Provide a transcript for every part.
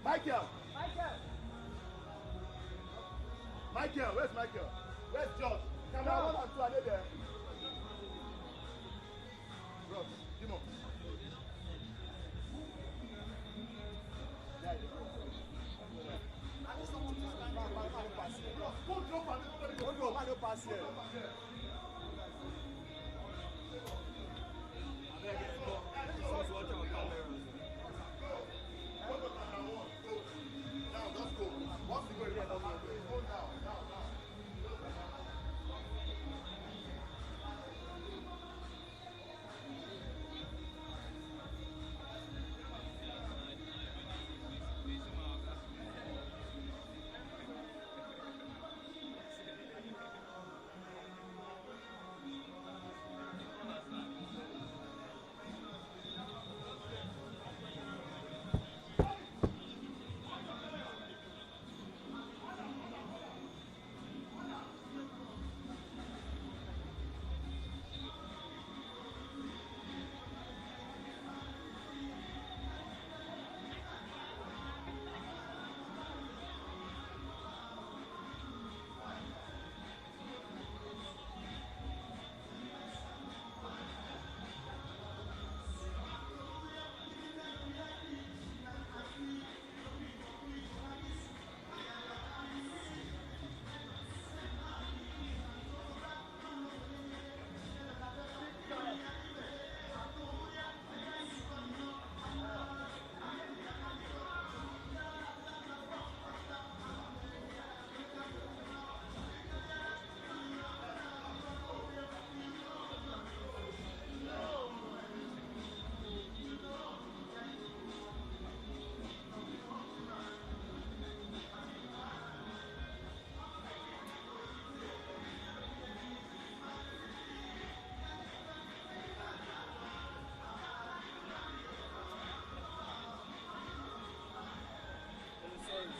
Michael. Michael, where's Michael? Where's George? Camera 1 and 2 are they there? Ross, Jimo. Don't pass here. Now, just go. Once you go, go down.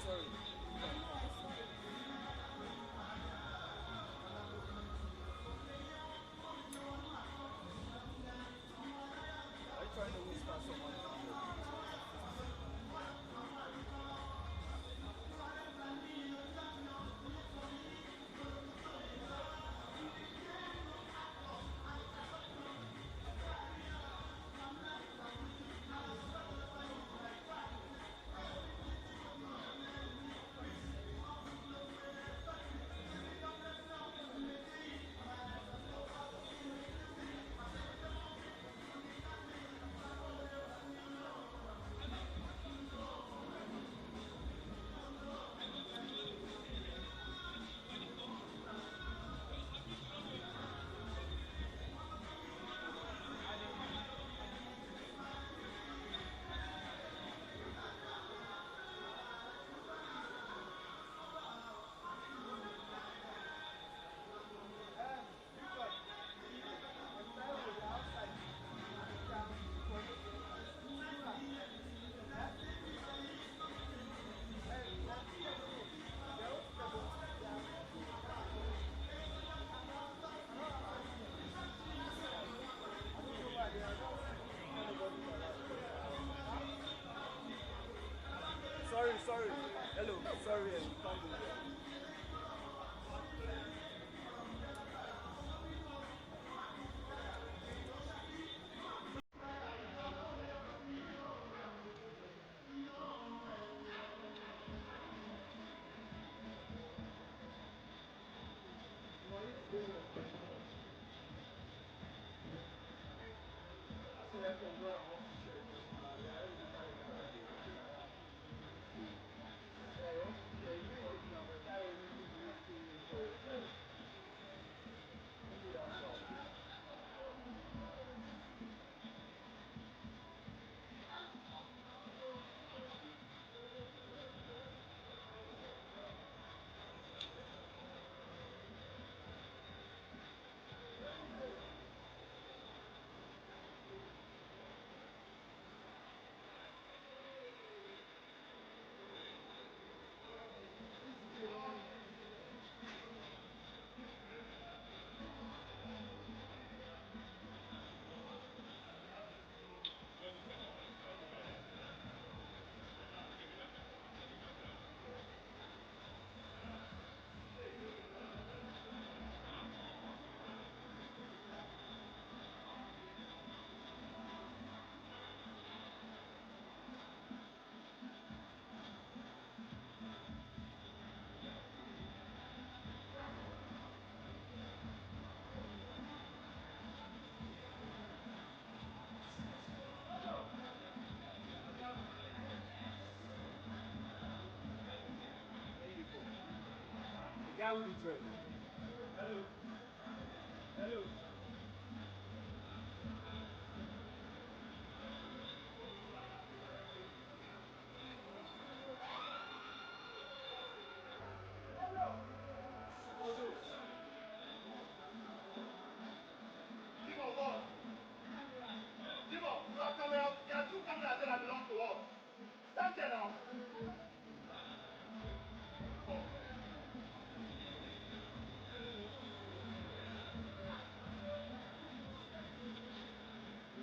Sorry. Are you trying to whisper someone? Sorry. Hello, sorry, you can't do that. guy will be trained. Hello. Hello. Give us what? Give us. You have camera. There are two cameras there that belong to us. Stand there now.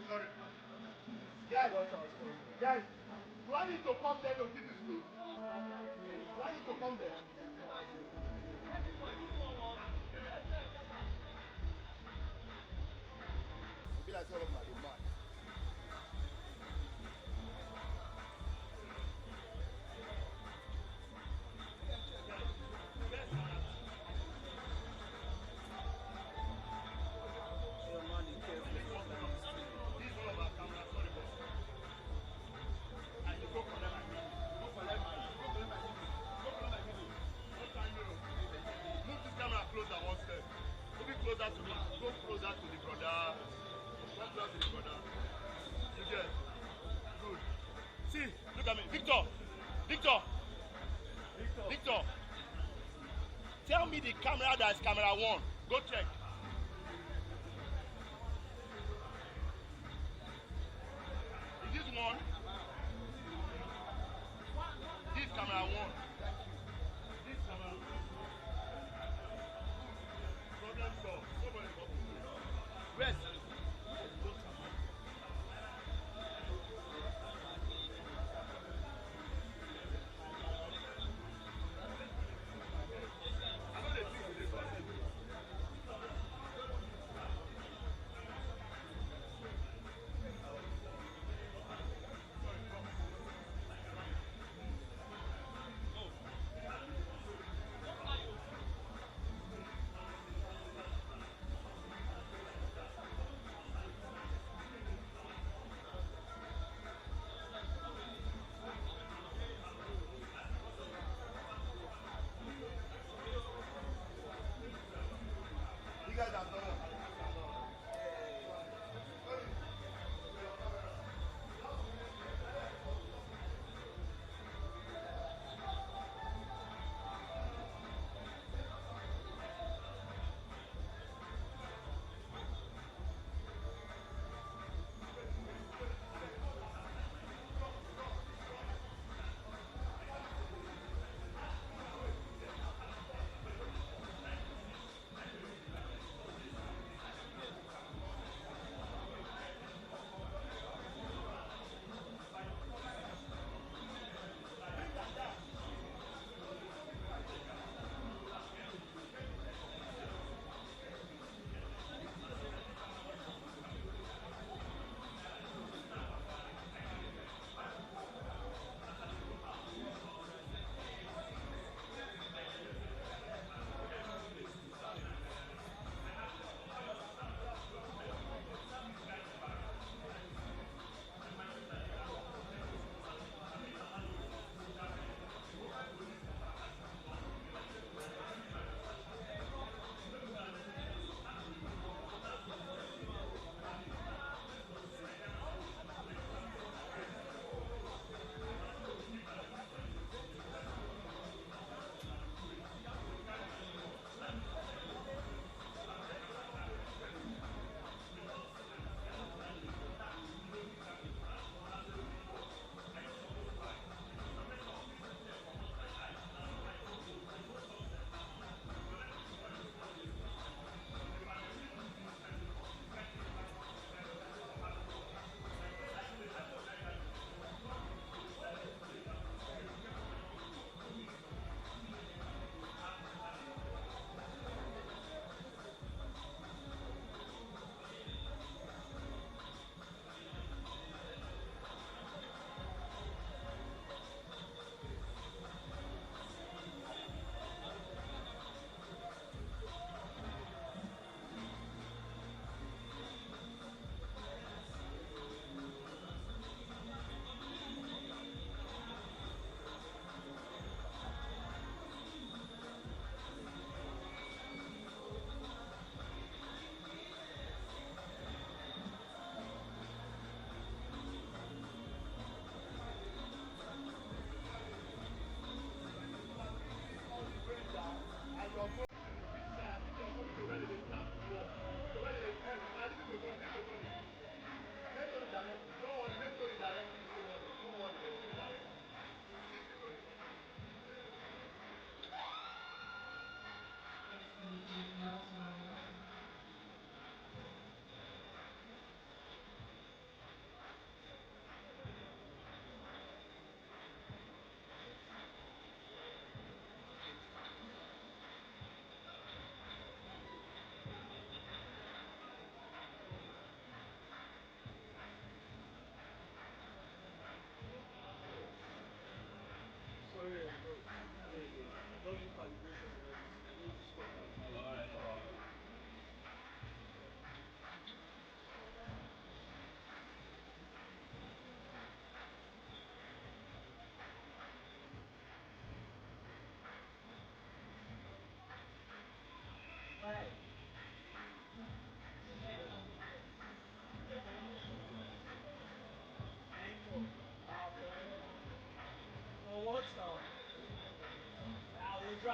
Sorry. Guys, guys, do I need to come there to keep this food? Do I need to come there? Be like all of my man. This is one of our cameras, sorry boss. And you go collect my video. Go collect my video. Go collect my video. What time you? Move this camera closer one step. Move it closer to me. Go closer to the brother. Go closer to the brother. You get? Good. See, look at me. Victor! Victor! Victor! Tell me the camera that is camera 1. Go check. Is this one? This camera 1. This camera 1. Problem solved. Nobody got to rest.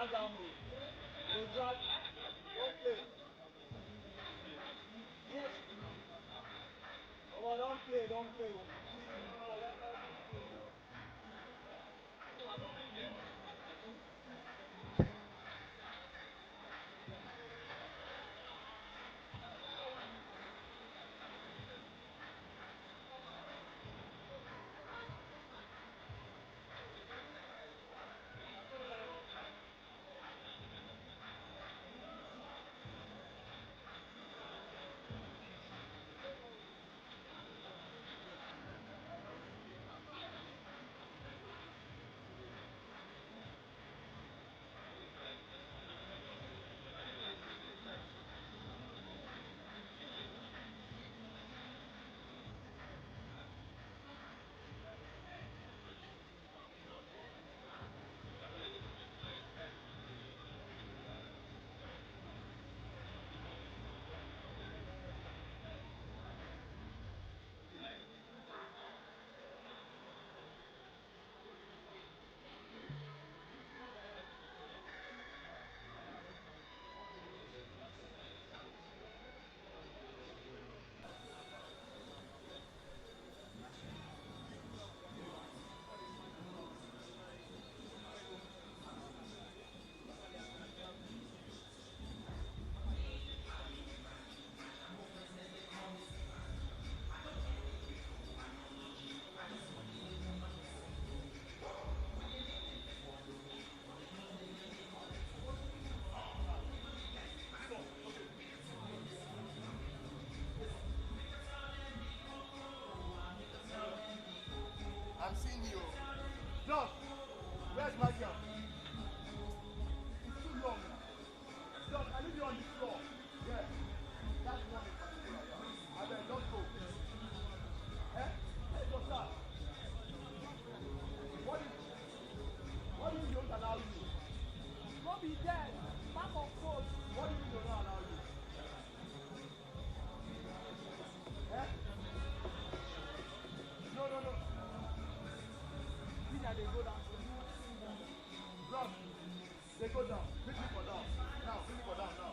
calm down. Go drag. Don't play. Yes. Oh, don't play, don't play. I'm seeing you. John, where's my girl? It's too long now. John, I leave you on the floor. Yeah. That's one in particular. Yeah. I better don't go. Eh? Hey, doctor. What if you don't allow you? Don't be dead. Back of course. What if you don't allow you? Eh? No, no, no. See that they go down. Bro, they go down. Pick me for down. Now, pick me for down now.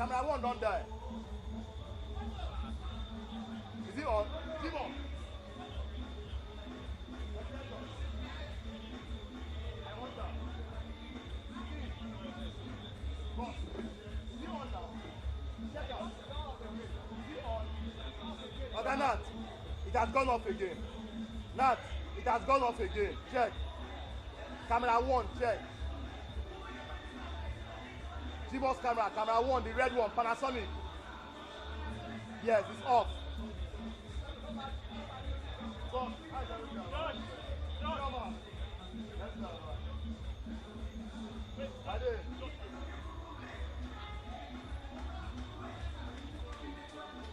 Camera 1 don't die. Is it on? Is it on? I want that. Boss, is it on now? Check out. Is it on? Other Nat, it has gone off again. Nat, it has gone off again. Check. Camera 1, check. G-Boss camera, camera 1, the red one, Panasonic. Yes, it's off.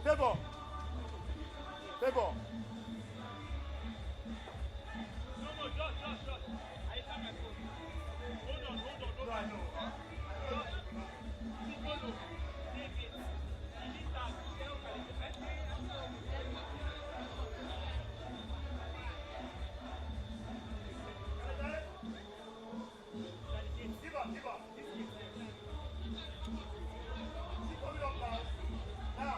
Favor. Favor. No, Josh. I have my phone. Hold on. No, I know. Give up. Keep coming up now. Now.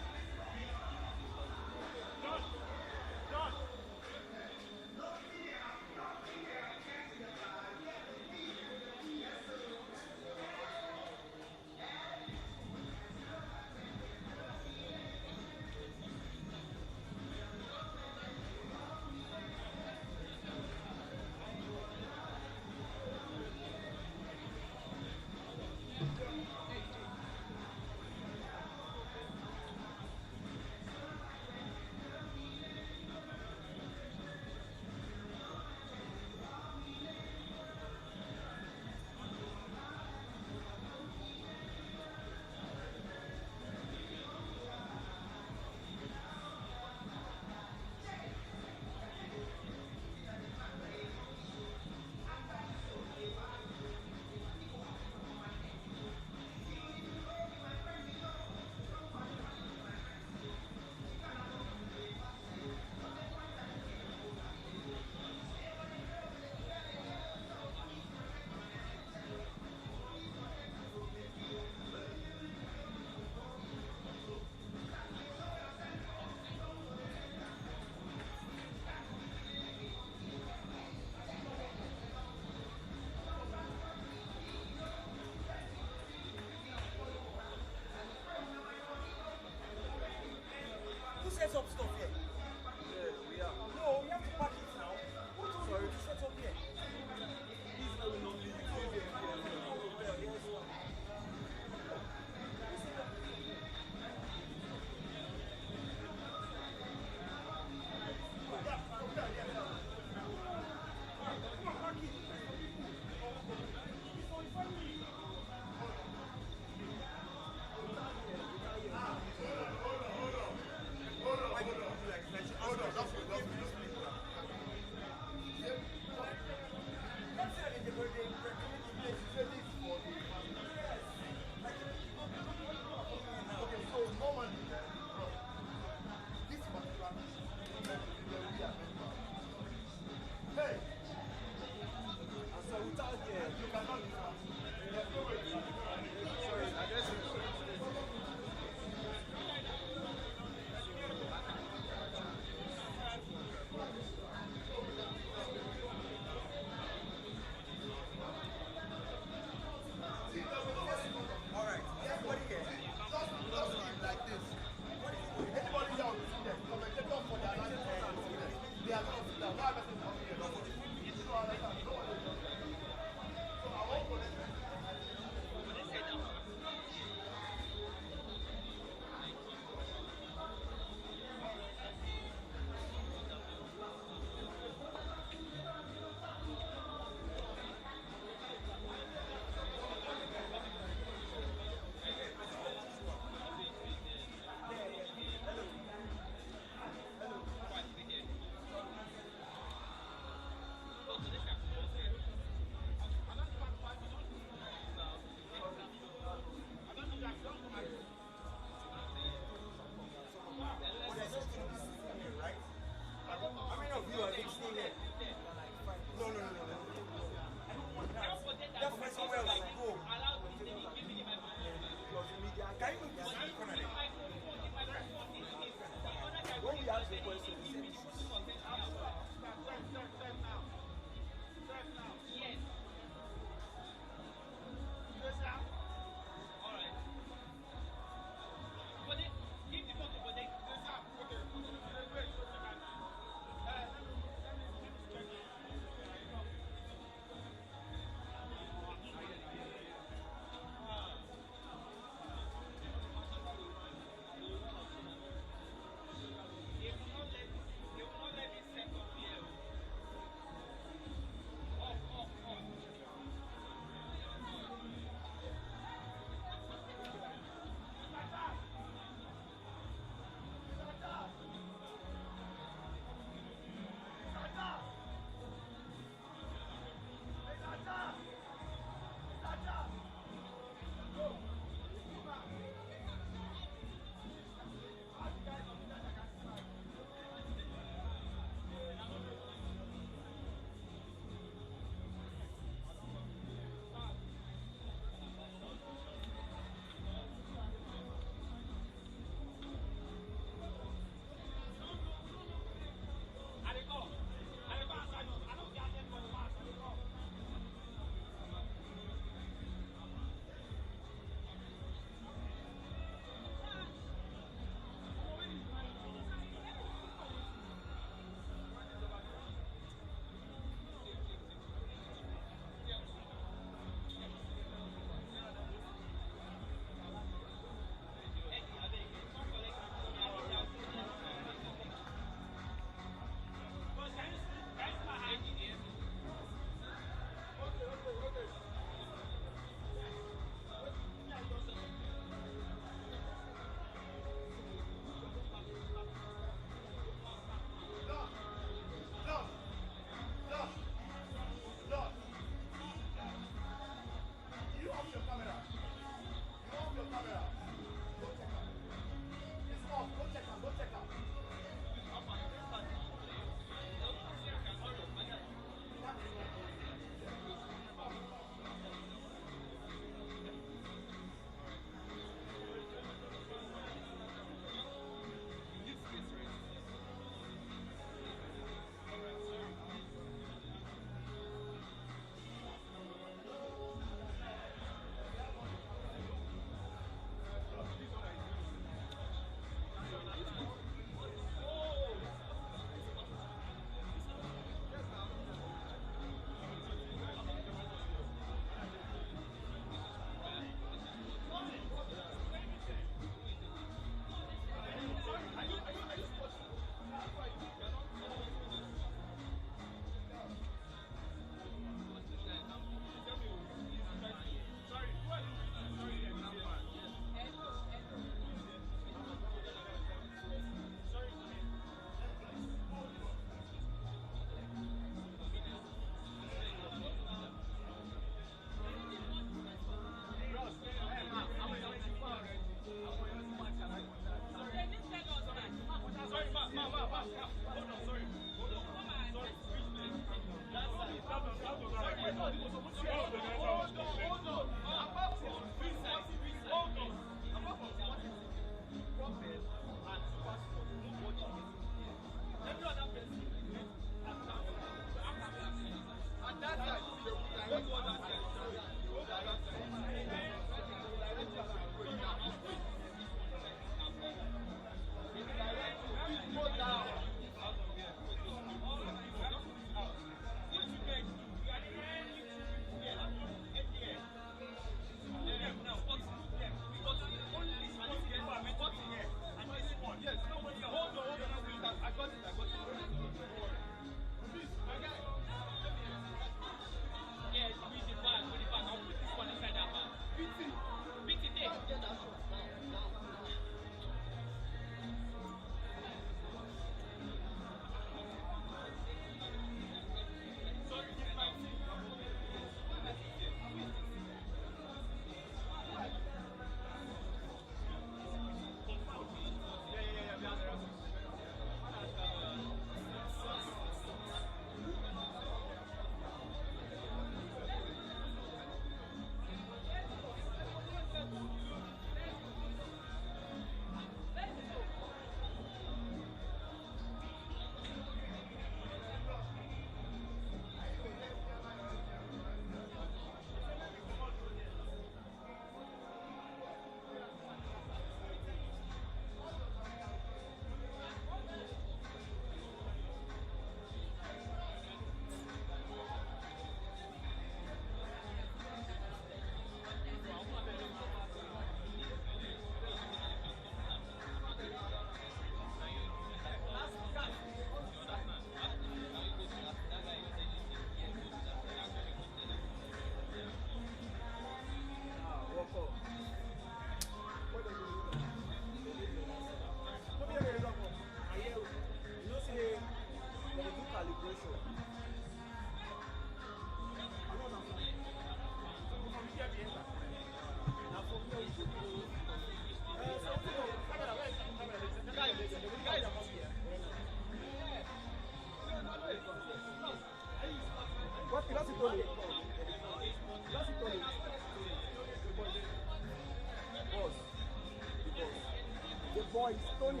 boys, Tony,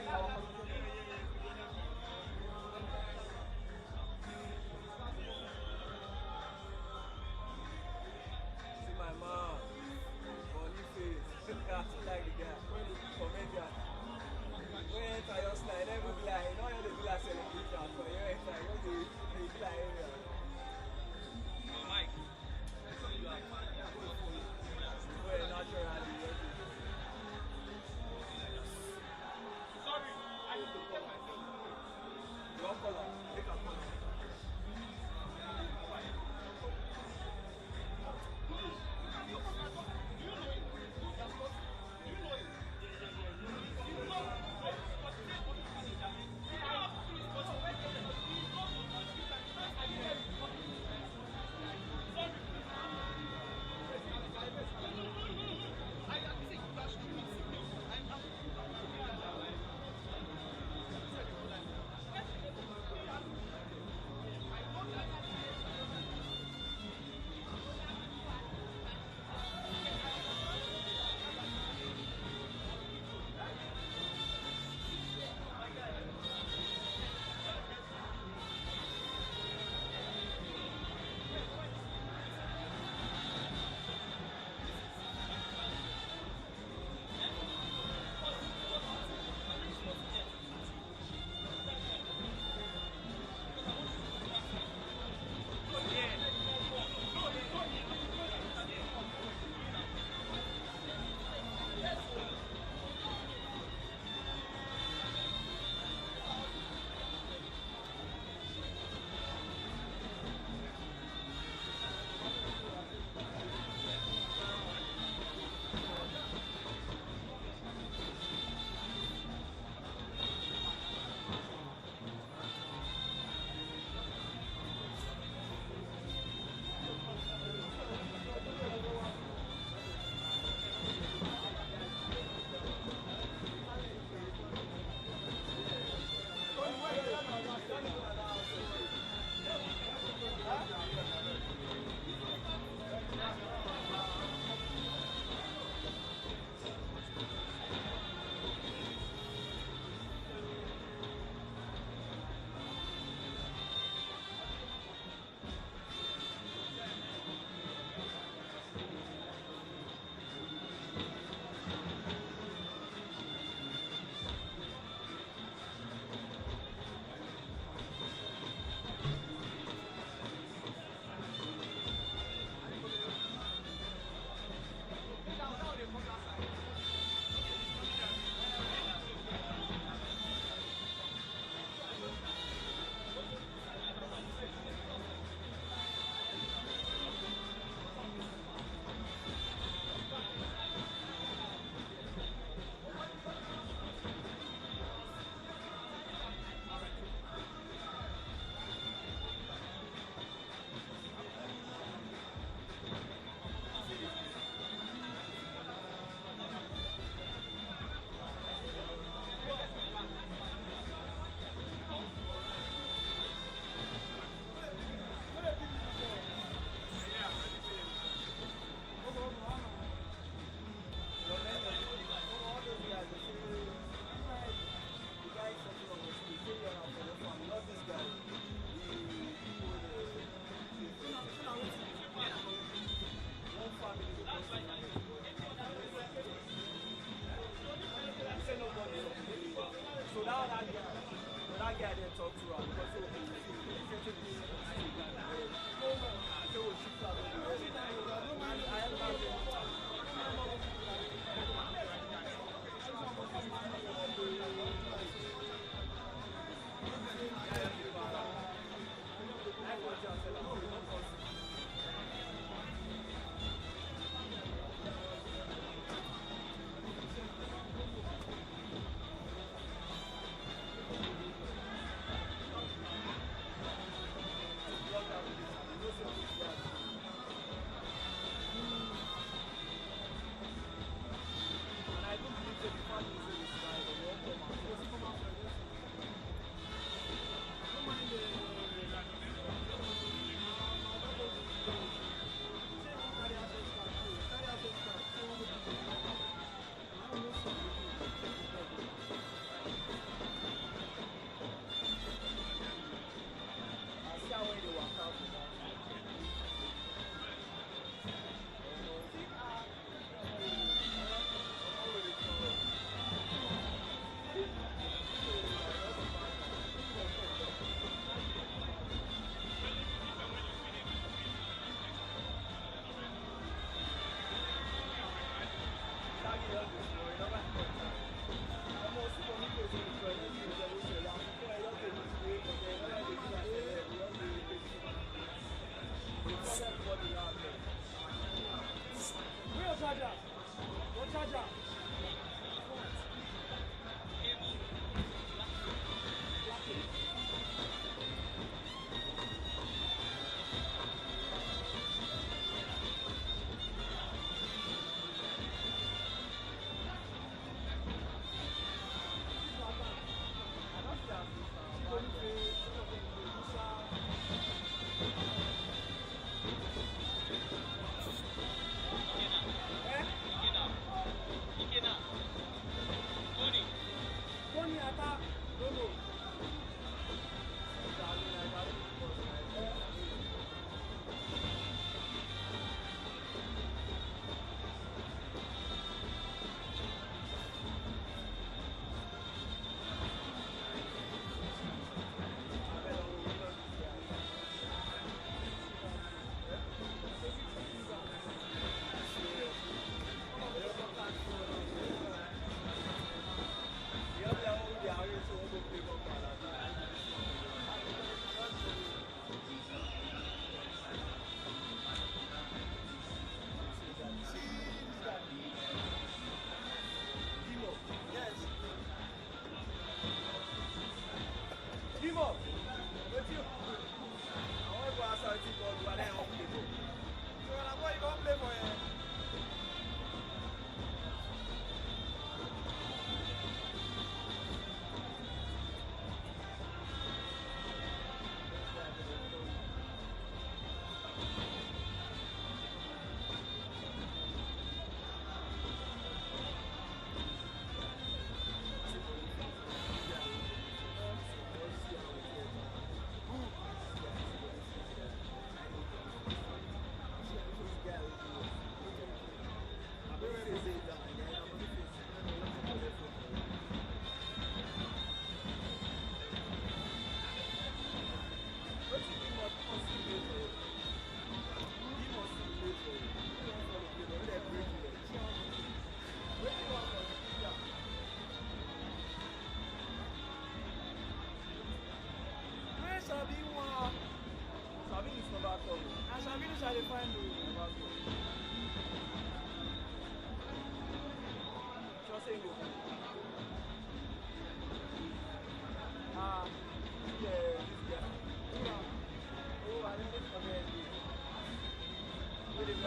our competition. See my mom, funny face, like the guy, comedian. When you enter your slide, they will be like, you know how they do like celebration, so you enter, you know they do like area. Mike. Well, naturally, Sorry, I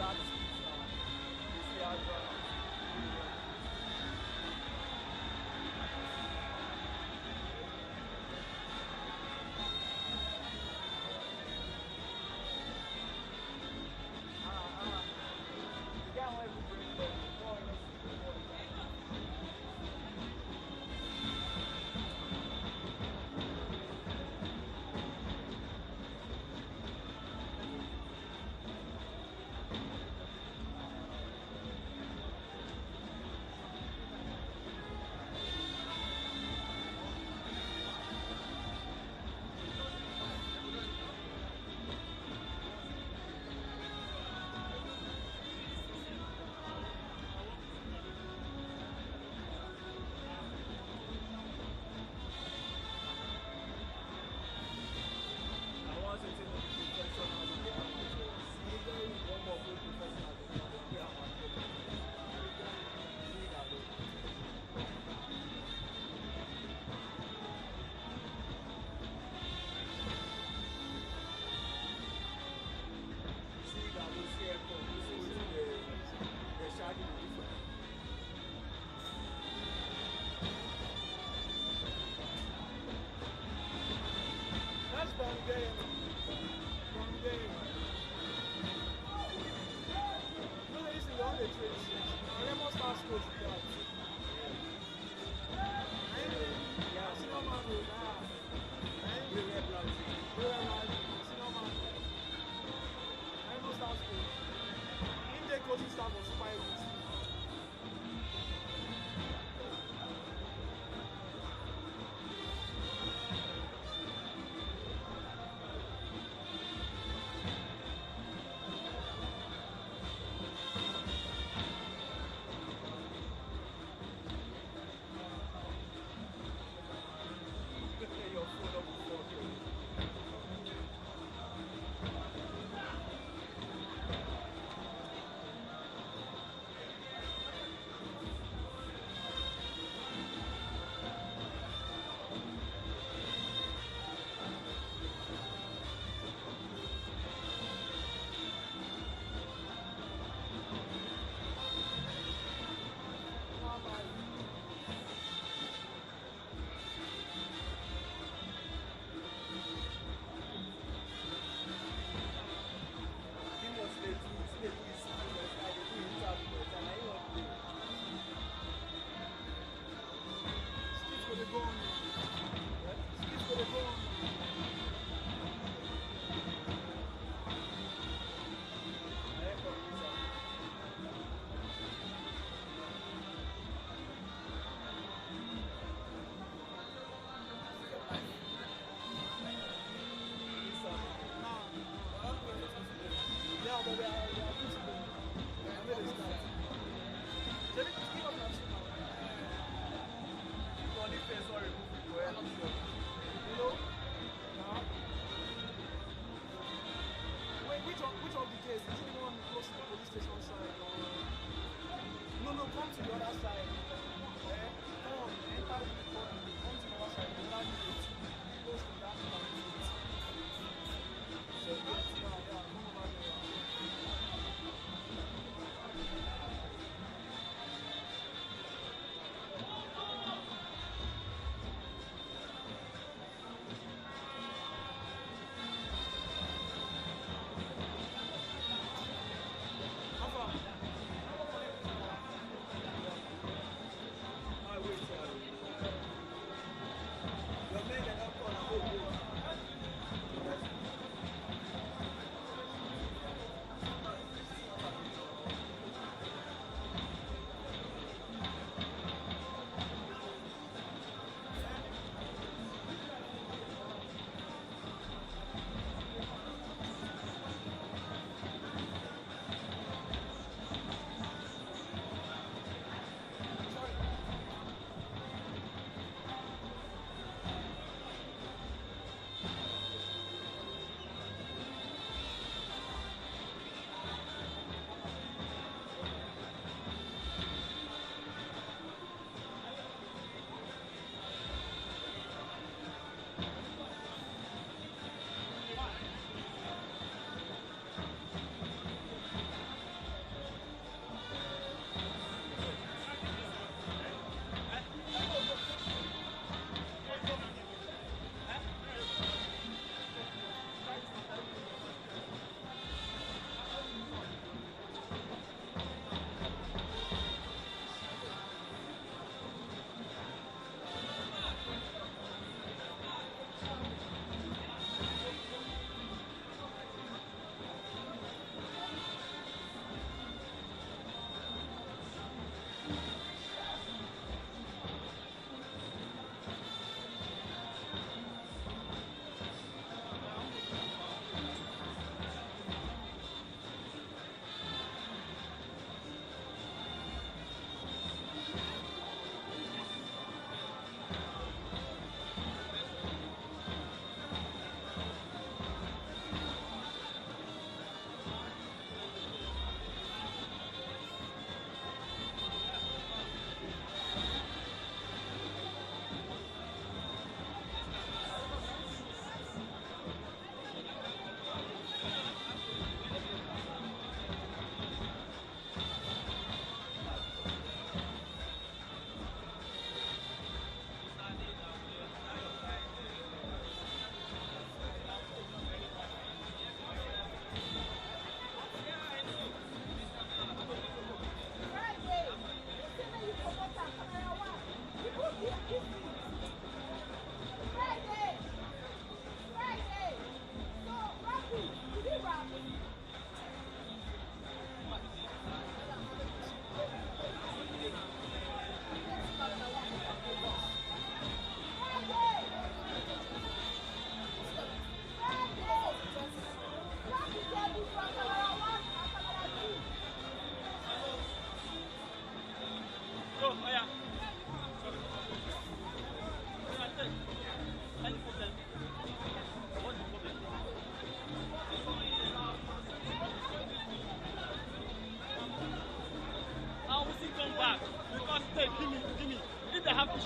that you see how to That's from there. From there. No, this is on the 26. I almost start school to that. Yeah, I see no man with that. We wear black. We wear black. I see no man. I almost start school. In the coaching staff was 5 weeks.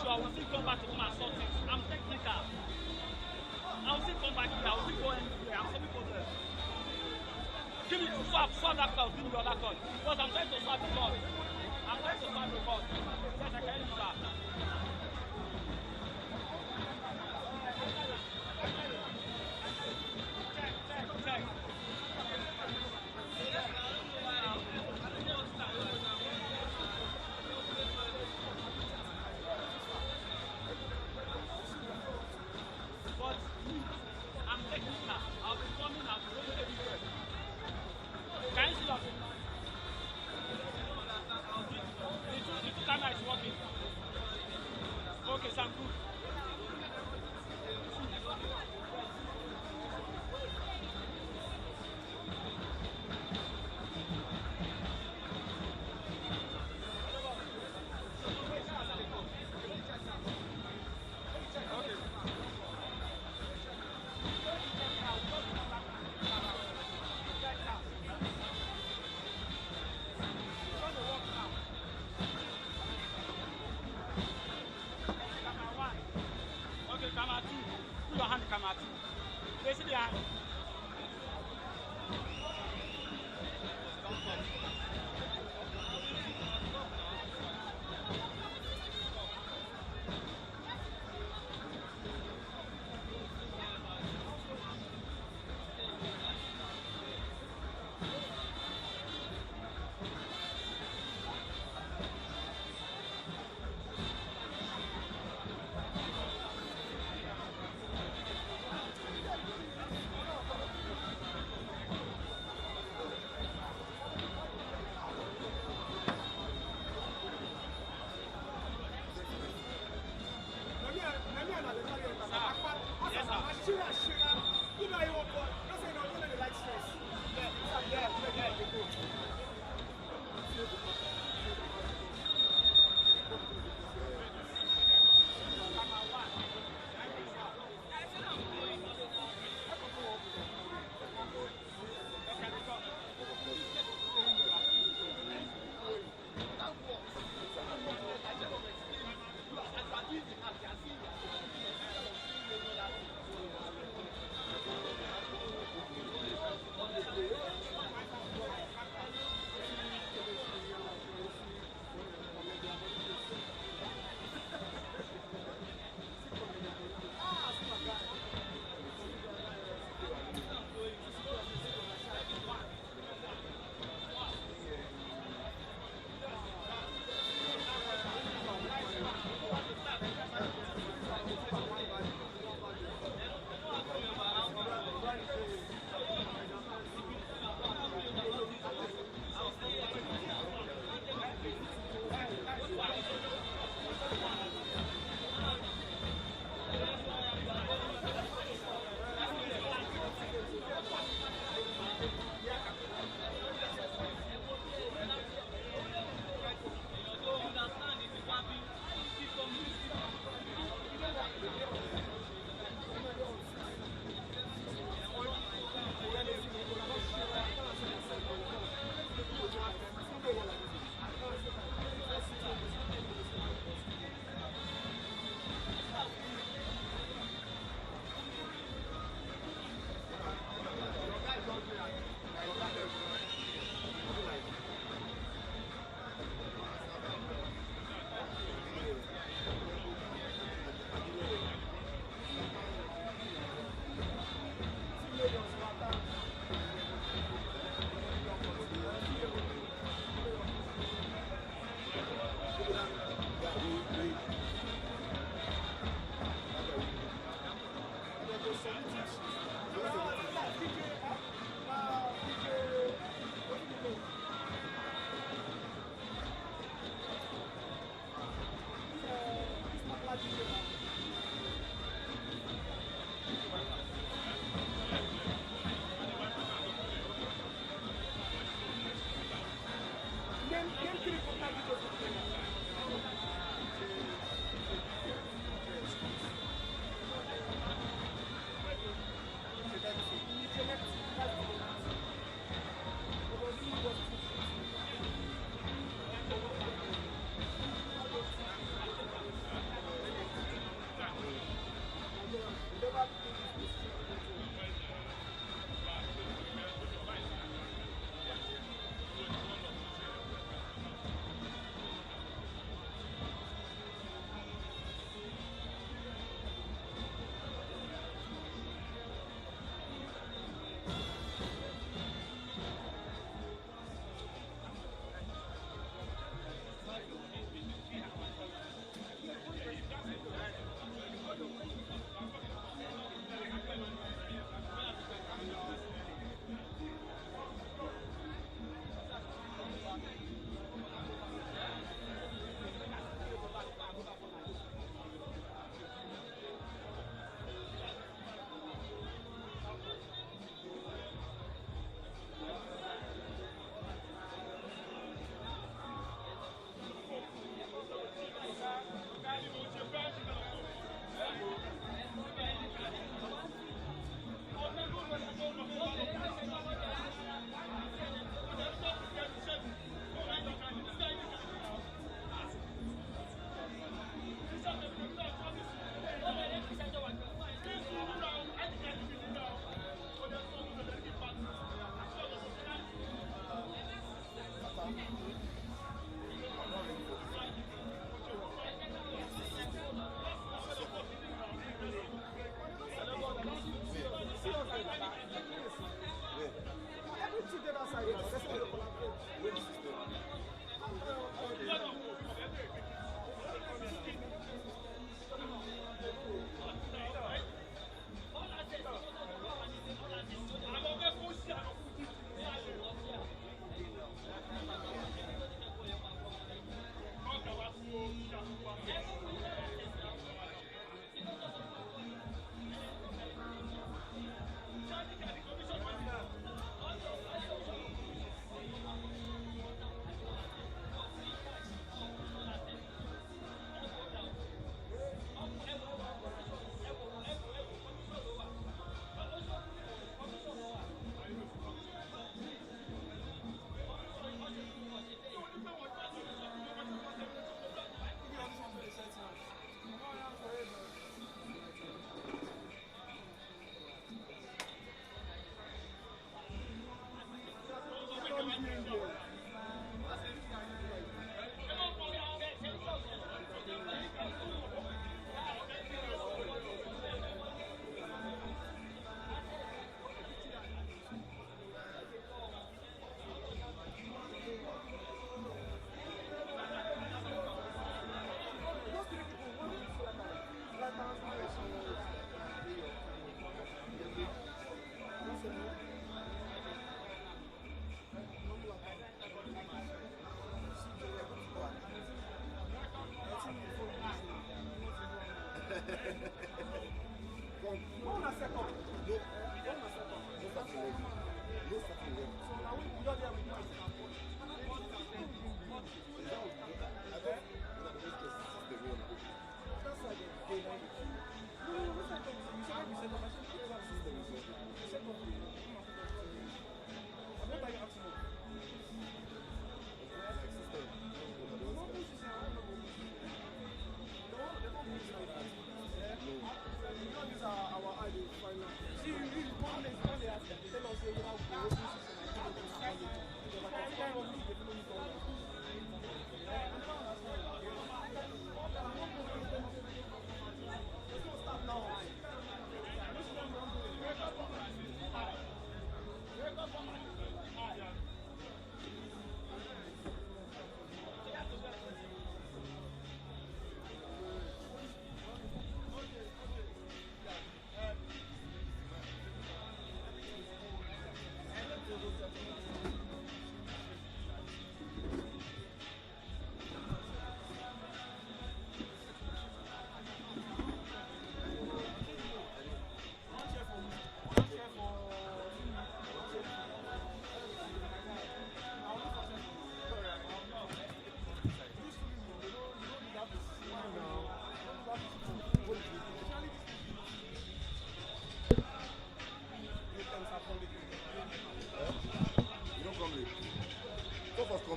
I will still come back to come and sort it. I'm technical. I will still come back here. I will still go anywhere. I'm solving problems. Give me to swap that card. Give me the other card. Because I'm trying to swap the card. I'm trying to swap the card. Yes, I can do that. Check. But I'm technical. I'll be coming out everywhere. Can you see that?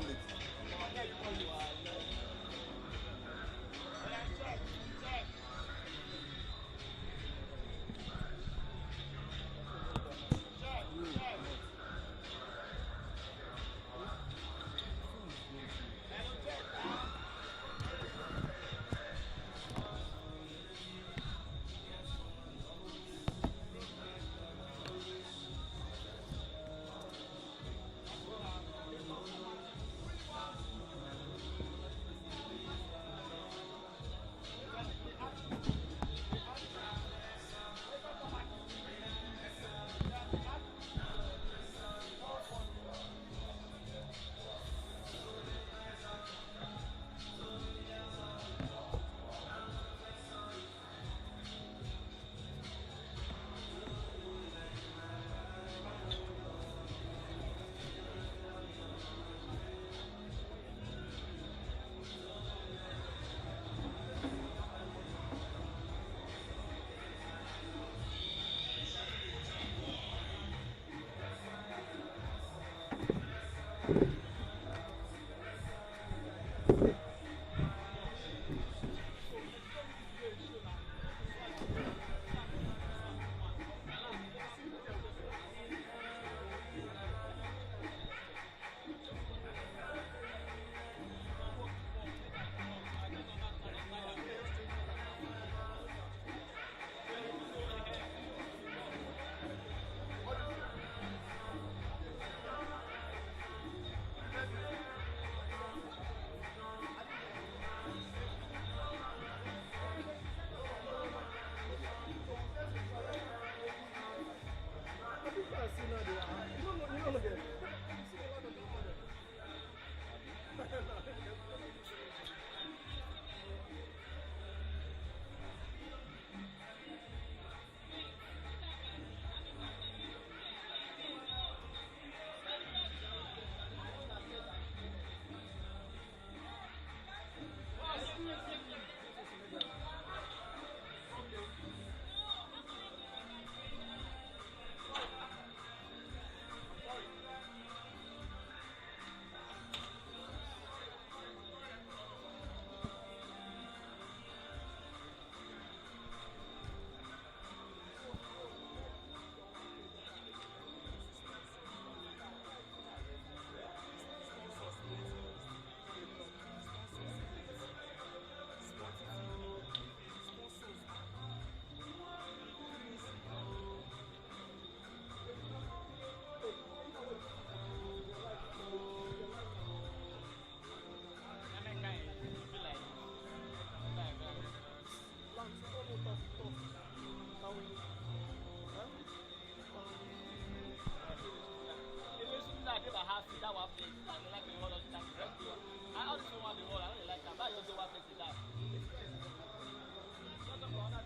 omelette.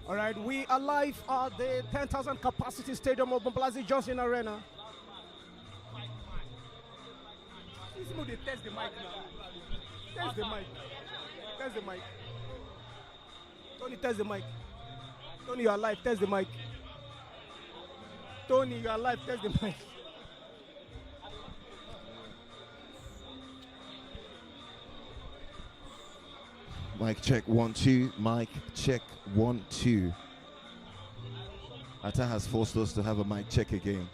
All right, we are live at the 10,000 capacity stadium of Mbalazi Johnson Arena. They test the mic now. Test the mic. Test the mic. Tony, test the mic. Tony, you are live. Test the mic. Tony, you are live. Test the mic. Mic check 1 2. Mic check 1 2. Atta has forced us to have a mic check again.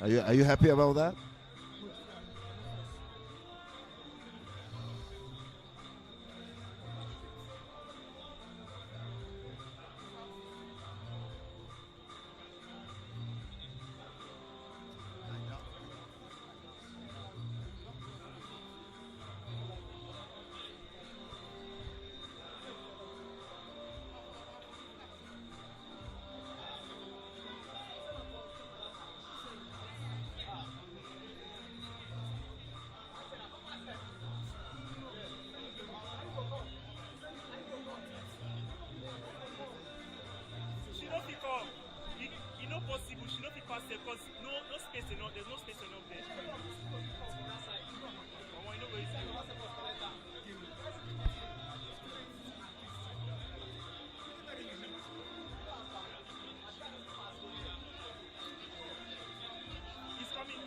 Are you happy about that?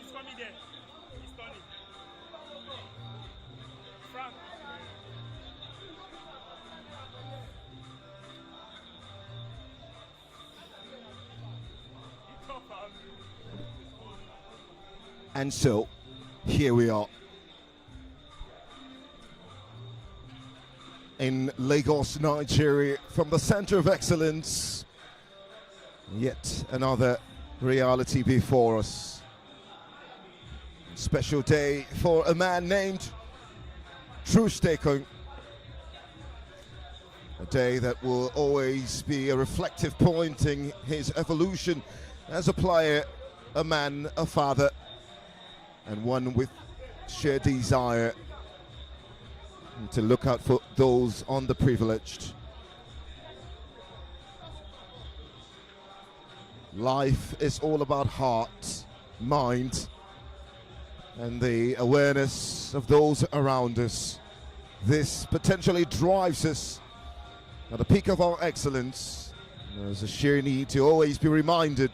He's coming there. He's turning. And so, here we are. In Lagos, Nigeria, from the center of excellence. Yet another reality before us. Special day for a man named Troost Ekong. A day that will always be a reflective point in his evolution as a player, a man, a father, and one with shared desire to look out for those underprivileged. Life is all about heart, mind, and the awareness of those around us. This potentially drives us at the peak of our excellence. There's a sheer need to always be reminded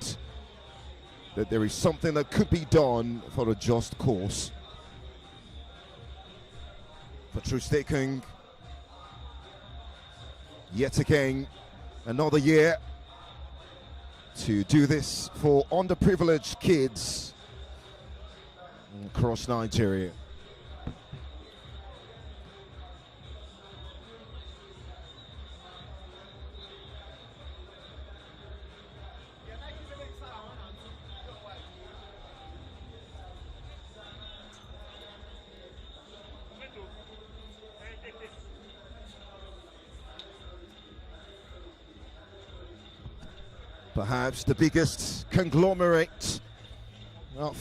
that there is something that could be done for a just cause. For Troost Ekong, yet again, another year to do this for underprivileged kids across Nigeria. Perhaps the biggest conglomerate of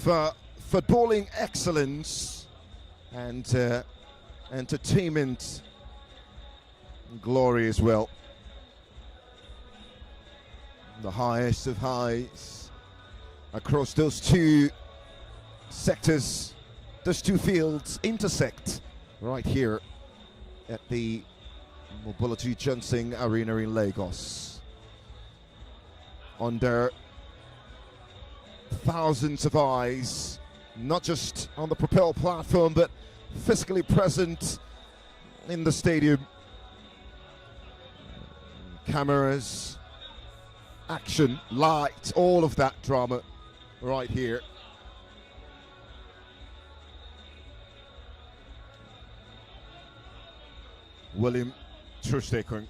footballing excellence and entertainment glory as well. The highest of highs across those two sectors, those two fields intersect right here at the Mobility Johnson Arena in Lagos. Under thousands of eyes, not just on the Propel platform, but physically present in the stadium. Cameras, action, light, all of that drama right here. William Troost Ekong,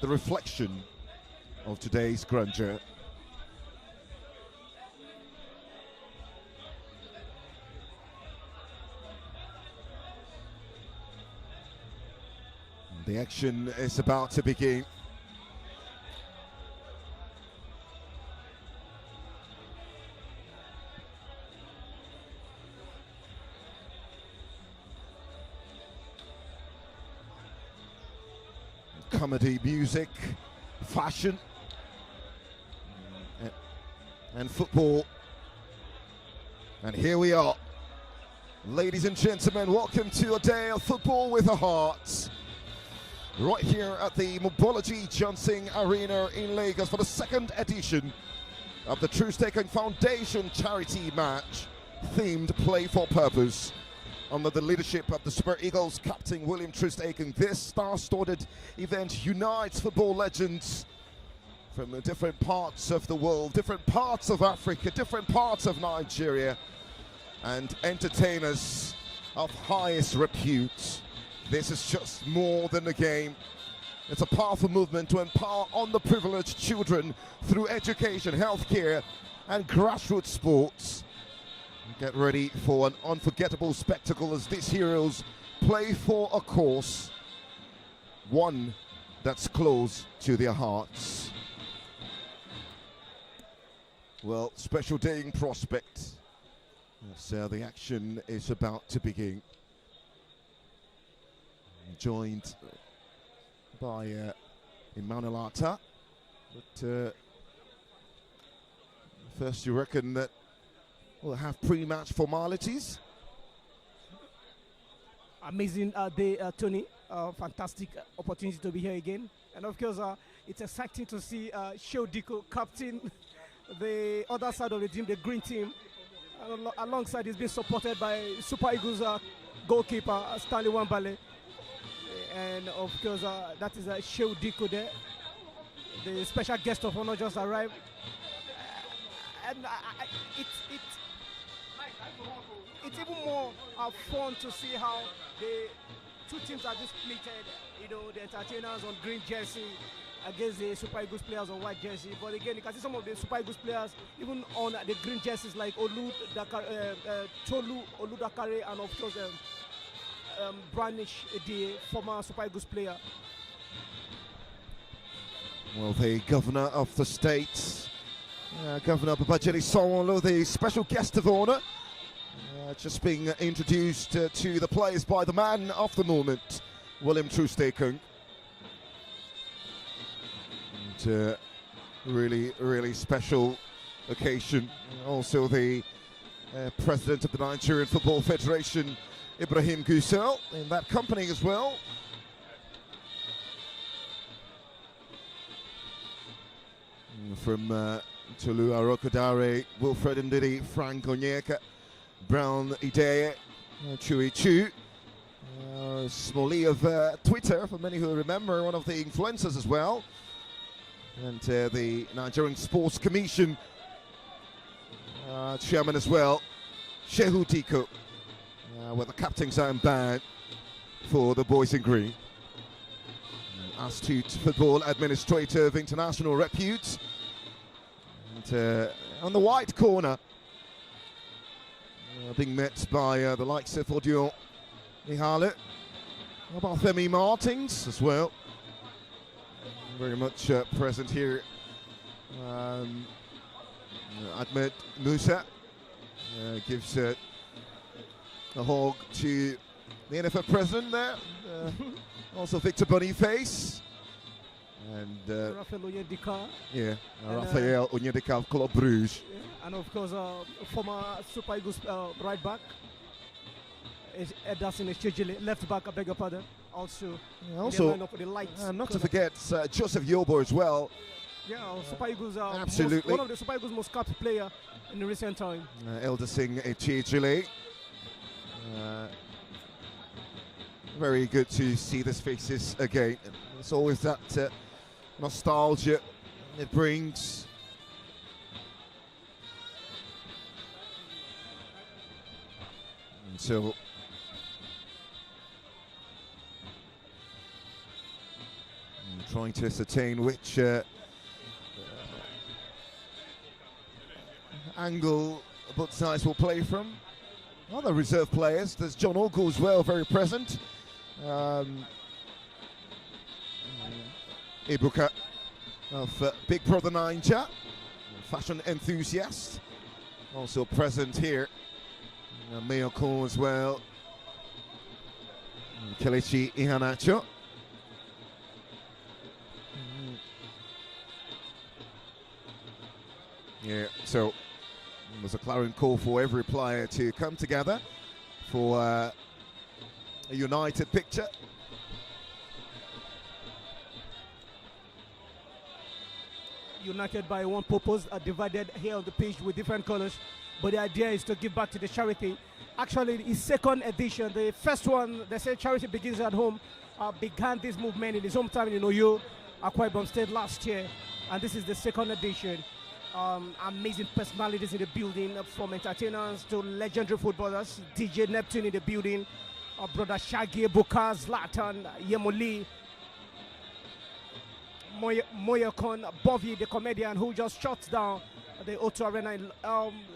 the reflection of today's grandeur. The action is about to begin. Comedy, music, fashion, and football. And here we are. Ladies and gentlemen, welcome to a day of football with a heart. Right here at the Mobility Johnson Arena in Lagos for the second edition of the Troost Ekong Foundation charity match themed Play for Purpose. Under the leadership of the Super Eagles captain William Troost Ekong, this star-studded event unites football legends from different parts of the world, different parts of Africa, different parts of Nigeria, and entertainers of highest repute. This is just more than a game. It's a powerful movement to empower underprivileged children through education, healthcare, and grassroots sports. Get ready for an unforgettable spectacle as these heroes play for a cause, one that's close to their hearts. Well, special day in prospect. So the action is about to begin. Joined by Emmanuel Arta. But first, you reckon that we'll have pre-match formalities? Amazing day, Tony. Fantastic opportunity to be here again. And of course, it's exciting to see Sheo Diko captain the other side of the team, the green team. Alongside, he's been supported by Super Eagles goalkeeper Stanley Wambale. And of course, that is Sheo Diko there. The special guest of honor just arrived. and it's even more fun to see how the two teams are just splitted. You know, the entertainers on green jersey against the Super Eagles players on white jersey. But again, you can see some of the Super Eagles players even on the green jerseys, like Tolu Dakare, and of course Branish, the former Super Eagles player. Well, the governor of the state, Governor Babajide Sanwo-Olu, the special guest of honour, just being introduced to the players by the man of the moment, William Troost Ekong. And really, really special occasion. Also the president of the Nigerian Football Federation, Ibrahim Gusau, in that company as well. From Tolu Arokodare, Wilfred Ndidi, Frank Onyeka, Brown Ideye, Chui Chu, Smolly of Twitter, for many who remember, one of the influencers as well, and the Nigerian Sports Commission chairman as well, Shehu Diko, with the captain's armband for the boys in green. Astute football administrator of international repute. And on the white corner, being met by the likes of Odion Ihale, Femi Martins as well. Very much present here. Ahmed Musa gives a hug to the NFF president there. Also Victor Boniface. And Raphael Onyedika. Yeah, Raphael Onyedika of Club Bruges. Yeah, and of course, former Super Eagles right back, Ederson Echejele, left back, I beg your pardon. Also, the lights. Not to forget Joseph Yobo as well. Yeah, Super Eagles are absolutely one of the Super Eagles most capped player in the recent time. Ederson Echejele. Very good to see these faces again. It's always that nostalgia it brings. And so I'm trying to ascertain which angle both sides will play from. Other reserve players, there's John Ogu as well, very present. Ibuka of Big Brother Ninja, fashion enthusiast, also present here. Miyoko as well. Kelechi Ihanacho. Yeah, so there's a clarion call for every player to come together for a united picture. United by one purpose, are divided here on the pitch with different colors, but the idea is to give back to the charity. Actually, it's second edition. The first one, they say charity begins at home, began this movement in his hometown in Oyo, Akwa Ibom State last year, and this is the second edition. Amazing personalities in the building, from entertainers to legendary footballers. DJ Neptune in the building, brother Shaggy, Buka, Zlatan, Yemoli, Moyakon, Bovy, the comedian who just shut down the O2 Arena.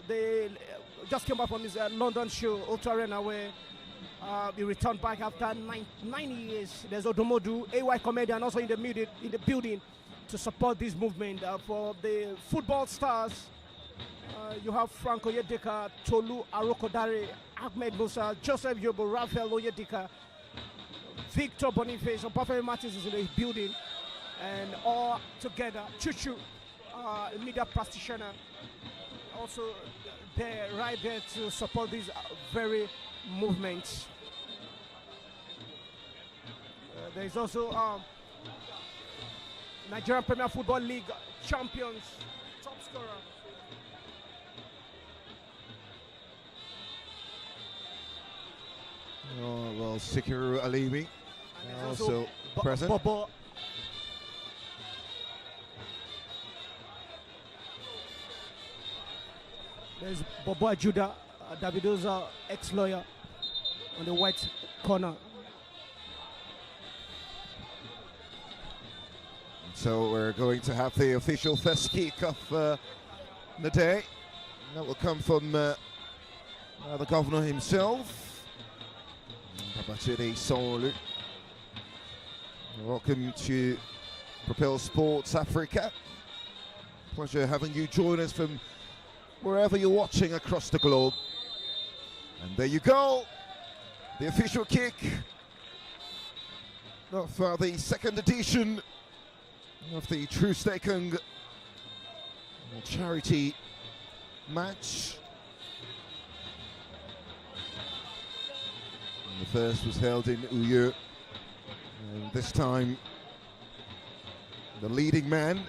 They just came back from his London show, O2 Arena, where he returned back after 9 years. There's Odomodu, AY comedian, also in the building to support this movement. For the football stars, you have Frank Onyedika, Tolu Arokodare, Ahmed Musa, Joseph Yobo, Raphael Onyedika, Victor Boniface, and Buffalo Martins is in the building. And all together, Chuchu, media practitioner, also there, right there to support these very movements. There is also Nigerian Premier Football League champions, top scorer. Oh, well, Sikiru Alimi also present. Bobo. There's Bobo Judah, Davido's ex-lawyer, on the white corner. So we're going to have the official first kick of the day. That will come from the governor himself, Babachide Sanwo-Olu. Welcome to Propel Sports Africa. Pleasure having you join us from wherever you're watching across the globe. And there you go, the official kick of the second edition of the Troost Ekong charity match. And the first was held in Uyo, and this time the leading man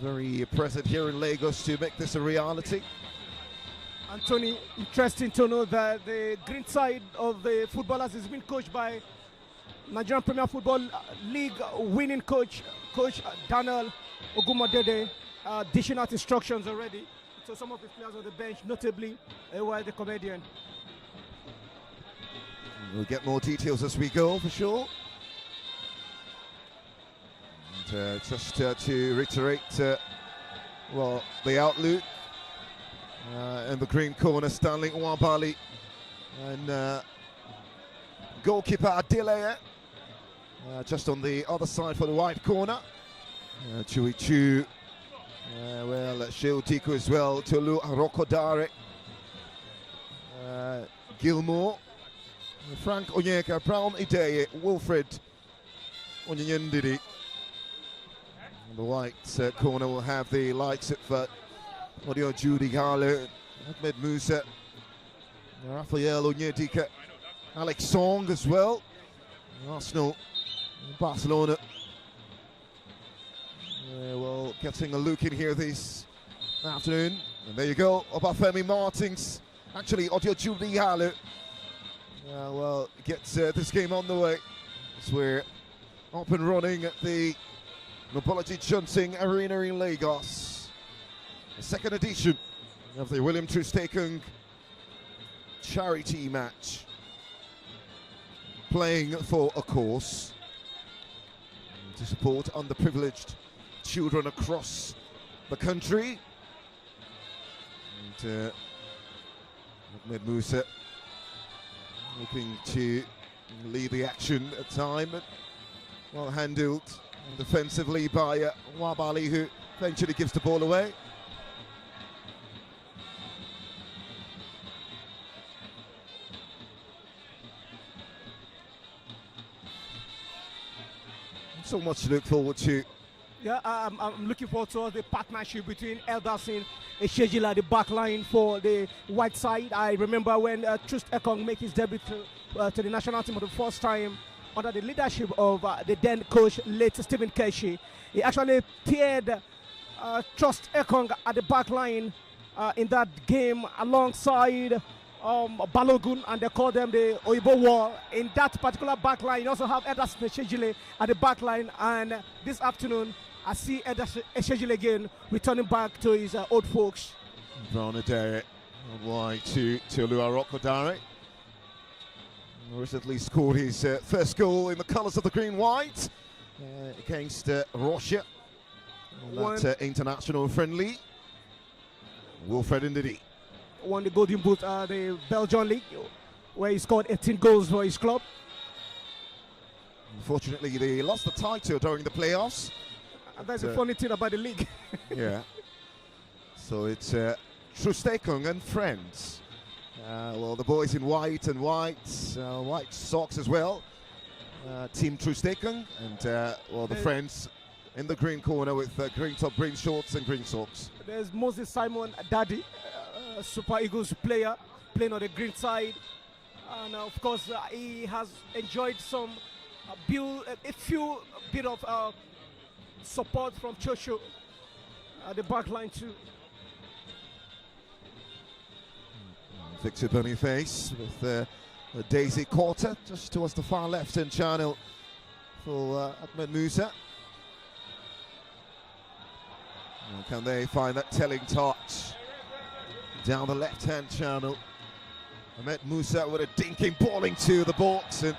very present here in Lagos to make this a reality. Anthony, interesting to know that the green side of the footballers is being coached by Nigerian Premier Football League winning coach Daniel Ogumodede, dishing out instructions already to some of the players on the bench, notably while the comedian. We'll get more details as we go, for sure. And just to reiterate, well, the outlook in the green corner, Stanley Nwabali, and goalkeeper Adeleye, just on the other side for the white corner. Chui Chu, well, Sheodiko as well, Tolu Arokodare, Gilmore, Frank Onyeka, Brown Ideye, Wilfred Onyendidi. The white corner will have the likes of Audio Judy Garlo, Ahmed Musa, Raphael Onyedika, Alex Song as well. Arsenal, Barcelona. Well, getting a look in here this afternoon. And there you go, Obafemi Martins. Actually, Audio Judy Garlo. Well, gets this game on the way. As we're up and running at the Nobology Johnson Arena in Lagos. The second edition of the William Troost Ekong charity match. Playing for a cause to support underprivileged children across the country. And Ahmed Musa looking to lead the action at time. Well handled defensively by Nwabali, who eventually gives the ball away. So much to look forward to. Yeah, I'm looking forward to the partnership between Elderson and Shejila, the back line for the white side. I remember when Troost Ekong made his debut to the national team for the first time under the leadership of the then coach, late Stephen Keshi. He actually paired Troost Ekong at the back line in that game alongside Balogun, and they call them the Oibo War. In that particular back line, you also have Ederson Eshejile at the back line, and this afternoon I see Ederson Eshejile again returning back to his old folks. Brown Adere wide to Tolu Arokodare. Recently scored his first goal in the colours of the green-white against Russia. That international friendly. Wilfred Ndidi won the Golden Boot, the Belgian League, where he scored 18 goals for his club. Unfortunately, they lost the title during the playoffs. And that's the funny thing about the league. Yeah. So it's Troost Ekong and friends. Well, the boys in white and white socks as well. Team Troost Ekong, and well, the friends in the green corner with green top, green shorts and green socks. There's Moses Simon Daddy, Super Eagles player, playing on the green side. And of course, he has enjoyed some a few bit of support from Chosho at the back line too. Victor Boniface with Daisy Quarter just towards the far left-hand channel for Ahmed Musa. Can they find that telling touch down the left-hand channel. Ahmed Musa with a dinking ball into the box, and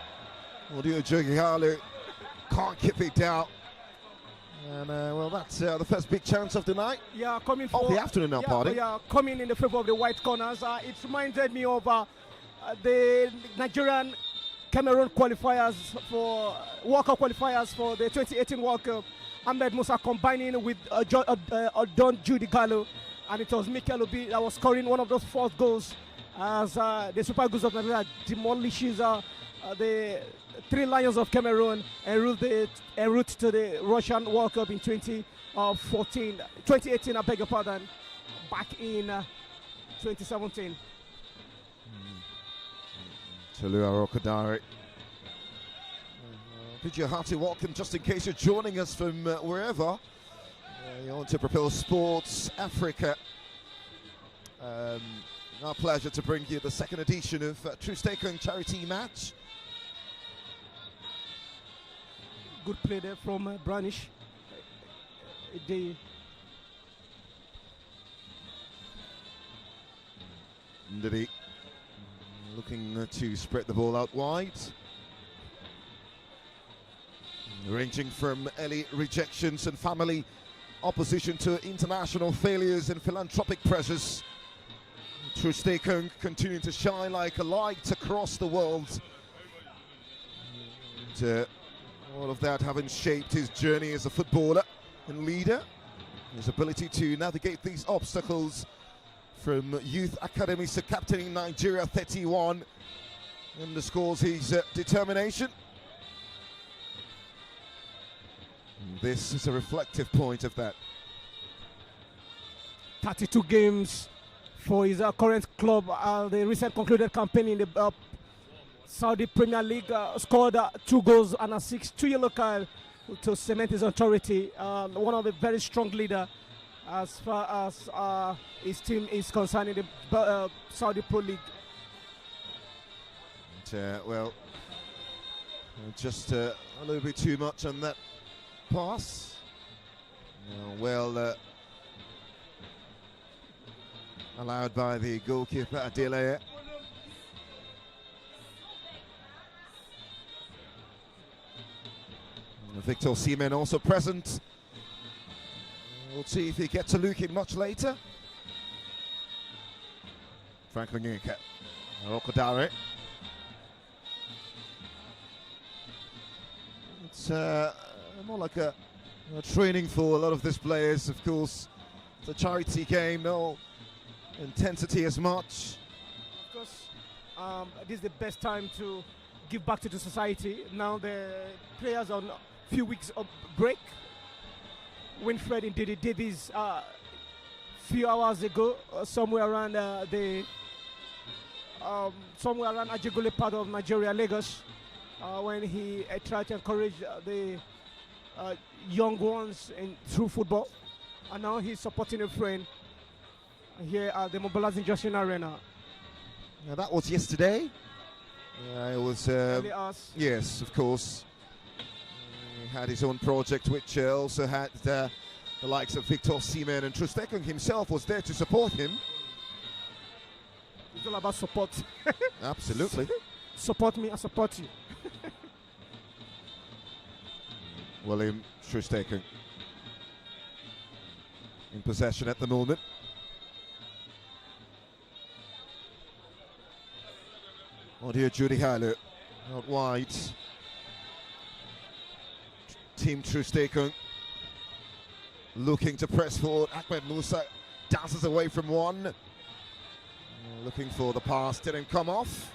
Audio Jogihalu can't keep it down. And well, that's the first big chance of the night. Yeah, coming for the afternoon now, pardon. Yeah, coming in the favor of the white corners. It reminded me of the Nigerian Cameroon qualifiers for World Cup qualifiers for the 2018 World Cup. Ahmed Musa combining with Don Judy Gallo, and it was Mikel Obi that was scoring one of those fourth goals as the Super Eagles of Nigeria demolishes the Three Lions of Cameroon en route to the Russian World Cup in 2018, I beg your pardon, back in 2017. Chalua Rokodare. Bid you a hearty welcome, just in case you're joining us from wherever. You're on to Propel Sports Africa. Our pleasure to bring you the second edition of Troost Ekong charity match. Good play there from Branish. Ndidi looking to spread the ball out wide. Ranging from early rejections and family opposition to international failures and philanthropic pressures, Troost Ekong continuing to shine like a light across the world. And, all of that having shaped his journey as a footballer and leader, his ability to navigate these obstacles from youth academies to captaining Nigeria 31 underscores his determination. And this is a reflective point of that. 32 games for his current club. The recent concluded campaign in the Saudi Premier League, scored 2 goals and assist, 2 yellow cards to cement his authority. One of the very strong leader as far as his team is concerned in the Saudi Pro League. And, well, just a little bit too much on that pass. Allowed by the goalkeeper Adelaide. Victor Osimhen also present. We'll see if he gets a look in much later. Franklin Onyeka, Rokodare. It's more like a training for a lot of these players, of course. It's a charity game, no intensity as much. Of course, this is the best time to give back to the society. Now the players are on a few weeks of break. Winfred indeed did this few hours ago, somewhere around somewhere around Ajigule part of Nigeria, Lagos, when he tried to encourage the young ones through football, and now he's supporting a friend here at the Mobilizing Justin Arena. Now that was yesterday. It was yes, of course. He had his own project, which also had the likes of Victor Osimhen, and Troost Ekong himself was there to support him. It's all about support. Absolutely. Support me, I support you. William Troost Ekong in possession at the moment. Audio Judy Halu out wide. Team Troost Ekong looking to press forward. Ahmed Musa dances away from one. Looking for the pass, didn't come off.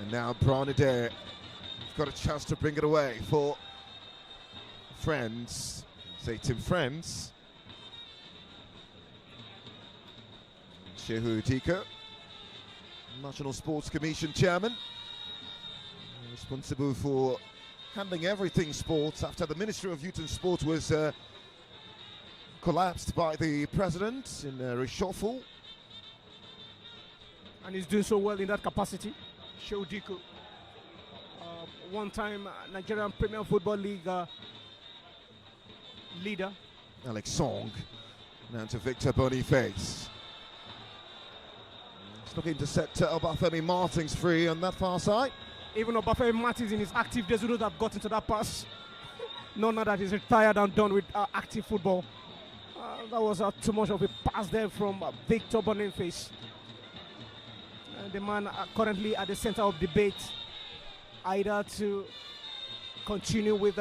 And now Branade got a chance to bring it away for Friends. Say Team Friends. Shehu Dika, National Sports Commission Chairman, responsible for handling everything sports after the Ministry of Youth and Sport was collapsed by the President in a reshuffle. And he's doing so well in that capacity. Shehu Dika, one-time Nigerian Premier Football League leader. Alex Song. Now to Victor Boniface. He's looking to set Obafemi Martins free on that far side. Even Obafemi Martins in his active days wouldn't have gotten to that pass. No, now that he's retired and done with active football. That was too much of a pass there from Victor Boniface. The man currently at the center of debate, either to continue with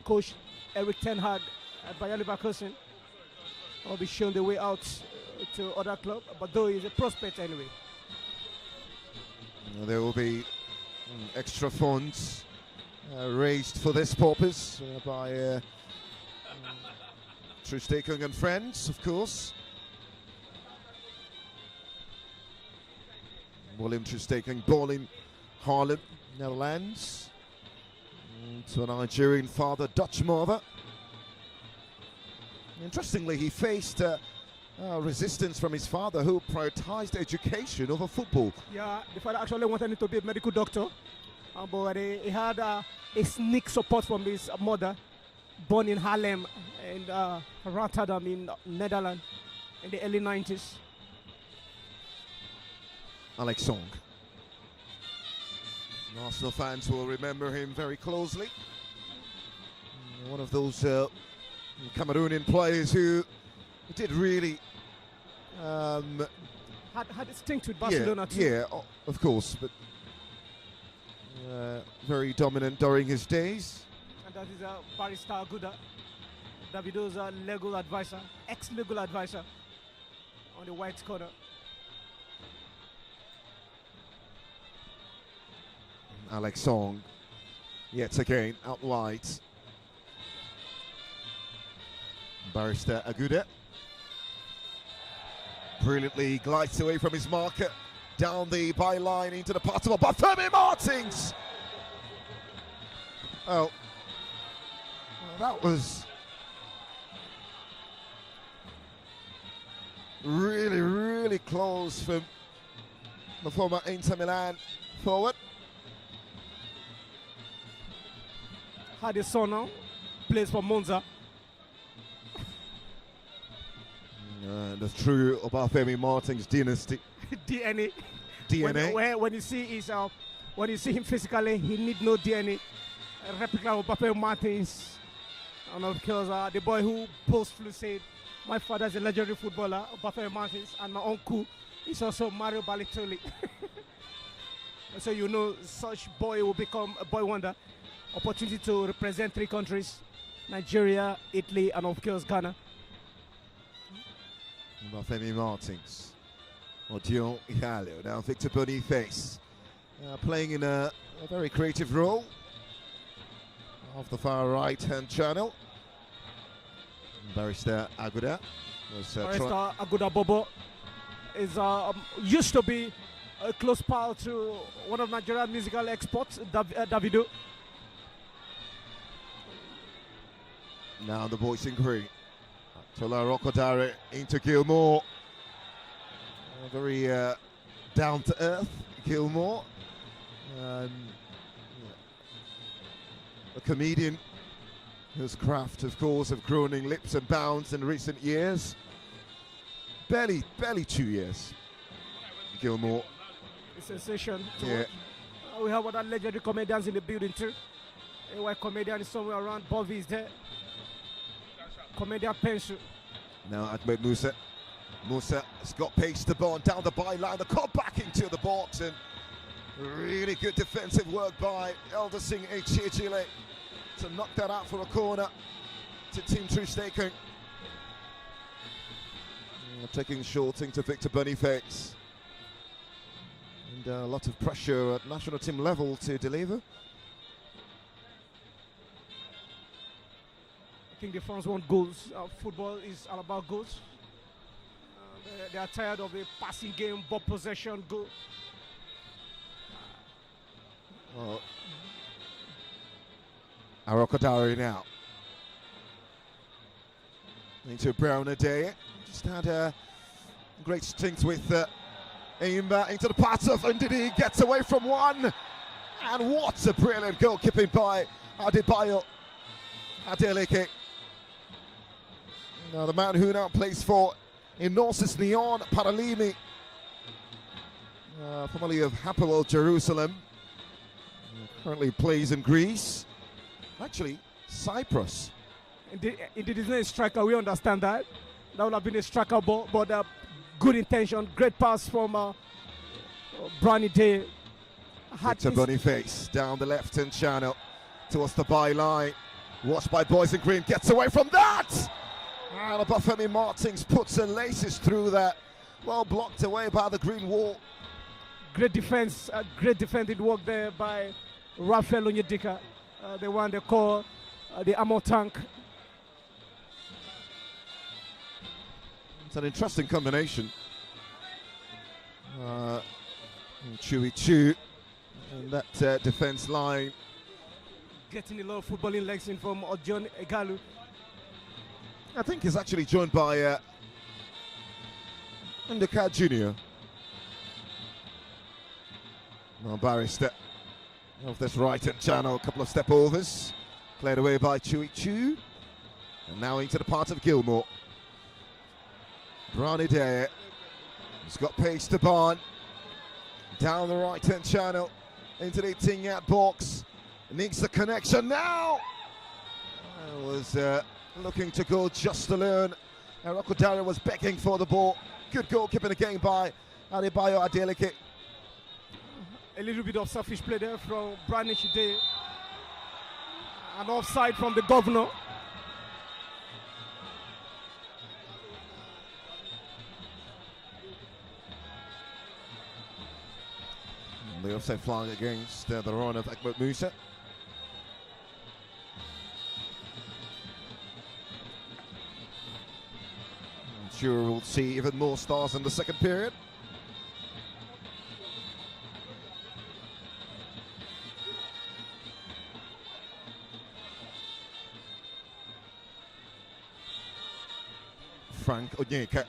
coach Eric Ten Hag at Bayer Leverkusen or be shown the way out to other club, but though he's a prospect anyway. There will be extra funds raised for this purpose by Troost Ekong and friends, of course. William Troost Ekong born in Haarlem, Netherlands, to a Nigerian father, Dutch mother. Interestingly, he faced resistance from his father, who prioritized education over football. Yeah, the father actually wanted him to be a medical doctor, but he had a sneak support from his mother, born in Haarlem and Rotterdam in Netherlands in the early 90s. Alex Song. Arsenal fans will remember him very closely. One of those Cameroonian players who did really had instinct with Barcelona too. Yeah, of course, but very dominant during his days. And that is Barrister Aguda, Davido's legal advisor, ex-legal advisor on the white corner. Alex Song, yet again, out wide. Barrister Aguda brilliantly glides away from his marker, down the byline into the path of Obafemi Martins. Oh, that was really, really close from the former Inter Milan forward. Hadisono plays for Monza. The true Obafemi Martins dynasty. DNA. When you see him physically, he need no DNA. A replica of Obafemi Martins. And of course, the boy who boastfully said, "My father is a legendary footballer, Obafemi Martins, and my uncle is also Mario Balotelli." So you know, such boy will become a boy wonder. Opportunity to represent 3 countries: Nigeria, Italy, and of course Ghana. Obafemi Martins, Odion Ihalio, now Victor Boniface, playing in a very creative role off the far right-hand channel. Barrister Aguda was Barrister Aguda Bobo is used to be a close pal to one of Nigeria's musical exports, Davido. Now the boys in green. Tola Rokodare into Gilmore. Very down-to-earth Gilmore. A comedian whose craft, of course, of groaning lips and bounds in recent years. Barely 2 years. Gilmore. A sensation. Yeah. We have other legendary comedians in the building too. A white comedian is somewhere around. Bobby is there. Comedian Pencil. Now Ahmed Musa. Musa has got pace to ball down the byline. The cut back into the box, and really good defensive work by Elder Singh Echichile to knock that out for a corner to Team Troost Ekong. Taking shorting to Victor Boniface. And a lot of pressure at national team level to deliver. I think the fans want goals. Football is all about goals. They are tired of the passing game, ball possession, goal. Arokodare now. Into Brown Ade. Just had a great stint with Aimba into the path of Ndidi. Gets away from one. And what a brilliant goalkeeping by Adebayo Adeleke. Now the man who now plays for Inosis Lyon Paralimi, formerly of Hapoel Jerusalem, currently plays in Greece, actually Cyprus. Indeed, he's not a striker, we understand that. That would have been a striker ball, but good intention, great pass from Brownie Day. Victor Boniface down the left-hand channel towards the byline. Watched by boys in green, gets away from that! And Obafemi Martins puts and laces through that. Well blocked away by the green wall. Great defense, great defending work there by Rafael Onyedika, the one they call the ammo tank. It's an interesting combination. Chewy Chu and that defense line. Getting a lot of footballing legs in from Ojon Egalu. I think he's actually joined by Undercat Jr. Now Barrister off this right-hand channel, a couple of step overs. Cleared away by Chewy Chu. And now into the part of Gilmore. Brownie Day. He's got pace to Barn. Down the right-hand channel into the 18-yard box. Needs the connection now. Was looking to go just alone. Rokodare was begging for the ball. Good goalkeeping again by Adebayo Adeleke. A little bit of selfish play there from Brownie Day. An offside from the governor. The offside flying against the run of Ahmed Musa. I'm sure we'll see even more stars in the second period. Frank Onyeka.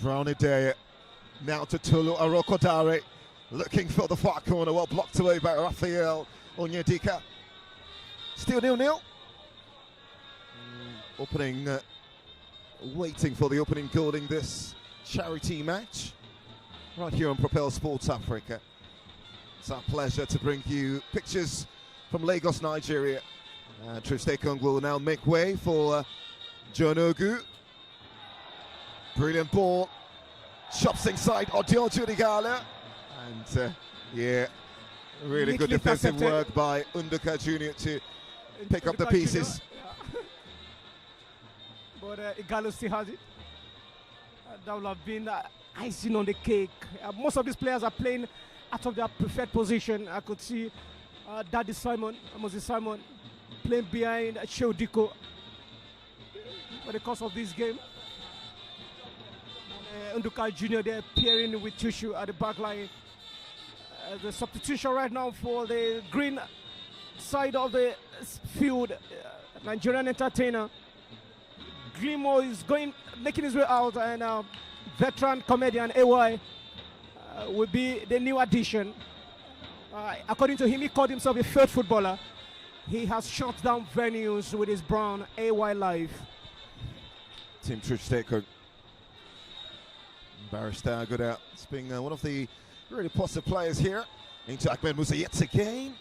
Brownie Day. Now to Tulu Arokodare. Looking for the far corner, well blocked away by Rafael Onyedika. Still 0-0. Opening, waiting for the opening goal in this charity match. Right here on Propel Sports Africa. It's our pleasure to bring you pictures from Lagos, Nigeria. Troost Ekong will now make way for John Ogu. Brilliant ball. Chops inside Odion Judigala. And yeah, really good defensive work by Underka Jr. to pick up the pieces. Yeah. But Igalo still has it. That would have been icing on the cake. Most of these players are playing out of their preferred position. I could see Daddy Simon, Moses Simon, playing behind Sheodiko for the course of this game. Underka Jr. there pairing with Tushu at the back line. The substitution right now for the green side of the field, Nigerian entertainer. Glimo is making his way out, and veteran comedian AY will be the new addition. According to him, he called himself a third footballer. He has shut down venues with his brown AY Live. Team Troost Ekong. Barrister good out. It's been one of the really positive players here. Into Ahmed Musa yet again.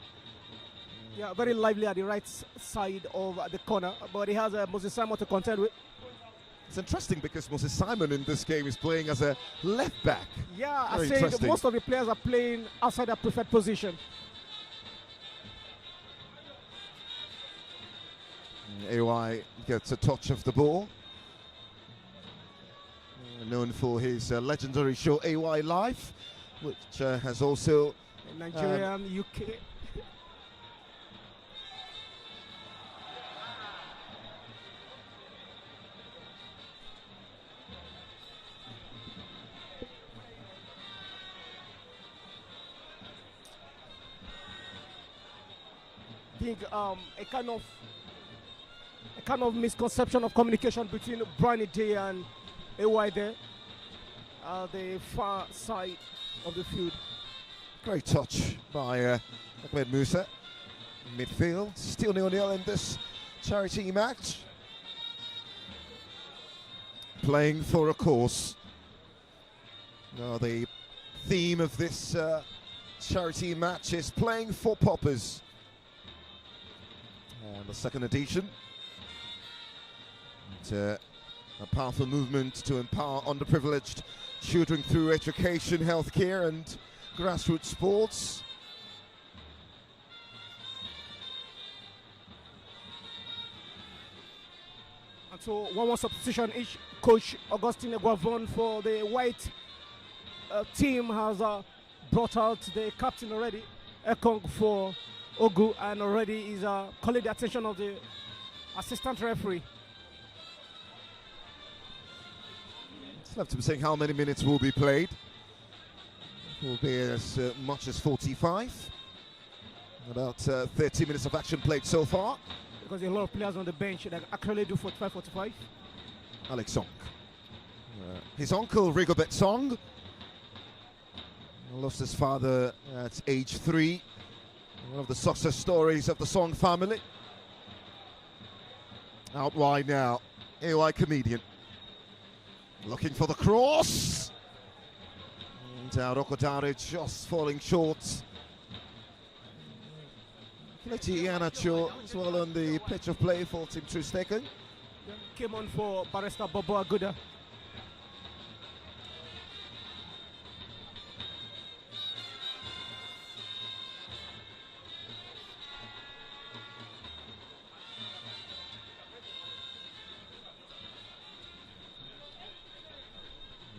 Yeah, very lively at the right side of the corner, but he has Moses Simon to contend with. It's interesting because Moses Simon in this game is playing as a left back. Yeah, very I say most of the players are playing outside their preferred position. AY gets a touch of the ball. Known for his legendary show AY Live, which has also Nigeria, UK. I think a kind of misconception of communication between Brownie Day and AY there, the far side of the field. Great touch by Ahmed Musa. Midfield, still 0-0 in this charity match. playing for a cause. Now the theme of this charity match is playing for Poppers. And the second edition. And, a powerful movement to empower underprivileged children through education, healthcare and grassroots sports. And so one more substitution each. Coach Augustine Eguavon for the white team has brought out the captain already, Ekong for Ogu, and already is calling the attention of the assistant referee. It's left to be saying how many minutes will be played. It will be as much as 45. About 30 minutes of action played so far. Because there are a lot of players on the bench that actually do 45. Alex Song. His uncle Rigobert Song lost his father at age 3. One of the success stories of the Song family. Out wide now, AY comedian. Looking for the cross. And Rokodare just falling short. Kelechi Iheanacho as well on the pitch of play for Team Troost Ekong. Came on for Barrister Bobo Aguda.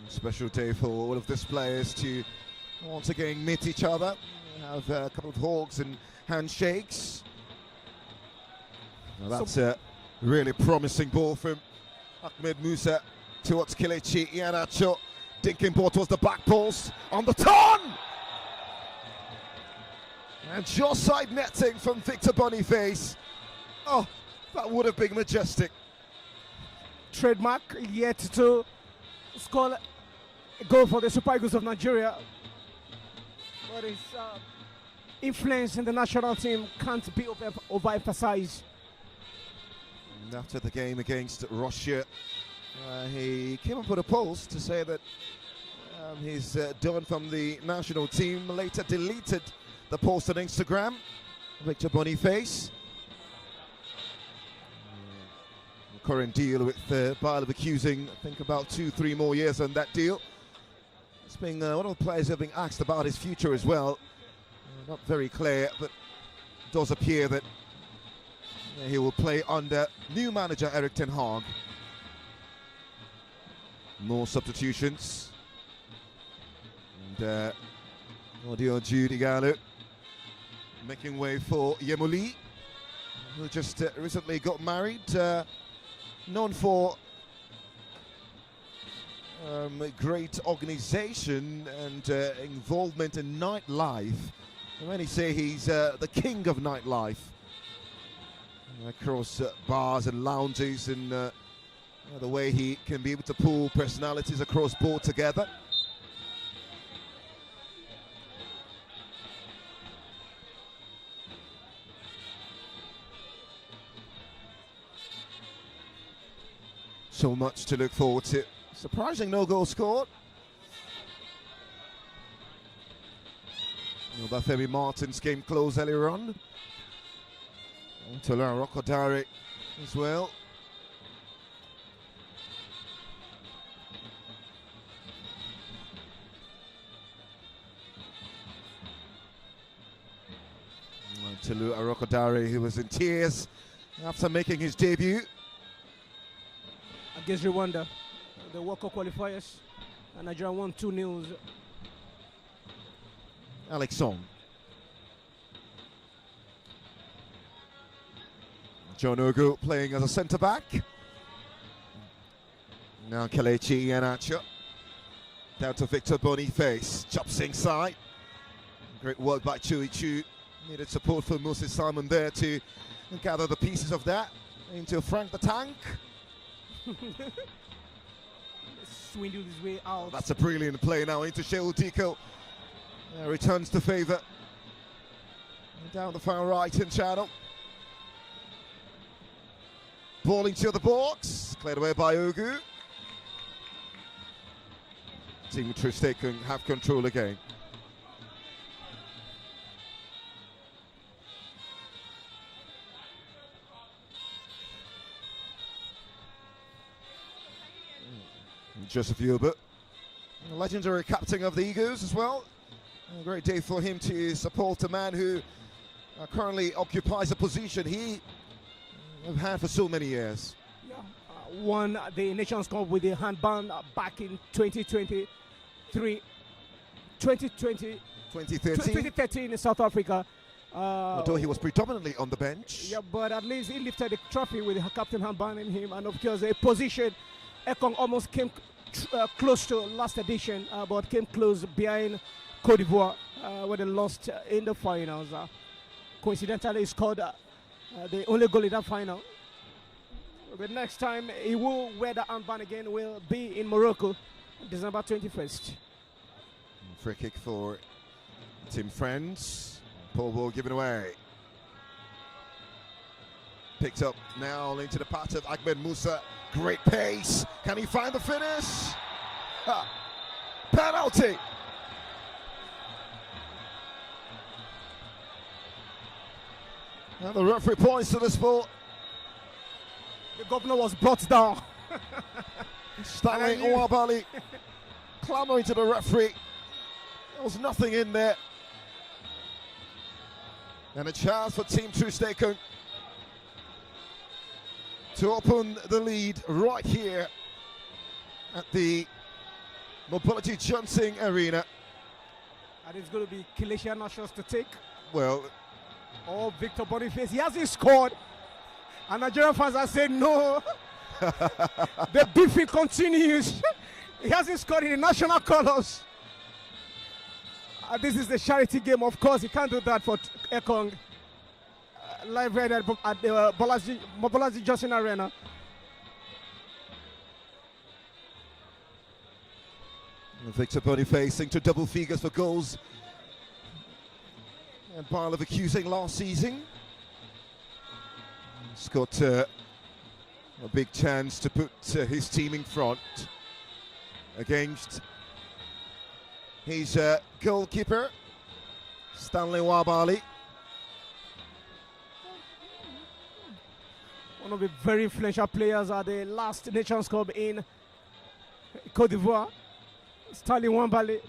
Special day for all of these players to once again meet each other, have a couple of hugs and handshakes. Well, that's a really promising ball from Ahmed Musa towards Kelechi Iheanacho. Dinking ball towards the back post on the turn! And just side netting from Victor Boniface. Oh, that would have been majestic. Trademark yet to score a goal for the Super Eagles of Nigeria. But his influence in the national team can't be overemphasized. And after the game against Russia, he came up with a post to say that he's done from the national team, later deleted the post on Instagram. Victor Boniface. Current deal with Bayer Leverkusen, I think about 2-3 more years on that deal. It's been one of the players who have been asked about his future as well. Not very clear, but it does appear that he will play under new manager Erik ten Hag. More substitutions. And Audio Judy Gallo making way for Yemoli, who just recently got married. Known for a great organization and involvement in nightlife. And many say he's the king of nightlife. Across bars and lounges, and the way he can be able to pull personalities across board together. So much to look forward to. Surprising no goal scored. Obafemi Martins came close earlier on. Tola Rokodare as well. Tolu Rokodare, who was in tears after making his debut against Rwanda, the World Cup qualifiers, and Nigeria won 2-0. Alex Song. John Ogu playing as a centre-back. Now Kelechi Iheanacho. Down to Victor Boniface. Chops inside. Great work by Chui Chu. Needed support from Moses Simon there to gather the pieces of that into Frank the Tank. Swindled his way out. That's a brilliant play now into Shehu Diko. Returns to favour. Down the far right-hand channel. Ball into the box. Cleared away by Ogu. Team Troost Ekong have control again. Joseph Hubert, legendary captain of the Eagles as well. A great day for him to support a man who currently occupies a position he have had for so many years. Yeah, won the Nations Cup with the handband back in 2013 in South Africa. Although he was predominantly on the bench. Yeah, but at least he lifted the trophy with the captain handband in him, and of course a position Ekong almost came close to last edition, but came close behind Cote d'Ivoire when they lost in the finals. Coincidentally, he scored the only goal in that final. The next time he will wear the armband again will be in Morocco, December 21st. Free kick for Team Friends. Paul ball given away. Picked up now into the path of Ahmed Musa. Great pace. Can he find the finish? Penalty. And the referee points to the sport. The governor was brought down. Stanley Nwabali clamoring to the referee. There was nothing in there. And a chance for Team Troost Ekong to open the lead right here at the Mobility Johnson Arena. And it's going to be Kilesha Nations to take. Well, oh, Victor Boniface, he hasn't scored. And Nigerian fans are saying no. The beefing continues. He hasn't scored in the national colors. This is the charity game, of course. He can't do that for Ekong. Live right at the Mobility Johnson Arena. Victor Boniface into double figures for goals and pile of accusing last season. He's got a big chance to put his team in front against his goalkeeper, Stanley Nwabali. One of the very influential players at the last Nations Cup in Cote d'Ivoire. Stanley Nwabali,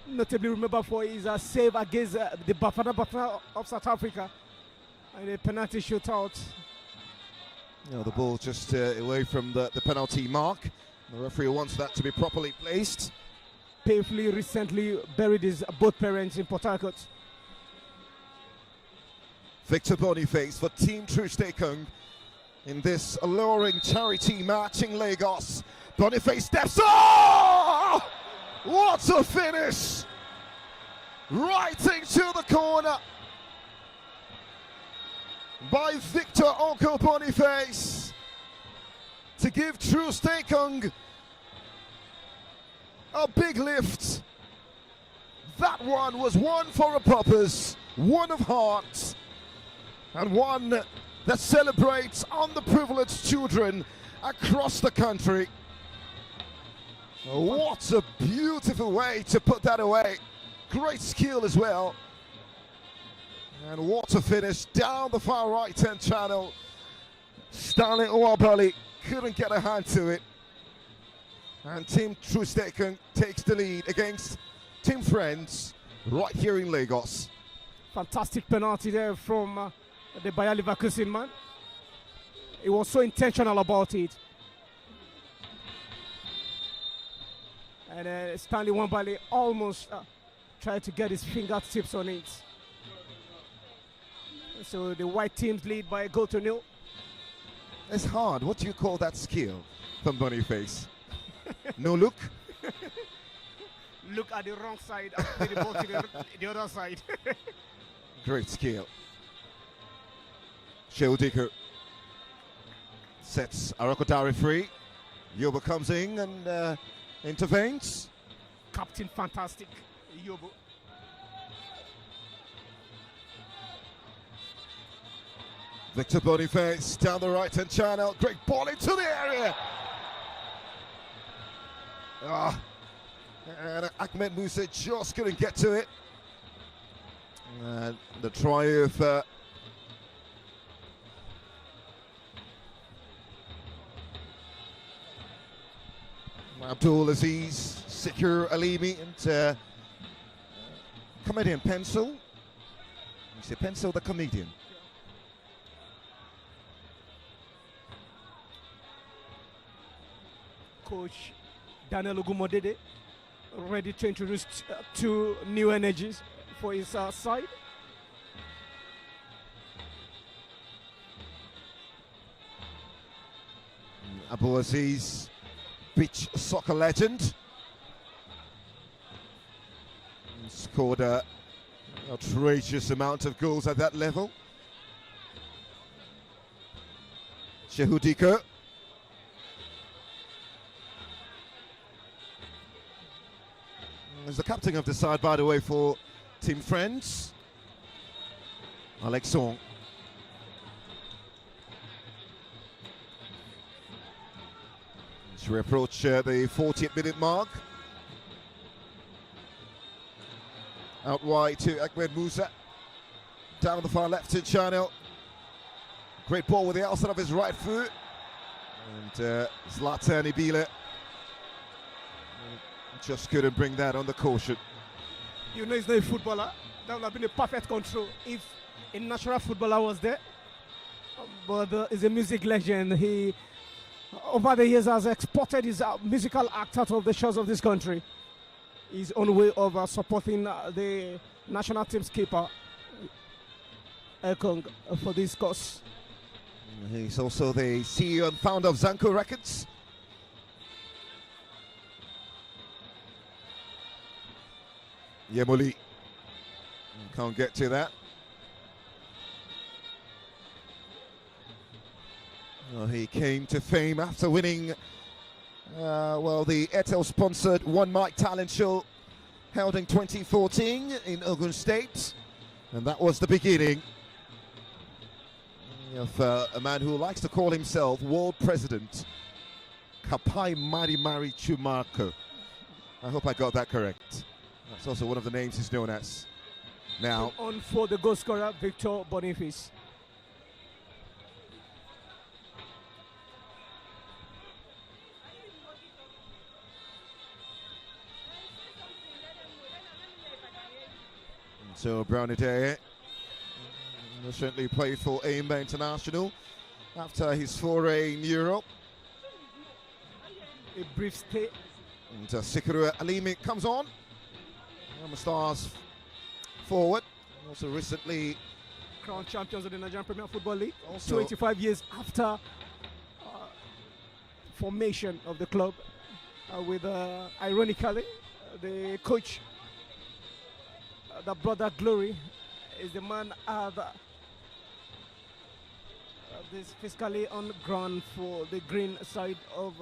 notably remember for his save against the Bafana of South Africa in a penalty shootout. You know, the ball just away from the penalty mark. The referee wants that to be properly placed. Painfully recently buried his both parents in Port Harcourt. Victor Boniface for Team Troost Ekong in this alluring charity match in Lagos. Boniface steps. Oh! What a finish! Right into the corner by Victor Ekong Boniface to give Troost Ekong a big lift. That one was one for a purpose, one of heart, and one that celebrates underprivileged children across the country. What a beautiful way to put that away. Great skill as well. And what a finish down the far right-hand channel. Stanley Nwabali couldn't get a hand to it. And Team Troost Ekong takes the lead against Team Friends right here in Lagos. Fantastic penalty there from the Bayer Leverkusen man. He was so intentional about it. And Stanley Nwabali almost tried to get his fingertips on it. So the white teams lead by a goal to nil. It's hard. What do you call that skill from Boniface? No look? Look at the wrong side and play the ball to the other side. Great skill. Sheldiko sets Arokodare free. Yobo comes in and intervenes. Captain fantastic, Yobo. Victor Boniface down the right-hand channel. Great ball into the area. And Ahmed Musa just couldn't get to it. And the try of Abdul Aziz, Secure Alimi, and comedian Pencil. You say Pencil the comedian. Coach Daniel Ogumodede ready to introduce two new energies for his side. Abu Aziz, beach soccer legend, scored an outrageous amount of goals at that level. Shehudiko. As the captain of the side, by the way, for Team Friends, Alex Song. As we approach the 40th minute mark. Out wide to Ahmed Musa. Down the far left-hand channel. Great ball with the outside of his right foot. And Zlatan Ibile just couldn't bring that on the caution. You know he's not a footballer. That would have been a perfect control if a natural footballer was there. But he's a music legend. He, over the years, has exported his musical act out of the shores of this country. His own way of supporting the national team's keeper, Ekong, for this cause. He's also the CEO and founder of Zanko Records. Yemoli can't get to that. Well, he came to fame after winning the Airtel-sponsored One Mic Talent Show held in 2014 in Ogun State, and that was the beginning of a man who likes to call himself World President, Kapai Mari Mari Chumako. I hope I got that correct. That's also one of the names he's known as now. On for the goal scorer, Victor Boniface. So Brownie Day recently played for Aimba International after his foray in Europe. A brief stay. And Sikuru Alimi comes on. Stars forward. Also recently crowned champions of the Nigerian Premier Football League. Also 25 years after formation of the club, with ironically the coach that brought that glory is the man this fiscally on ground for the green side of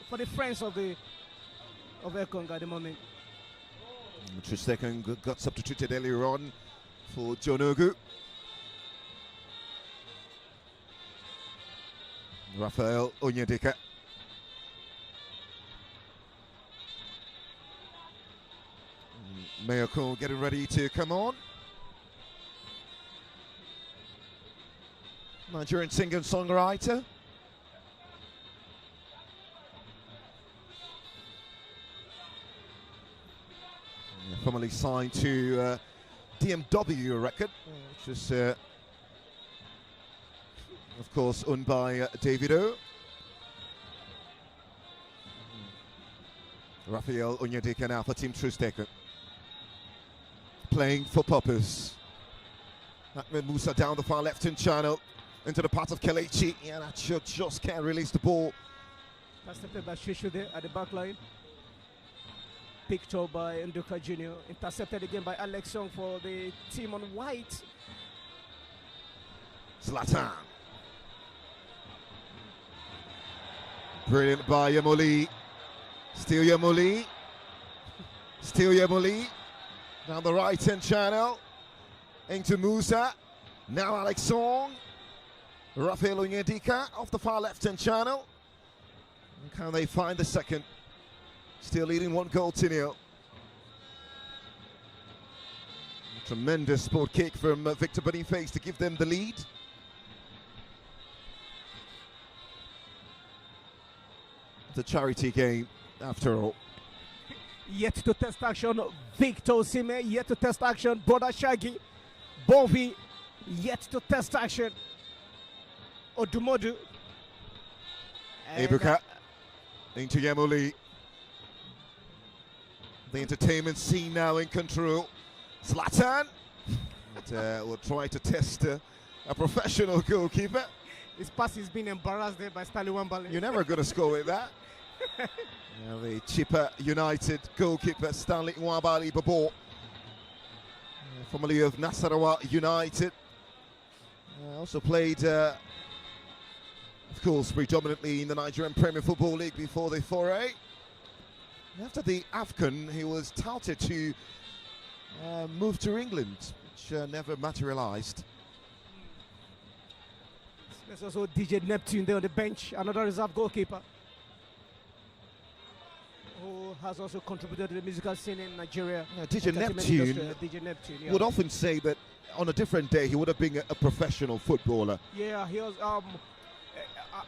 for the friends of Ekong at the moment. Troost Ekong got substituted earlier on for John Ogu. Raphael Onyedika. Mayoko getting ready to come on. Nigerian singer and songwriter. Formerly signed to DMW record, which is of course owned by Davido. Raphael Onyedika now for Team Troost Ekong. Playing for Poppers. Ahmed Musa down the far left-hand channel into the part of Kelechi. Yeah, that just can't release the ball. Intercepted by Shishu there at the back line. Picked up by Nduka Jr. Intercepted again by Alex Song for the team on white. Zlatan. Brilliant by Yemoli. Still Yemoli. Still Yemoli. Down the right-hand channel. Into Musa. Now Alex Song. Raphael Onyedika off the far left-hand channel. Can they find the second? Still leading 1-0. Tremendous sport kick from Victor Boniface to give them the lead. The charity game, after all. Yet to test action, Victor Osimhen. Yet to test action, Brother Shaggy. Bovi, yet to test action. Odumodu. Ebuka into Yemuli. The entertainment scene now in control. Zlatan will try to test a professional goalkeeper. His pass is being embarrassed there by Stanley Wambale. You're never going to score with that. Now the Chippa United goalkeeper Stanley Nwabali Babo, formerly of Nasarawa United, also played, of course, predominantly in the Nigerian Premier Football League before the foray. After the AFCON, he was touted to move to England, which never materialized. There's also DJ Neptune there on the bench, another reserve goalkeeper, who has also contributed to the musical scene in Nigeria. DJ Neptune would often say that on a different day he would have been a professional footballer. Yeah, he was.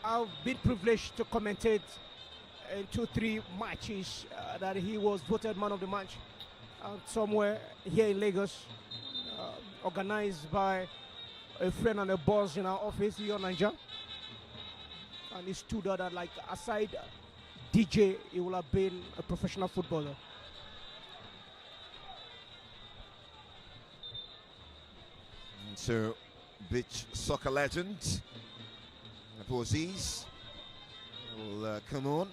I've been privileged to commentate in 2-3 matches that he was voted man of the match somewhere here in Lagos, organized by a friend and a boss in our office here in Nigeria. And he stood out that, like, aside DJ, he would have been a professional footballer. And so, beach soccer legend Aziz will come on.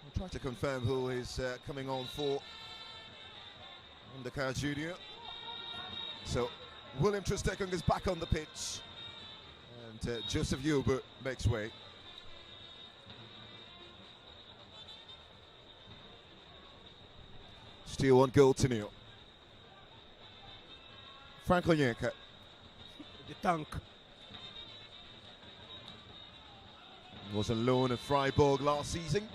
We'll try to confirm who is coming on for Ndaka Junior. So, William Troost Ekong is back on the pitch, and Joseph Yoba makes way. Still 1-0. Frank Onyeka. The tank. Was on loan at Freiburg last season.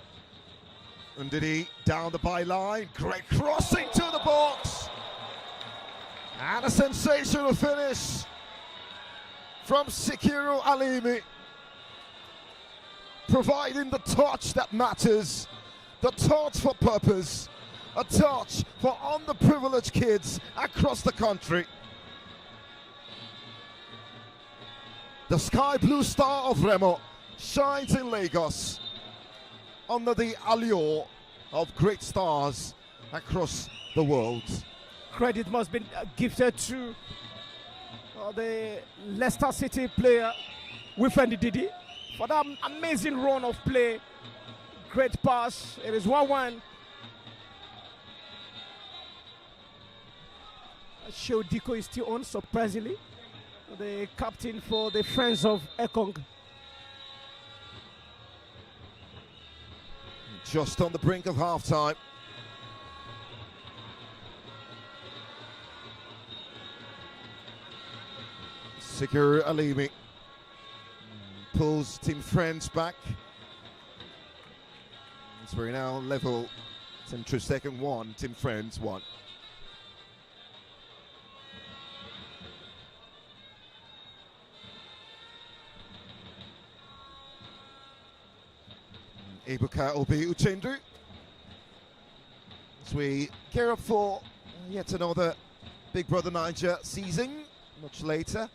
Ndidi down the byline. Great crossing to the box. And a sensational finish from Sikiru Alimi. Providing the touch that matters. The touch for purpose. A touch for underprivileged kids across the country. The sky blue star of Remo shines in Lagos under the allure of great stars across the world. Credit must be gifted to the Leicester City player Wilfred Ndidi for that amazing run of play. Great pass. It is 1-1. Sheo Diko is still on, surprisingly. The captain for the Friends of Ekong. Just on the brink of half-time. Sikiru Alimi pulls Team Friends back. It's very now level. Team Troost Ekong 1, Team Friends 1. Ebuka Obi Uchendu as we gear up for yet another Big Brother Niger season much later.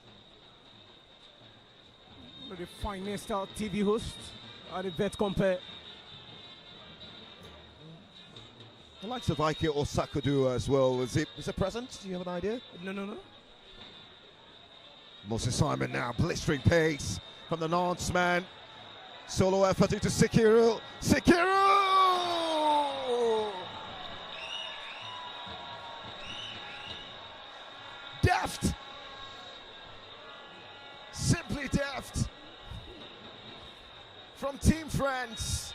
One of the finest TV hosts at the Vet Compare. The likes of Ike Osakudua as well. Is it present? Do you have an idea? No. Moses Simon now, blistering pace from the Nance man. Solo effort into Sikiru. Sikiru! Deft. Simply deft. From Team Friends.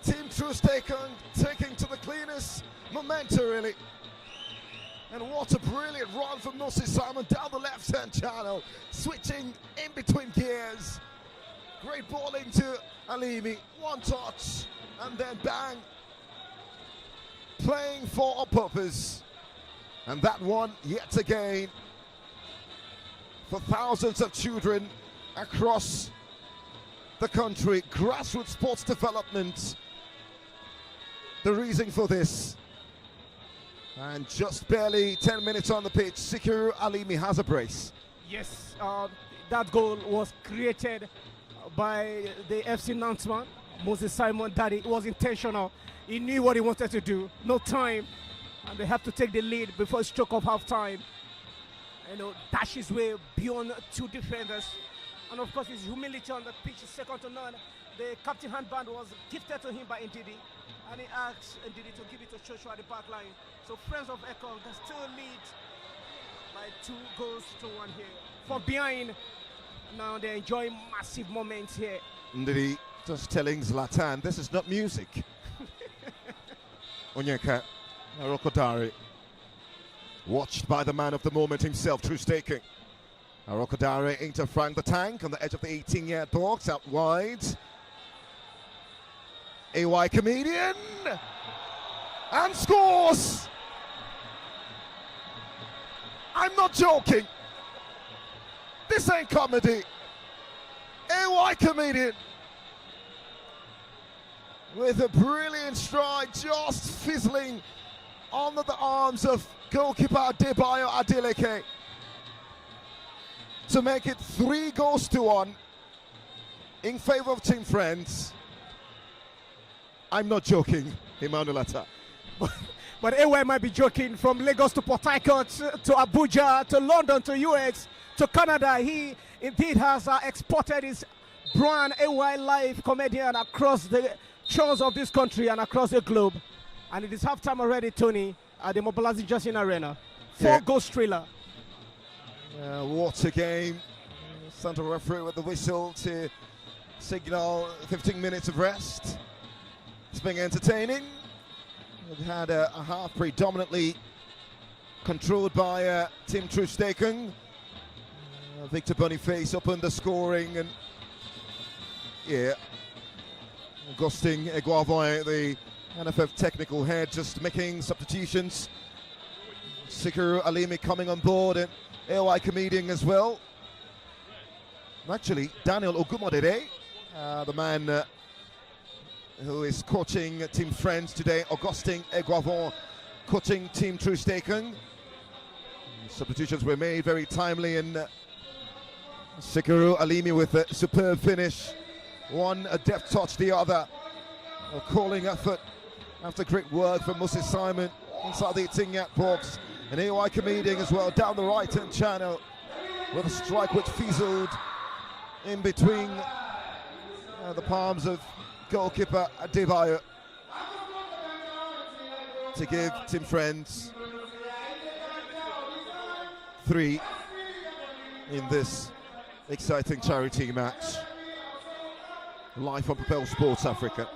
Team Troost Ekong taking to the cleanest momentarily. And what a brilliant run from Moses Simon down the left-hand channel, switching in between gears. Great ball into Alimi. One touch and then bang. Playing for a purpose. And that one, yet again, for thousands of children across the country. Grassroots sports development, the reason for this. And just barely 10 minutes on the pitch, Sikiru Alimi has a brace. Yes, that goal was created by the FC Nantes, Moses Simon Daddy. It was intentional. He knew what he wanted to do. No time. And they have to take the lead before stroke of half time. Dash his way beyond two defenders. And of course, his humility on the pitch is second to none. The captain handband was gifted to him by Ndidi. And he asked Ndidi to give it to Joshua at the back line. So Friends of Ekong can still lead by 2 goals to 1 here. From behind, now they're enjoying massive moments here. Ndidi just telling Zlatan, this is not music. Onyeka Arokodare, watched by the man of the moment himself, Troost Ekong. Arokodare into Frank the Tank on the edge of the 18-yard box, out wide. AY comedian, and scores! I'm not joking. This ain't comedy. AY comedian with a brilliant strike, just fizzling under the arms of goalkeeper Adebayo Adeleke to make it 3 goals to 1 in favor of Team Friends. I'm not joking, Emmanuel Atta. But AY might be joking. From Lagos to Port Harcourt to Abuja to London to US to Canada, he indeed has exported his brand AY live comedian across the shores of this country and across the globe. And it is halftime already, Tony, at the Mobilizing Justin Arena. 4 goals thriller. What a game. Central referee with the whistle to signal 15 minutes of rest. It's been entertaining. We've had a half predominantly controlled by Team Troost Ekong. Victor Boniface opened the scoring, and Augustin Eguavoy, the NFF technical head, just making substitutions. Sikiru Alimi coming on board, and AY comedian as well. Actually, Daniel Ogumodede, the man who is coaching Team Friends today, Augustin Eguavoy coaching Team Troost Ekong. Substitutions were made very timely, and Sikiru Alimi with a superb finish. One a deft touch, the other a calling effort after great work from Moses Simon inside the 18-yard box. And AY comedian as well down the right-hand channel with a strike which fizzled in between the palms of goalkeeper Adebayo to give Team Friends 3 in this exciting charity match. Live on Propel Sports Africa.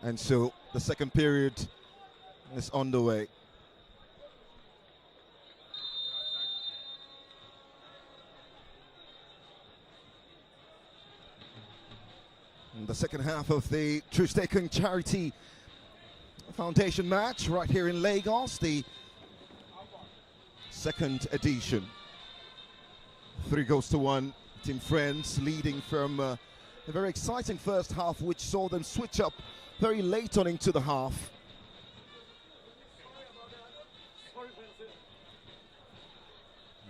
And so the second period is underway. And the second half of the Troost Ekong Charity Foundation match right here in Lagos, the second edition. 3-1, Team Friends leading from a very exciting first half, which saw them switch up very late on into the half.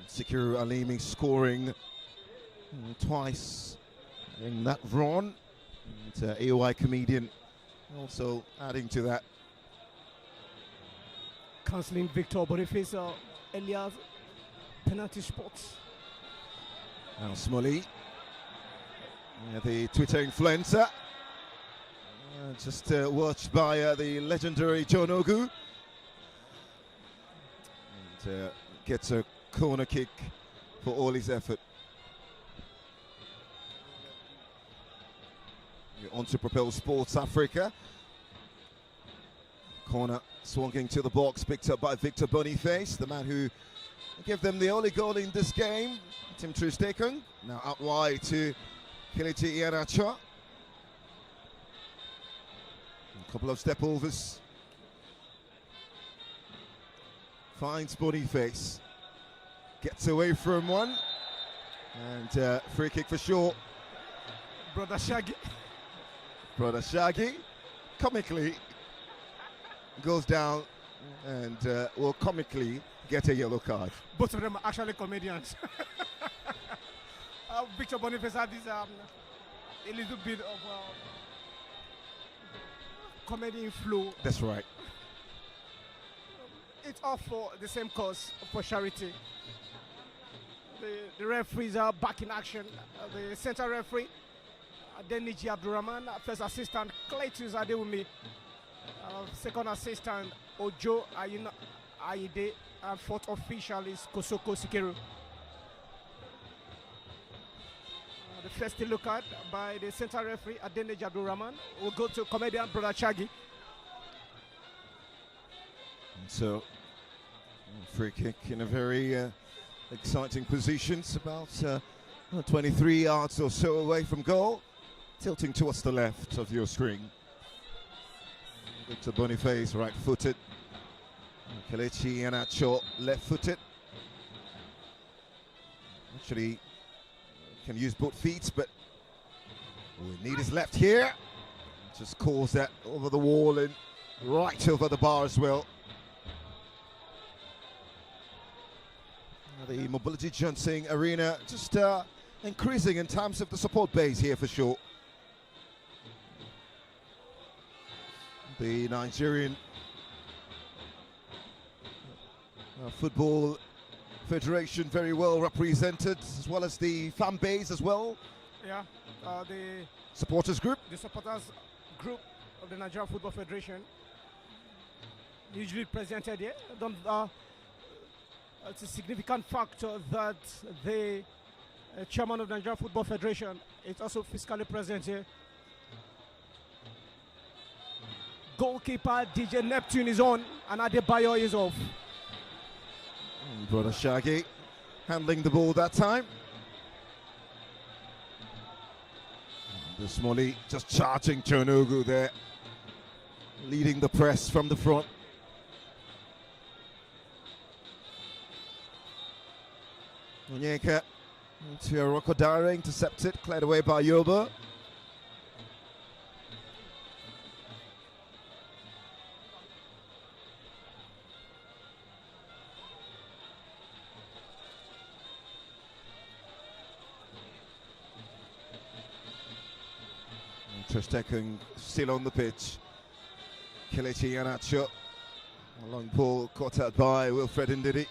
Sikiru Alimi scoring twice in that run. And AOI Comedian also adding to that. Cancelling Victor Boniface, Elias, penalty spots. Now Smolly, the Twitter influencer, just watched by the legendary John Ogu. And gets a corner kick for all his effort. On to Propel Sports Africa. Corner swung to the box, picked up by Victor Boniface, the man who gave them the only goal in this game. Team Troost Ekong now out wide to Kelechi Iheanacho. A couple of step overs. Finds Boniface. Gets away from one. And free kick for sure. Brother Shaggy comically goes down and will comically get a yellow card. Both of them are actually comedians. Victor Boniface had this a little bit of comedy in flow. That's right. It's all for the same cause, for charity. The referees are back in action. The center referee, Deniji Abdurrahman, first assistant Claytus Adewumi, second assistant Ojo Ayide, and fourth official is Kosoko Sikeru. The first look at by the center referee Deniji Abdurrahman will go to comedian Brother Shaggy. So, free kick in a very exciting position. It's about 23 yards or so away from goal. Tilting towards the left of your screen. Victor Boniface, right-footed. Kelechi Iheanacho, left-footed. Actually, can use both feet, but we need his left here. Just calls that over the wall and right over the bar as well. The Mobility Johnson Arena just increasing in terms of the support base here for sure. The Nigerian Football Federation very well represented, as well as the fan base as well. Yeah, the supporters group. The supporters group of the Nigerian Football Federation, usually presented here. It's a significant factor that the chairman of the Nigerian Football Federation is also physically present here. Goalkeeper DJ Neptune is on and Adebayo is off. Brother Shaggy handling the ball that time. The Smalley just charging Chonogu there, leading the press from the front. Onyeka into Rokodare, intercepted, cleared away by Yoba. Troost Ekong still on the pitch. Kelechi Iheanacho. A long ball caught out by Wilfred Ndidi.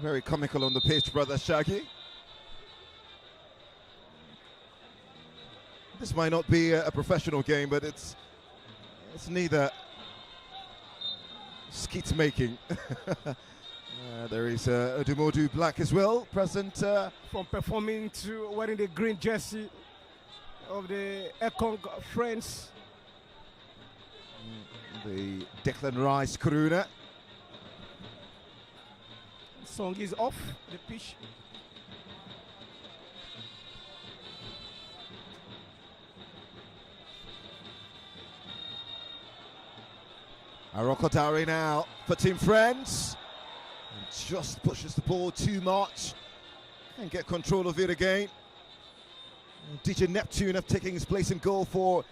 Very comical on the pitch, brother Shaggy. This might not be a professional game, but it's neither skit making. There is Odumodu Black as well present. From performing to wearing the green jersey of the Ekong friends. The Declan Rice Kuruna. Song is off the pitch. Arokodare now for Team Friends. And just pushes the ball too much. And get control of it again. DJ Neptune have taken his place in goal for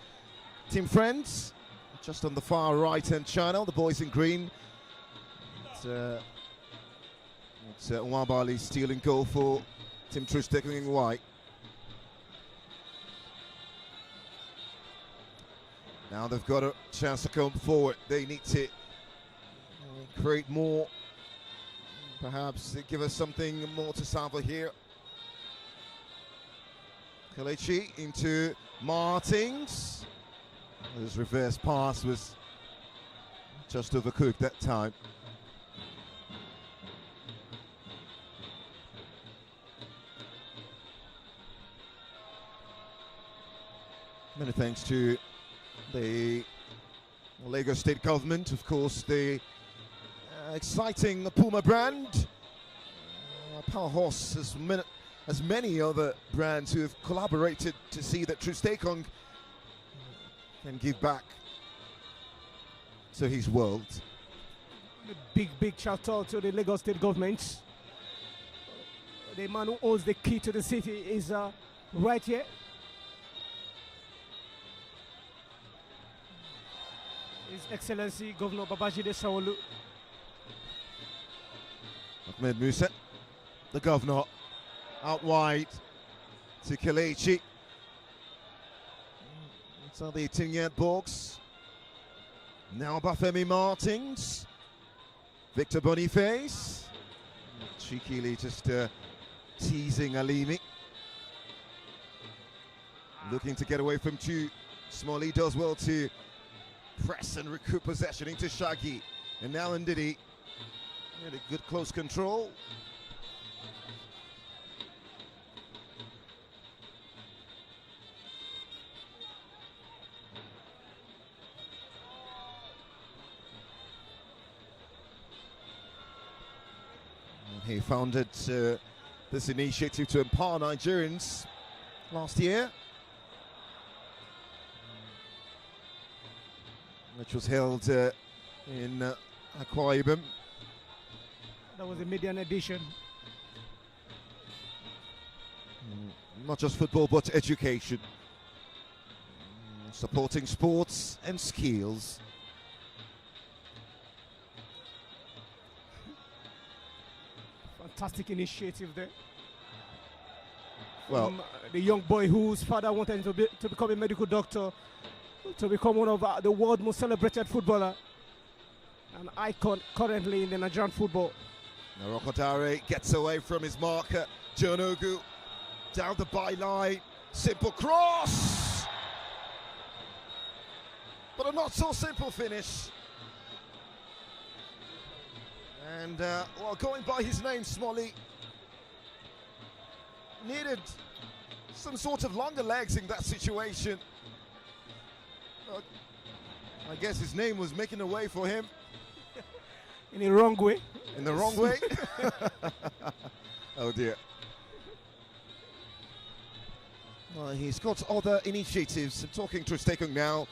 Team Friends. Just on the far right hand channel, the boys in green. It's Nwabali stealing goal for Team Troost Ekong in white. Now they've got a chance to come forward. They need to create more. Perhaps give us something more to sample here. Kelechi into Martins. His reverse pass was just overcooked that time. Many thanks to the Lagos State government, of course, the exciting Puma brand, Powerhorse, as many other brands who have collaborated to see that Troost Ekong can give back to his world. A big shout out to the Lagos State government. The man who owns the key to the city is right here. His Excellency Governor Babajide Sanwo-Olu. Ahmed Musa, the governor, out wide to Kelechi. So the 18-yard box. Now Bafemi Martins. Victor Boniface. Cheekily just teasing Alimi. Looking to get away from two. Smalley does well to press and recoup possession into Shaggy. And now Ndidi. Had a good close control. He founded this initiative to empower Nigerians last year, which was held in Akwa Ibom. That was a median edition. Not just football, but education. Supporting sports and skills. Fantastic initiative there. Well, From the young boy whose father wanted him to become a medical doctor, to become one of the world's most celebrated footballer, an icon currently in the Nigerian football. Rokodare gets away from his marker. Jonogu down the byline. Simple cross. but a not so simple finish. And well, going by his name, Smolly needed some sort of longer legs in that situation. I guess his name was making a way for him. In the wrong way. In the wrong way? Oh dear. He's got other initiatives. I'm talking Troost Ekong now.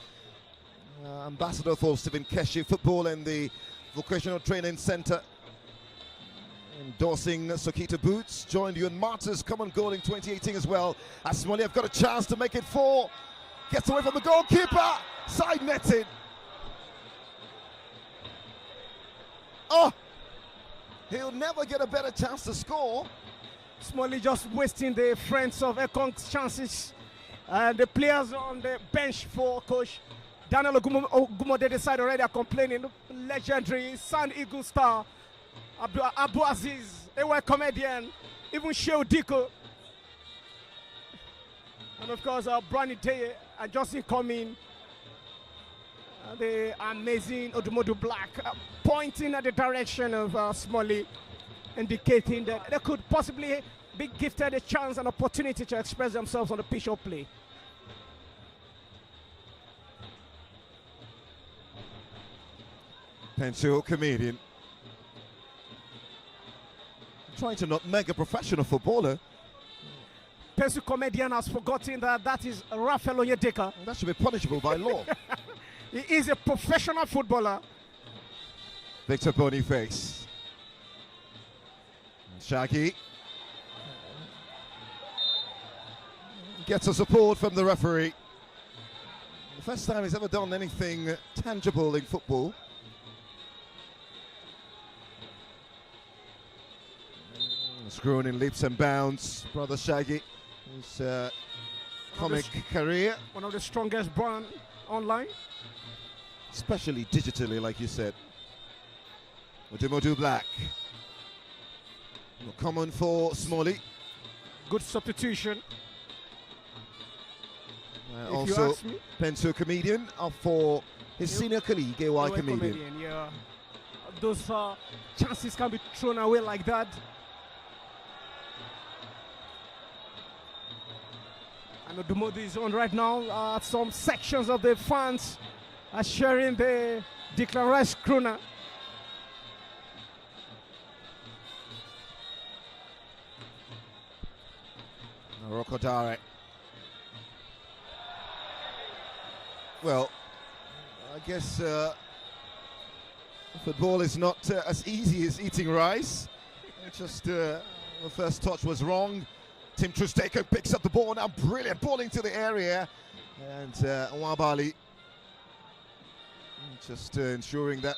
Ambassador for Stephen Keshi Football and the Vocational Training Center. Endorsing Sokita Boots. Joined Ewan Martins common goal in 2018 as well. As Smolly have got a chance to make it 4. Gets away from the goalkeeper. Side netted. Oh! He'll never get a better chance to score. Smolly just wasting the friends of Ekong's chances. And the players on the bench for coach Daniel Ogumode side already are complaining. Legendary Sand Eagle star Abu Aziz, a comedian, even Sheo Diko. And of course, Brani Day and Justin coming. The amazing Odumodu Black pointing at the direction of Smolly, indicating that they could possibly be gifted a chance and opportunity to express themselves on the pitch of play. Pencil comedian. Trying to not make a professional footballer. Pencil comedian has forgotten that that is Rafael Onyedeka. That should be punishable by law. He is a professional footballer. Victor Boniface. Shaggy. Gets a support from the referee. The first time he's ever done anything tangible in football. Screwing in leaps and bounds. Brother Shaggy. His comic career. One of the strongest brand online. Especially digitally, like you said. Odumodu Black. Common for Smolly. Good substitution. Also, Pencil comedian for his senior colleague, AY comedian. Yeah. Those chances can be thrown away like that. And Odumodu is on right now. Some sections of the fans are sharing the Declan Rice Krona. Rokodare. Well, I guess football is not as easy as eating rice. Just the first touch was wrong. Tim Troost Ekong picks up the ball now. Brilliant ball into the area. And Nwabali just ensuring that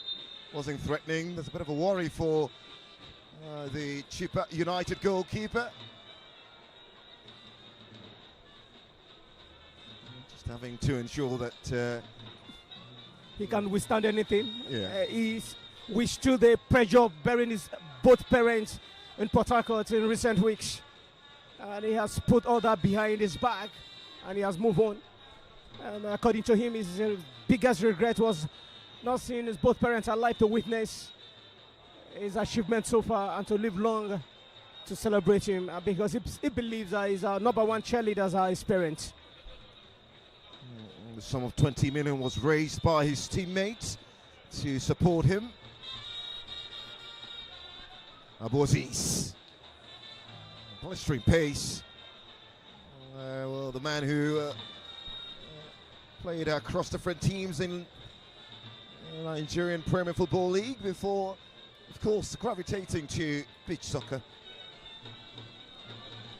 wasn't threatening. There's a bit of a worry for the Chipa United goalkeeper. Just having to ensure that he can withstand anything. Yeah. He's withstood the pressure of burying his both parents in Port Harcourt in recent weeks. And he has put all that behind his back and he has moved on. And according to him, his biggest regret was not seeing his both parents alive to witness his achievement so far and to live long to celebrate him because he believes that his number one cheerleaders are his parents. The sum of 20 million was raised by his teammates to support him. Abu Aziz. Blistering pace. Well, the man who played across different teams in Nigerian Premier Football League before, of course, gravitating to beach soccer.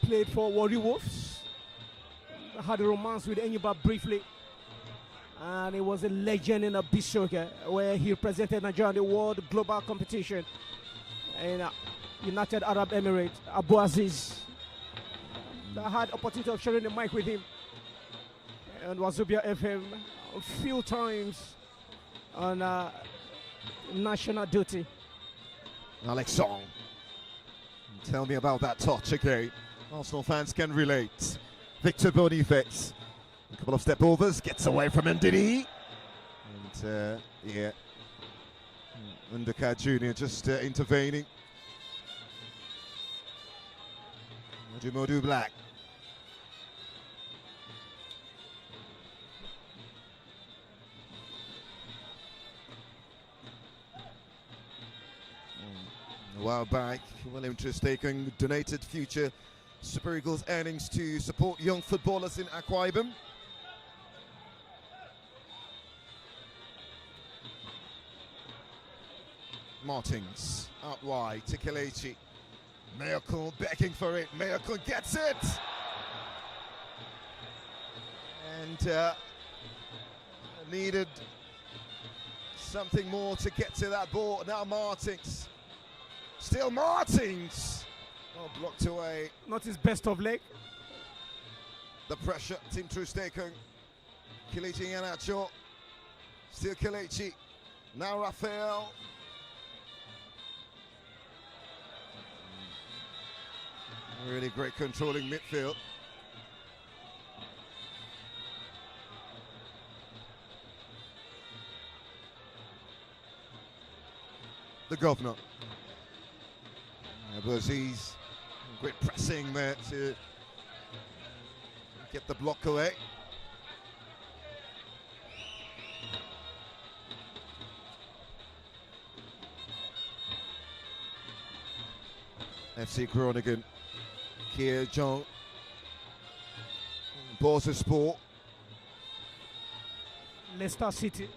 Played for Warri Wolves. Had a romance with Enyimba briefly. And he was a legend in a beach soccer where he represented Nigeria in the World Global Competition in United Arab Emirates. Abu Aziz. I had opportunity of sharing the mic with him and Wazobia FM a few times on national duty. Alex Song. Tell me about that touch again. Arsenal fans can relate. Victor Boniface. A couple of step overs, gets away from Ndidi. And yeah, Undercat Jr. just intervening. Modu Black. A while back, William Troost Ekong donated future Super Eagles earnings to support young footballers in Akwa Ibom. Martins out wide to Kelechi. Mayoko begging for it. Mayoko gets it. And needed something more to get to that ball. Now Martins. Still Martins. Oh, blocked away. Not his best of leg. The pressure, Team Troost Ekong. Kelechi Iheanacho. Still Kelechi. Now Raphael. Really great controlling midfield. The governor. He's great pressing there to get the block away. FC Groningen. Kia Jong. Borza Sport. Leicester City.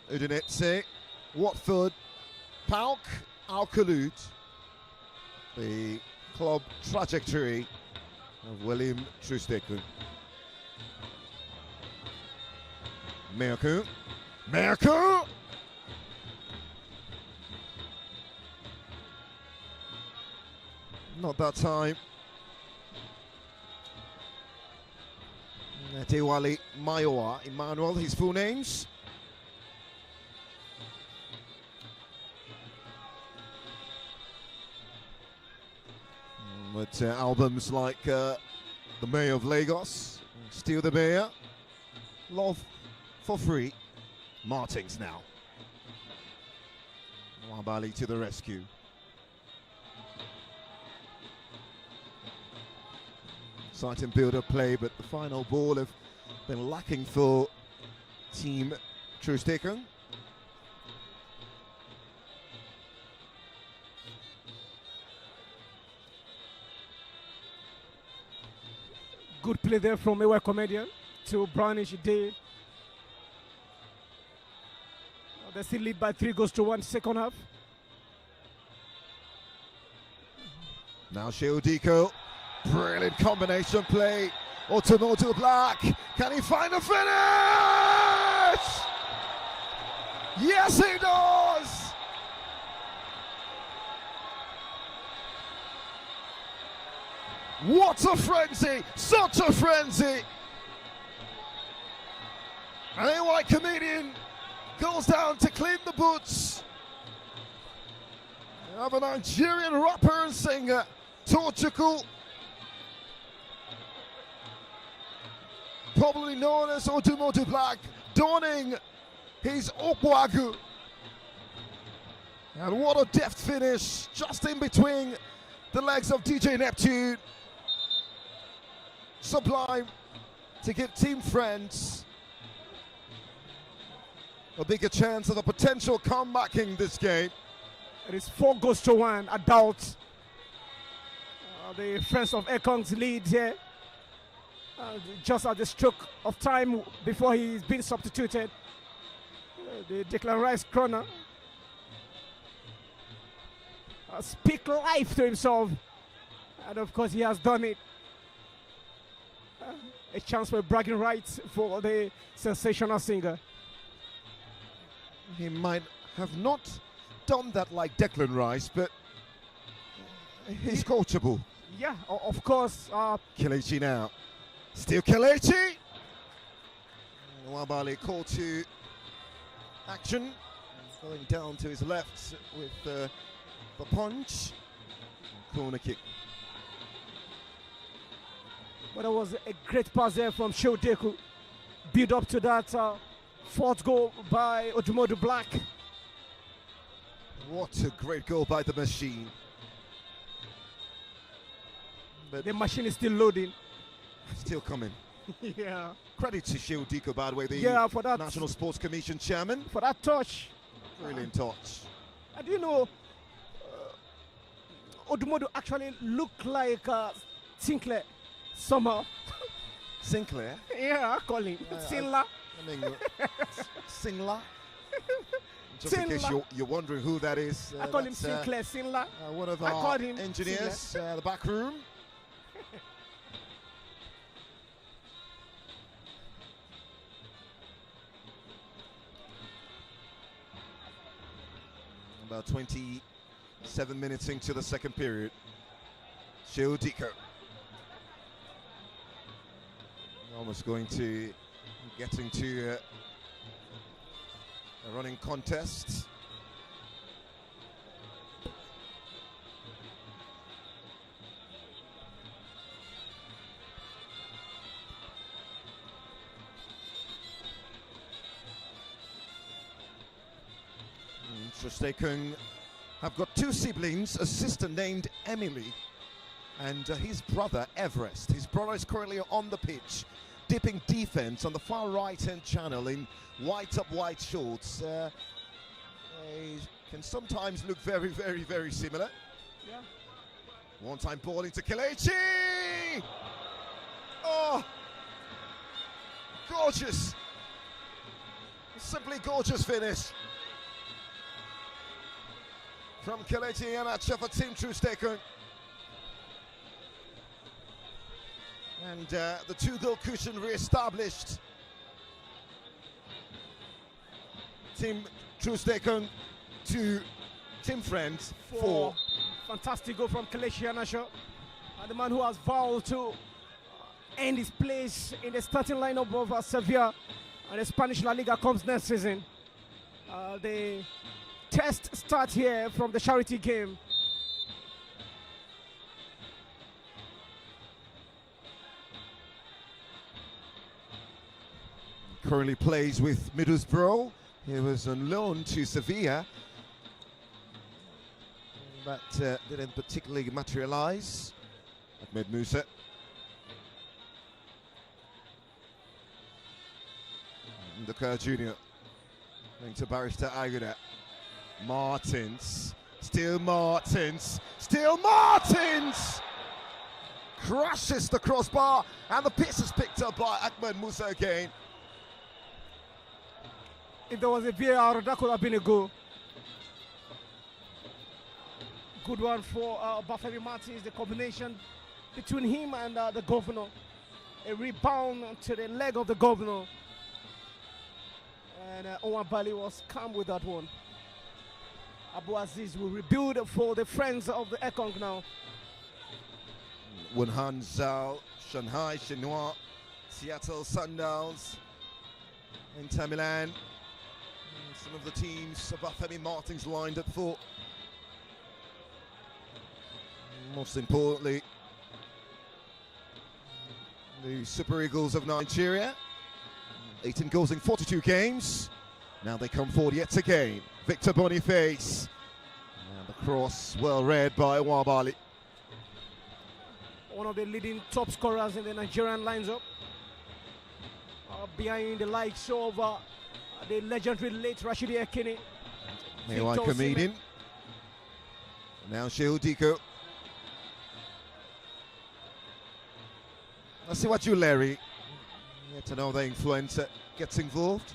Udinese. Watford. PAOK Al-Khaloud. The club trajectory of William Troost Ekong. Mayoko. Mayoko! Not that time. Tewali Mayowa, Emmanuel, his full names. With albums like The Mayor of Lagos, Steal the Mayor, Love for Free, Martins now. Wabali to the rescue. Exciting build-up play, but the final ball have been lacking for Team Troost Ekong. Good play there from Ewa Comedian to Brownish Day. They still lead by 3-1 second half. Now Sheodiko. Brilliant combination play. Otomoto Black. Can he find the finish? Yes, he does. What a frenzy. Such a frenzy. And a white comedian goes down to clean the boots. We have a Nigerian rapper and singer, Tochukwu, probably known as Odumodu Black, donning his Okwagu. And what a deft finish, just in between the legs of DJ Neptune. Sublime to give Team Friends a bigger chance of a potential comeback in this game. It is 4-1, a doubt. The Friends of Ekong's lead here. Just at the stroke of time before he's been substituted. The Declan Rice corner. Speak life to himself. And of course he has done it. A chance for bragging rights for the sensational singer. He might have not done that like Declan Rice, but he's coachable. Yeah, of course. Kelechi now. Still Kelechi. Wabali call to action. Going down to his left with the punch. Corner kick. But it was a great pass there from Shodeku. Build up to that Fourth goal by Odumodu Black. What a great goal by the machine. But The machine is still loading. still coming. Yeah. Credit to Shehu Diko, by the way, the Yeah, for that. National Sports Commission chairman. For that touch. Brilliant touch. And you know, Odumodu actually looked like Sinclair somehow. Sinclair. Yeah, I call him Sinla. I mean, Singla. Just in case Sinla. you're wondering who that is. I call him that's, Sinclair Sinla. one of I our called him engineers, the back room. About 27 minutes into the second period. Shehu Diko. Almost getting to a running contest. Troost Ekong have got two siblings, a sister named Emily and his brother Everest. His brother is currently on the pitch, dipping defense on the far right-hand channel in white shorts. They can sometimes look very, very, very similar. Yeah. One-time ball into Kelechi! Oh! Gorgeous! Simply gorgeous finish from Kelechi Iheanacho for Team Troost Ekong. And the two-goal cushion re-established. Team Troost Ekong 2, Team Friends 4. Fantastic goal from Kelechi Iheanacho. The man who has vowed to end his place in the starting lineup of Sevilla and the Spanish La Liga comes next season. The test start here from the charity game. Currently plays with Middlesbrough. He was on loan to Sevilla. That didn't particularly materialize. Ahmed Musa. Ndaka Jr. Going to Barrister Aguda. Martins. Still Martins. Still Martins! Crashes the crossbar, and the piece is picked up by Ahmed Musa again. If there was a VAR, that could have been a goal. Good one for Bafemi Martins, the combination between him and the governor. A rebound to the leg of the governor. And Owen Bali was calm with that one. Abu Aziz will rebuild for the friends of the Ekong now. Wunhan Zhao, Shanghai Shenhua, Seattle Sundowns, Inter Milan. Some of the teams of Bafemi Martins lined up for. Most importantly, the Super Eagles of Nigeria. 18 goals in 42 games. Now they come forward yet again. Victor Boniface. And the cross well read by Wabali. One of the leading top scorers in the Nigerian lineup. Behind the likes of the legendary late Rashidi Ekini. Meanwhile, comedian. Now Shehu Diko. Let's see what you, Larry. Yet another influencer gets involved.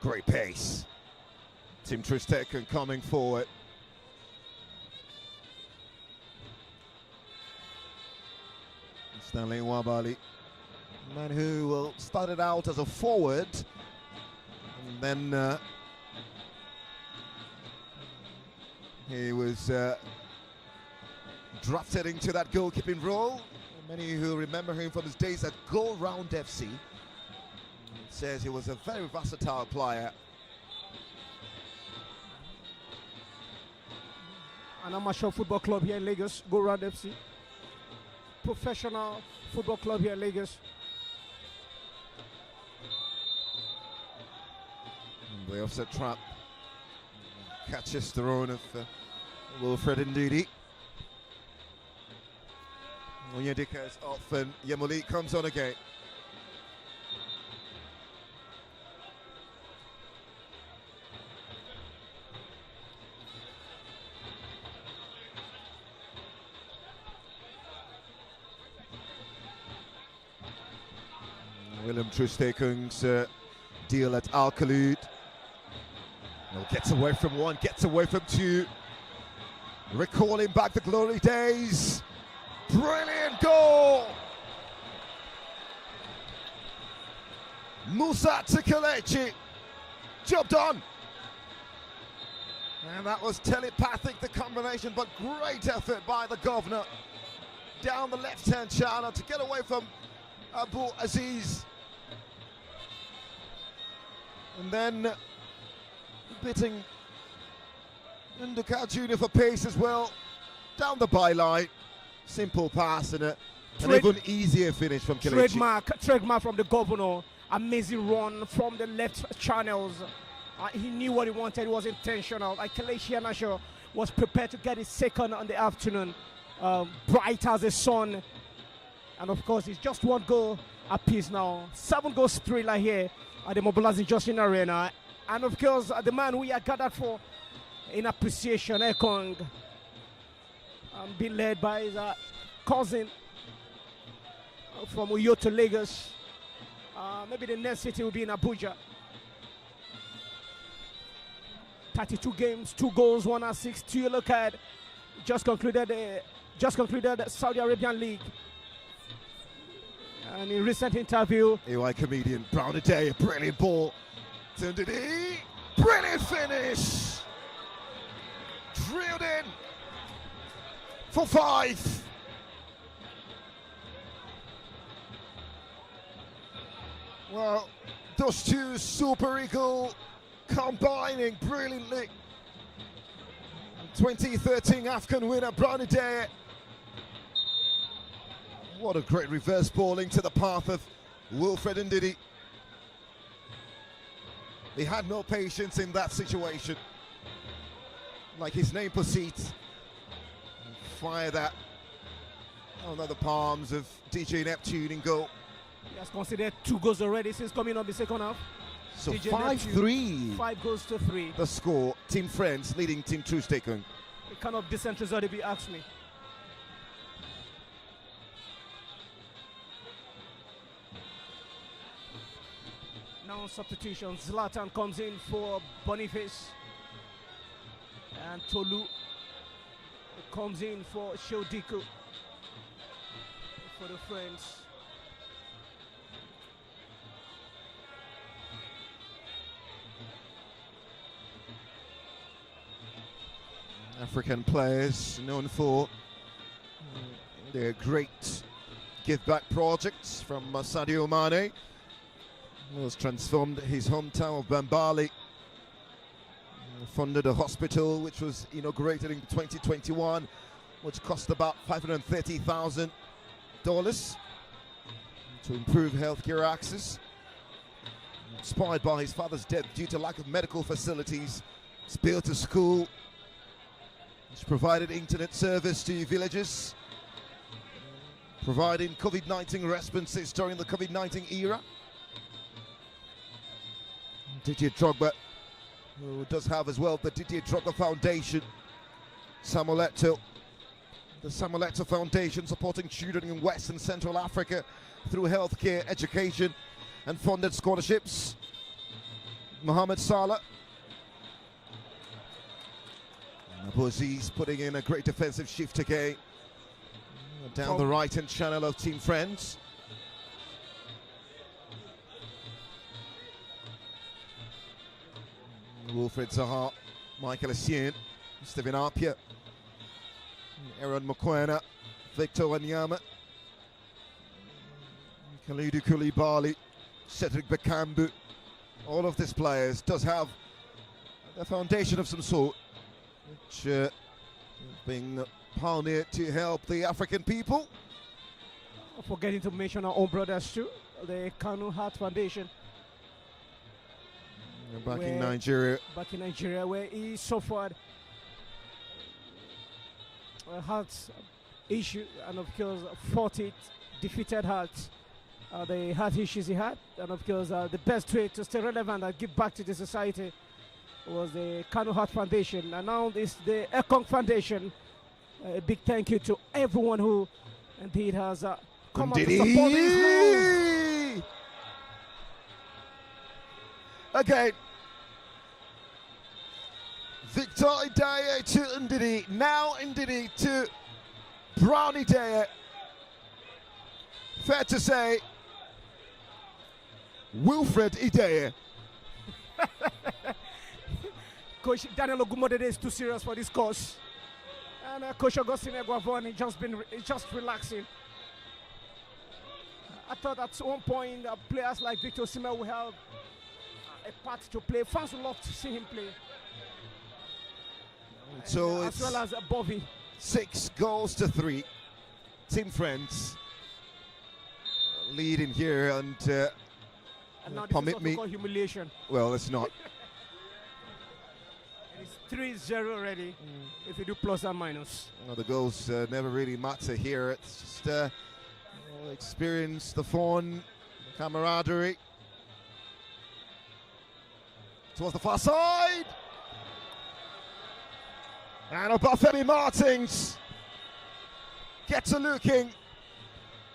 Great pace. Team Troost Ekong coming forward. Stanley Wabali, man who started out as a forward and then he was drafted into that goalkeeping role. Many who remember him from his days at Goal Round FC. It says he was a very versatile player. An amateur football club here in Lagos, Go Round FC. professional football club here in Lagos. And the offset trap catches the own of Wilfred Ndidi. Onyedika is off and Yemuli comes on again. Willem Troost Ekong's deal at Al Khalid. Gets away from one, gets away from two. Recalling back the glory days. Brilliant goal! Musa to Kelechi. Job done. And that was telepathic, the combination, but great effort by the governor. Down the left-hand channel to get away from Abu Aziz. And then beating Nduka Jr. for pace as well. Down the byline. Simple pass and an even easier finish from Kelechi. Trademark from the governor. Amazing run from the left channels. He knew what he wanted. It was intentional. Kelechi Iheanacho was prepared to get his second on the afternoon. Bright as the sun. And of course, it's just one goal apiece now. 7 goals thriller here at the Mobilizing Justin Arena. And of course, the man we are gathered for in appreciation, Ekong, being led by his cousin from Uyo to Lagos. Maybe the next city will be in Abuja. 32 games, 2 goals, 1 assist, 2 yellow card. Just concluded the Saudi Arabian League. And in recent interview, AY comedian Brown Day, a brilliant ball. Ndidi, brilliant finish. Drilled in for 5. Well, those two Super Eagle combining brilliantly. 2013 African winner Brown Day. What a great reverse ball into the path of Wilfred Ndidi. He had no patience in that situation. Like his name proceeds. Fire that under the palms of DJ Neptune in goal. He has considered 2 goals already since coming on the second half. So DJ 5-3. 5 goals to 3. The score. Team Friends leading Team Troost Ekong. A kind of decent result if you ask me. Now substitution. Zlatan comes in for Boniface. And Tolu comes in for Shodiku for the Friends. African players known for their great give-back projects, from Sadio Mane, who has transformed his hometown of Bambali, funded a hospital which was inaugurated in 2021, which cost about $530,000 to improve healthcare access. Inspired by his father's death due to lack of medical facilities, he's built a school. He's provided internet service to villagers, providing COVID-19 responses during the COVID-19 era. Didier Drogba, who does have as well the Didier Drogba Foundation, Samuel Eto'o, the Samuel Eto'o Foundation, supporting children in West and Central Africa through healthcare, education, and funded scholarships. Mohamed Salah. Abu Aziz putting in a great defensive shift again. Down the right-hand channel of Team Friends. Wilfred Zaha, Michael Essien, Stephen Appiah, Aaron Mokoena, Victor Wanyama, Kalidou Koulibaly, Cedric Bakambu. All of these players does have a foundation of some sort, which being pioneered to help the African people. Forgetting to mention our own brothers too, the Kanu Heart Foundation. Back in Nigeria. Back in Nigeria, where he suffered a heart issue, and of course fought it, defeated heart, the heart issues he had, and of course the best way to stay relevant and give back to the society was the Kanu Heart Foundation, and now it's the Ekong Foundation. A big thank you to everyone who indeed has come out to support this move. Again, Victor Ideye to Ndidi, now Ndidi to Brownie Ideye. Fair to say, Wilfred Ideye. Coach Daniel Ogumodede is too serious for this course. And Coach Augustine Eguavon just relaxing. I thought at one point players like Victor Osimhen will have a part to play. Fans would love to see him play. So as well as Bobby. 6 goals to 3. Team Friends leading here, and now permit this is me. called humiliation. Well, it's not. It's 3-0 already. If you do plus and minus. Well, the goals never really matter here. It's just experience, the fun, the camaraderie. Towards the far side. And Obafemi Martins gets a looking.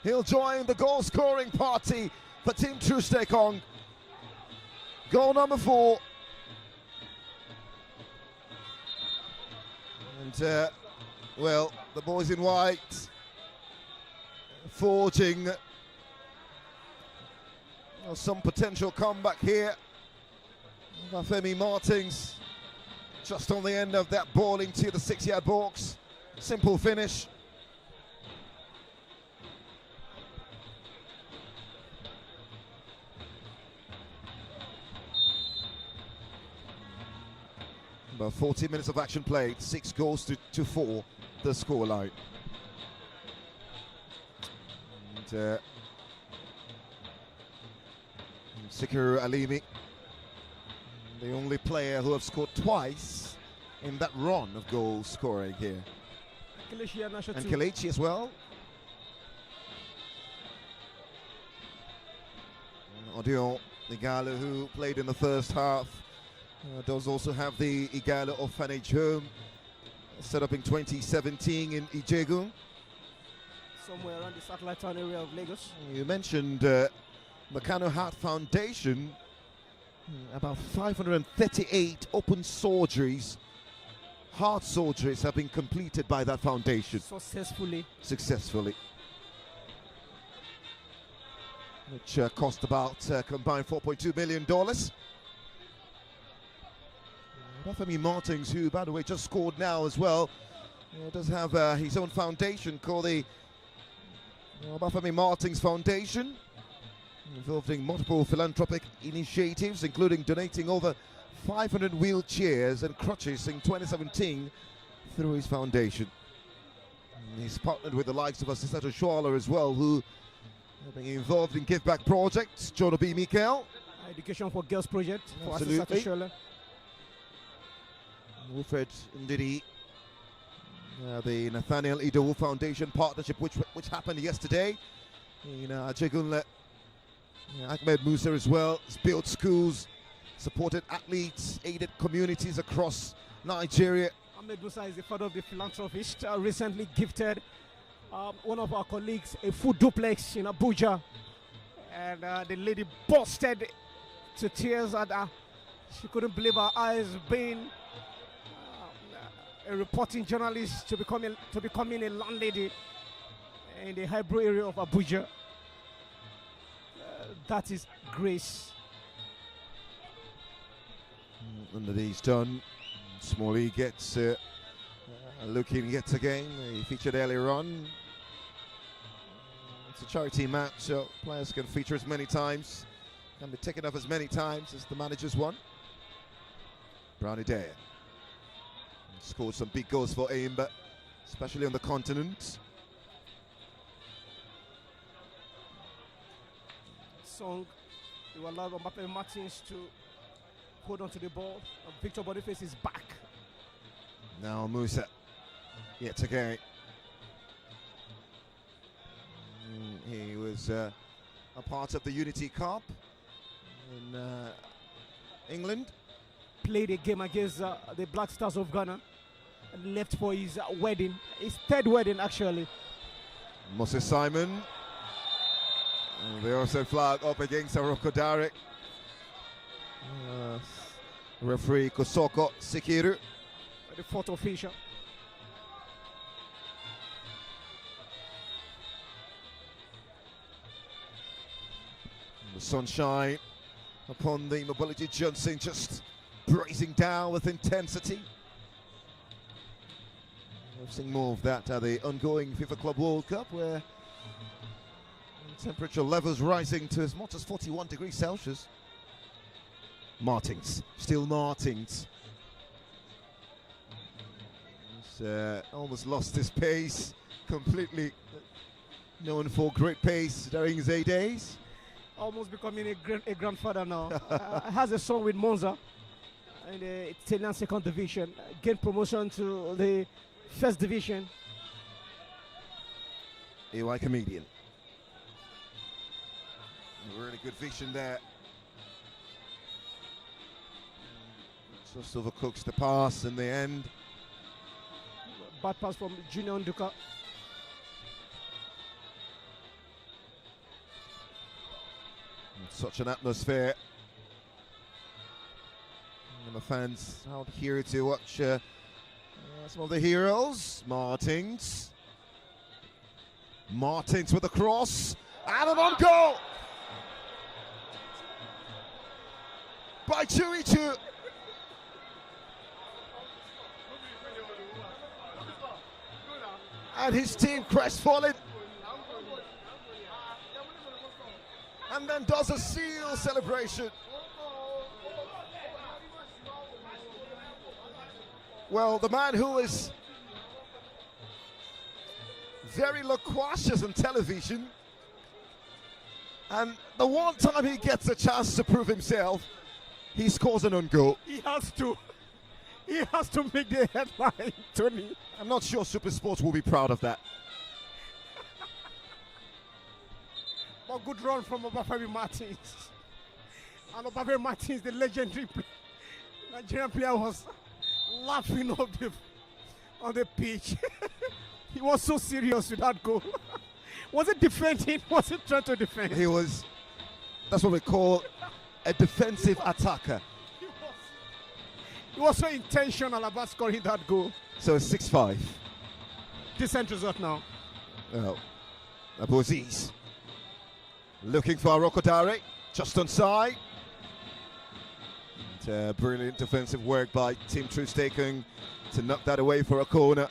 He'll join the goal scoring party for Team Troost Ekong. Goal number 4. And well, the boys in white forging some potential comeback here. Femi Martins just on the end of that ball into the 6-yard box. Simple finish. About 40 minutes of action played, 6 goals to 4, the scoreline. And Sikiru Alimi, the only player who have scored twice in that run of goal scoring here. And Kelechi as well. Odion Igalo, who played in the first half, does also have the Igalo Orphanage Home set up in 2017 in Ijegun. Somewhere around the satellite town area of Lagos. You mentioned Kanu Heart Foundation. About 538 open surgeries, heart surgeries have been completed by that foundation. Successfully. Which cost about combined $4.2 million. Femi Martins, who by the way just scored now as well, does have his own foundation called the Femi Martins Foundation, involving multiple philanthropic initiatives, including donating over 500 wheelchairs and crutches in 2017 through his foundation. And he's partnered with the likes of Assistant Shwala as well, who have been involved in give back projects. John B. Mikael, Education for Girls project for absolutely. Assistant Shwala. Wilfred Ndidi, the Nathaniel Idowu Foundation partnership, which happened yesterday in Ajegunle. Ahmed Musa as well has built schools, supported athletes, aided communities across Nigeria. Ahmed Musa is the father of the philanthropist. Recently gifted one of our colleagues a food duplex in Abuja, and the lady busted to tears at she couldn't believe her eyes, being a reporting journalist to becoming a landlady in the Hybro area of Abuja. That is grace. Under these done, Smalley gets looking yet again. He featured earlier on. It's a charity match, so players can feature as many times, can be taken off as many times as the managers want. Brownie Dare scored some big goals for Aimba, especially on the continent. Song. They will allow Mbappe Martins to hold on to the ball. Victor Boniface is back. Now Musa, yet again. He was a part of the Unity Cup in England. Played a game against the Black Stars of Ghana and left for his wedding, his third wedding actually. Moses Simon. And the offside flag up against Aroko Derek. Referee Kosoko Sikiru. The fourth official. The sunshine upon the Mobility Johnson, just bracing down with intensity. We've seen more of that at the ongoing FIFA Club World Cup, where temperature levels rising to as much as 41 degrees Celsius. Martins, still Martins. He's almost lost his pace completely. Known for great pace during his A-days. Almost becoming a grandfather now. Has a son with Monza in the Italian second division. Gained promotion to the first division. AY comedian. Really good vision there. Just overcooks the pass in the end. Bad pass from Junior Nduka. Such an atmosphere. And the fans out here to watch some of the heroes. Martins. Martins with a cross. And an on goal by Chuichu. And his team crestfallen. And then does a seal celebration. Well, the man who is very loquacious on television, and the one time he gets a chance to prove himself, he scores an own goal. He has to make the headline, Tony. I'm not sure Super Sports will be proud of that. A good run from Obafemi Martins. And Obafemi Martins, the legendary Nigerian player, was laughing on the pitch. He was so serious with that goal. Was it defending? Was it trying to defend? He was, that's what we call a defensive attacker. He was so intentional about scoring that goal. So it's 6-5. Decent result now. Well, Abuziz looking for Arokodare, just on side. And, brilliant defensive work by Team Troost Ekong to knock that away for a corner.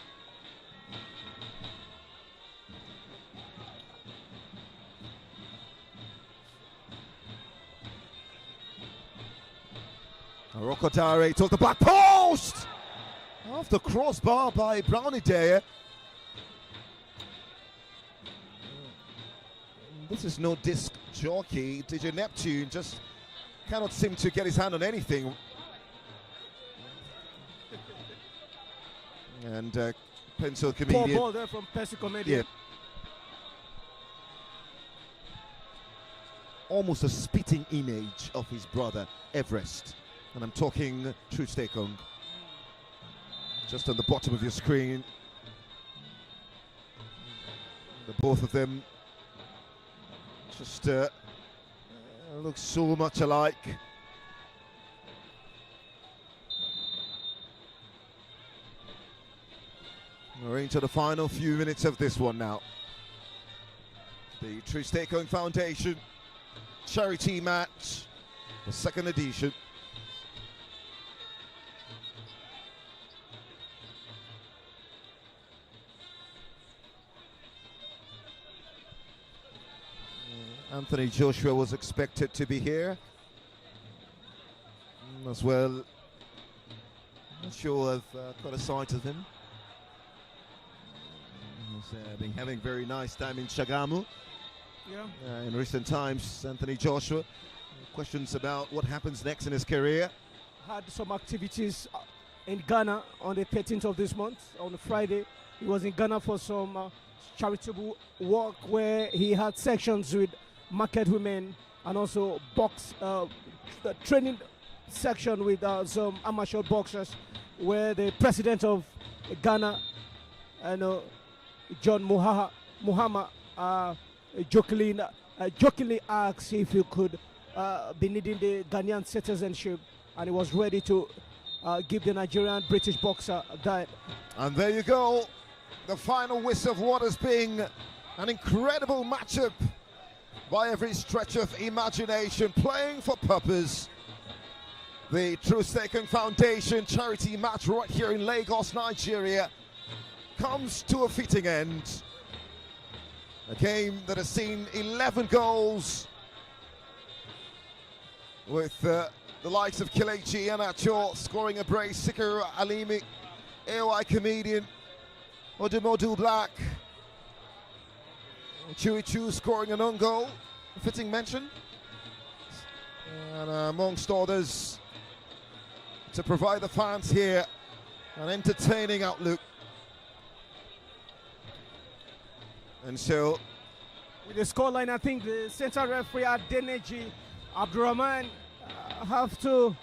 Arokodare took the back post! Off the crossbar by Brownie Dare. This is no disc jockey. DJ Neptune just cannot seem to get his hand on anything. And pencil comedian. Poor ball there from Percy Comedian. Yeah. Almost a spitting image of his brother Everest. And I'm talking Troost Ekong. Just on the bottom of your screen. The both of them just look so much alike. We're into the final few minutes of this one now. The Troost Ekong Foundation charity match, the second edition. Anthony Joshua was expected to be here as well. Not sure I've got a sight of him. He's been having very nice time in Shagamu Yeah. in recent times. Anthony Joshua, questions about what happens next in his career. Had some activities in Ghana on the 13th of this month, on Friday. He was in Ghana for some charitable work where he had sections with market women and also training section with some amateur boxers, where the president of Ghana, John Muhammad, jokingly asked if he could be needing the Ghanaian citizenship, and he was ready to give the Nigerian British boxer that. And there you go, the final whistle of what has been an incredible matchup by every stretch of imagination, playing for purpose. The Troost Ekong Foundation charity match right here in Lagos, Nigeria, comes to a fitting end. A game that has seen 11 goals, with the likes of Kelechi Iheanacho scoring a brace, Sikiru Alimi, AOI comedian, Odumodu Black, Chewy Chu scoring an own goal, a fitting mention, and amongst others, to provide the fans here an entertaining outlook. And so, with the scoreline, I think the central referee Adeneji Abdurrahman have to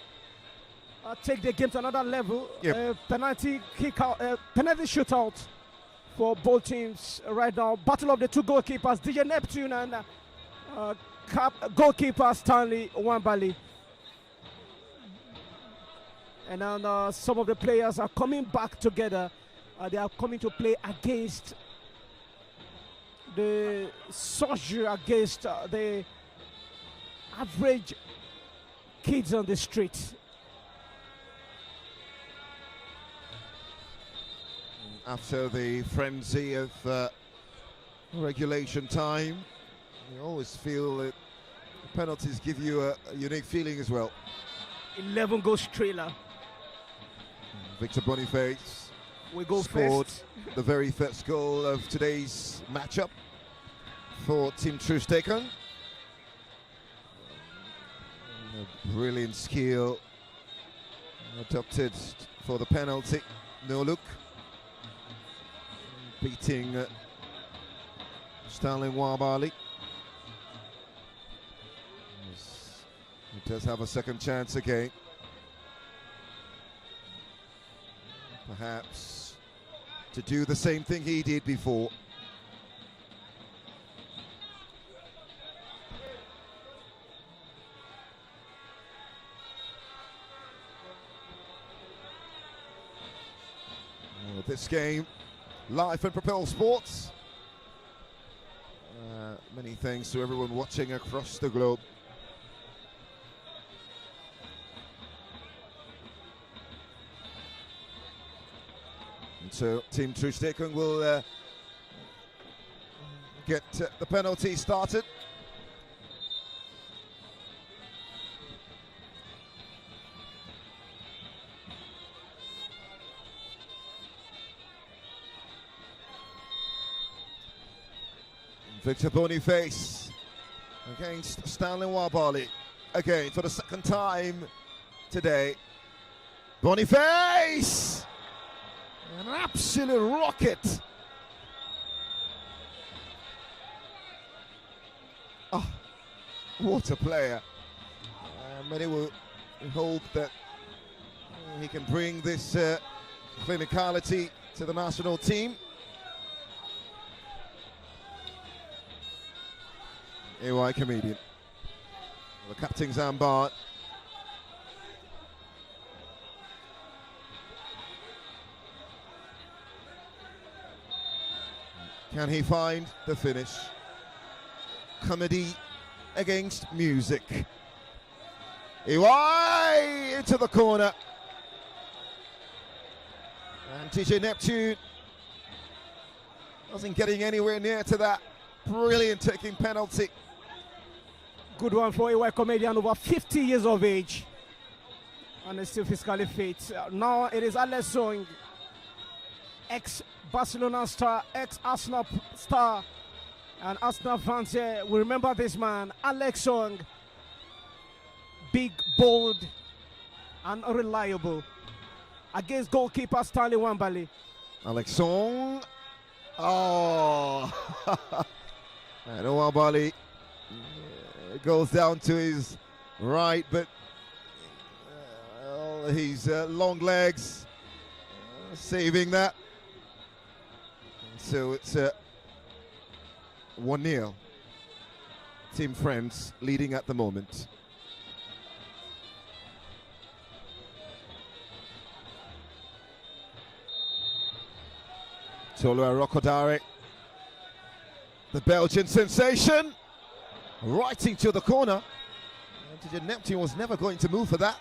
take the game to another level. Yep. Penalty shootout for both teams right now. Battle of the two goalkeepers, DJ Neptune and goalkeeper Stanley Wambali. And now some of the players are coming back together. They are coming to play against the soldier, against the average kids on the street. After the frenzy of regulation time, you always feel that penalties give you a unique feeling as well. 11 goals trailer. Victor Boniface scored the very first goal of today's matchup for Team Troost Ekong. Brilliant skill adopted for the penalty. No look. Beating Stanley Wambali. He does have a second chance again. Perhaps to do the same thing he did before. This game, live and Propel Sports. Many thanks to everyone watching across the globe. And so Team Troost Ekong will get the penalty started. Victor Boniface against Stanley Wambali. Again for the second time today. Boniface! An absolute rocket. Oh, what a player. Many will hope that he can bring this clinicality to the national team. AY comedian. The captain's armband. Can he find the finish? Comedy against music. AY into the corner. And TJ Neptune wasn't getting anywhere near to that. Brilliant taking penalty. Good one for AY comedian, over 50 years of age, and is still physically fit. Now it is Alex Song, ex-Barcelona star, ex-Arsenal star, And Arsenal fans here will remember this man, Alex Song. Big, bold, and reliable. Against goalkeeper Stanley Wambali. Alex Song. Oh. And Wambali goes down to his right, but his long legs saving that. So it's 1-0. Team Friends leading at the moment. Tolua Rokodare, the Belgian sensation, right into the corner. DJ Neptune was never going to move for that.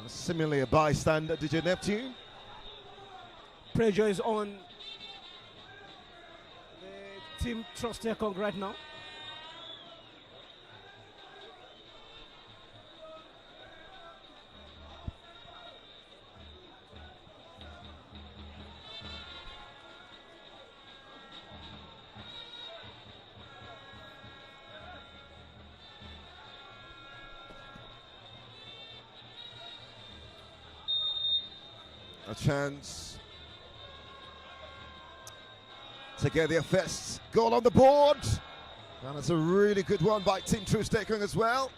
Similarly, a bystander, DJ Neptune. Pressure is on the team Troost Ekong right now. A chance to get their first goal on the board. And it's a really good one by Team Troost Ekong as well.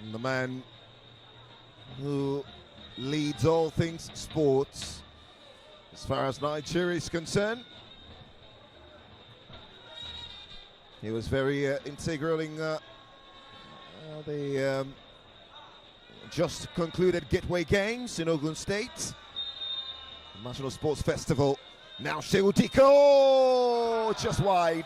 And the man who leads all things sports as far as Nigeria is concerned. He was very integral in the just concluded Gateway Games in Ogun State. The National Sports Festival. Now Sheudiko, just wide.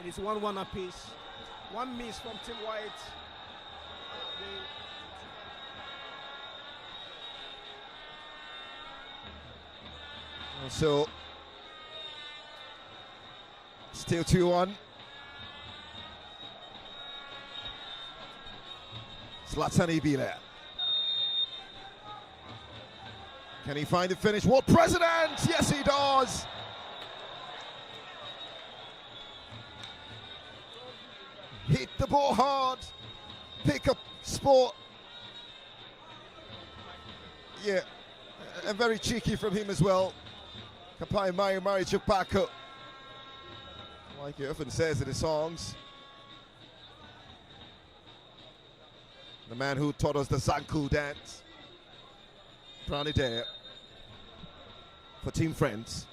It is 1-1 apiece. One miss from Team White. So still 2-1. Zlatan Ibile. Can he find the finish? World President! Yes, he does! Hit the ball hard. Pick up sport. Yeah, and very cheeky from him as well. Kapai Mari Chupako. Like he often says in his songs. The man who taught us the Zanku dance. Brownie Dare for Team Friends.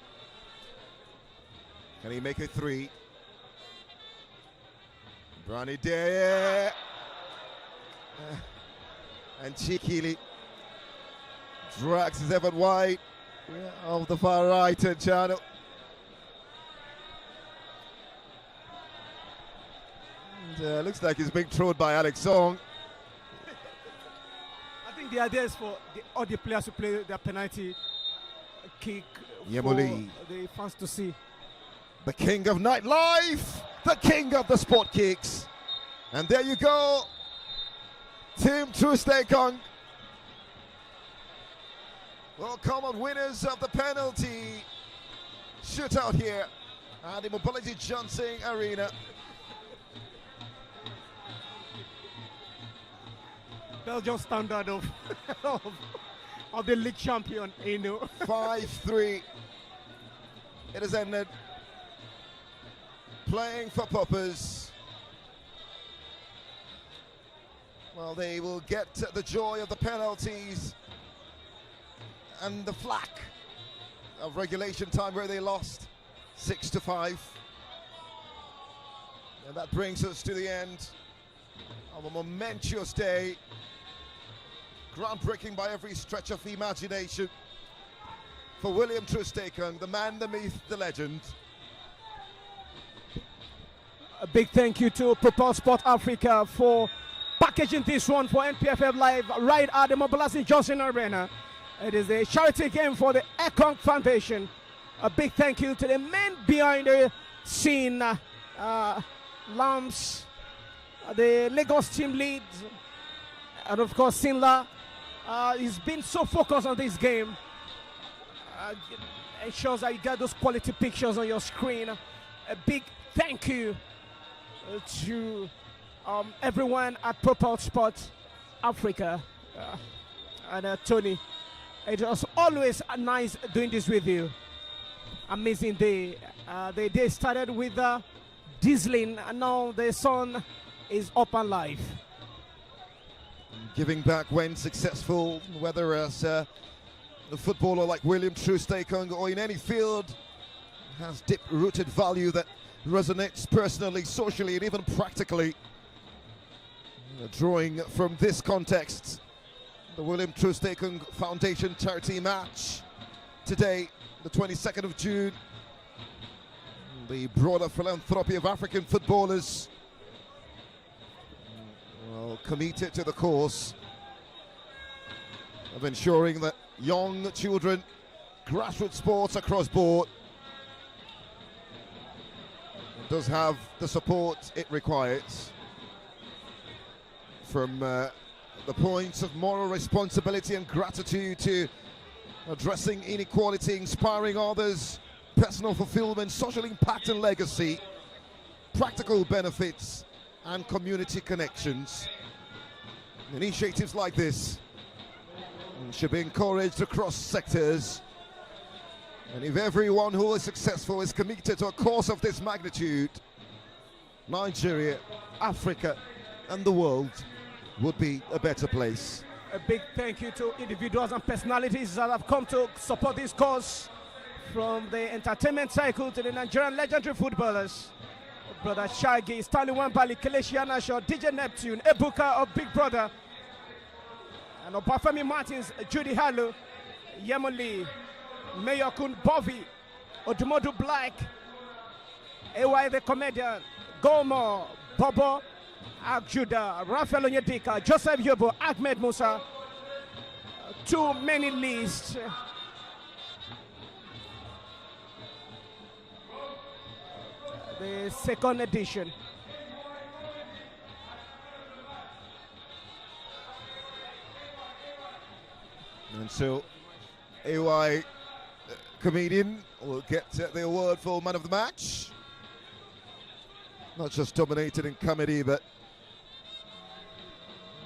Can he make it 3? Brownie Dare. And cheekily drags his Evan White off the far right hand channel. And, looks like he's being thrown by Alex Song. I think the idea is for all the players to play their penalty kick Yemoli, for the fans to see. the king of nightlife, the king of the sport kicks. And there you go, Team Troost Ekong. Well, common winners of the penalty shootout here at the Mobility Johnson Arena. Belgium standard of of the league champion, you know. 5-3. It has ended. Playing for Poppers. Well, they will get the joy of the penalties and the flack of regulation time where they lost 6-5. And that brings us to the end of a momentous day. Groundbreaking by every stretch of imagination for William Troost Ekong, the man, the myth, the legend. A big thank you to Propel Sport Africa for packaging this one for NPFF Live right at the Mobility Johnson Arena. It is a charity game for the Ekong Foundation. A big thank you to the men behind the scene, Lambs, the Lagos team leads, and of course Sinla. He's been so focused on this game. Ensures that you get those quality pictures on your screen. A big thank you to everyone at Propel Sport Africa and Tony. It was always nice doing this with you. Amazing day. The day started with dieseling, and now the sun is up and live. Giving back when successful, whether as a footballer like William Troost Ekong or in any field, has deep-rooted value that resonates personally, socially, and even practically. Drawing from this context, the William Troost Ekong Foundation charity match today, the 22nd of June. The broader philanthropy of African footballers, committed to the cause of ensuring that young children, grassroots sports across board, does have the support it requires. From the points of moral responsibility and gratitude to addressing inequality, inspiring others, personal fulfillment, social impact and legacy, practical benefits and community connections. Initiatives like this should be encouraged across sectors. And if everyone who is successful is committed to a cause of this magnitude, Nigeria, Africa and the world would be a better place. A big thank you to individuals and personalities that have come to support this cause, from the entertainment cycle to the Nigerian legendary footballers. Brother Shaggy, Stanley Wambali, Kelechi Iheanacho, DJ Neptune, Ebuka of Big Brother, and Obafemi Martins, Judy Halu, Yemoli, Mayokun Bovi, Odumodu Black, AY the Comedian, Gomo, Bobo, Akjuda, Raphael Onyedika, Joseph Yobo, Ahmed Musa. Too many lists. The second edition. And so AY comedian will get the award for man of the match. Not just dominated in comedy, but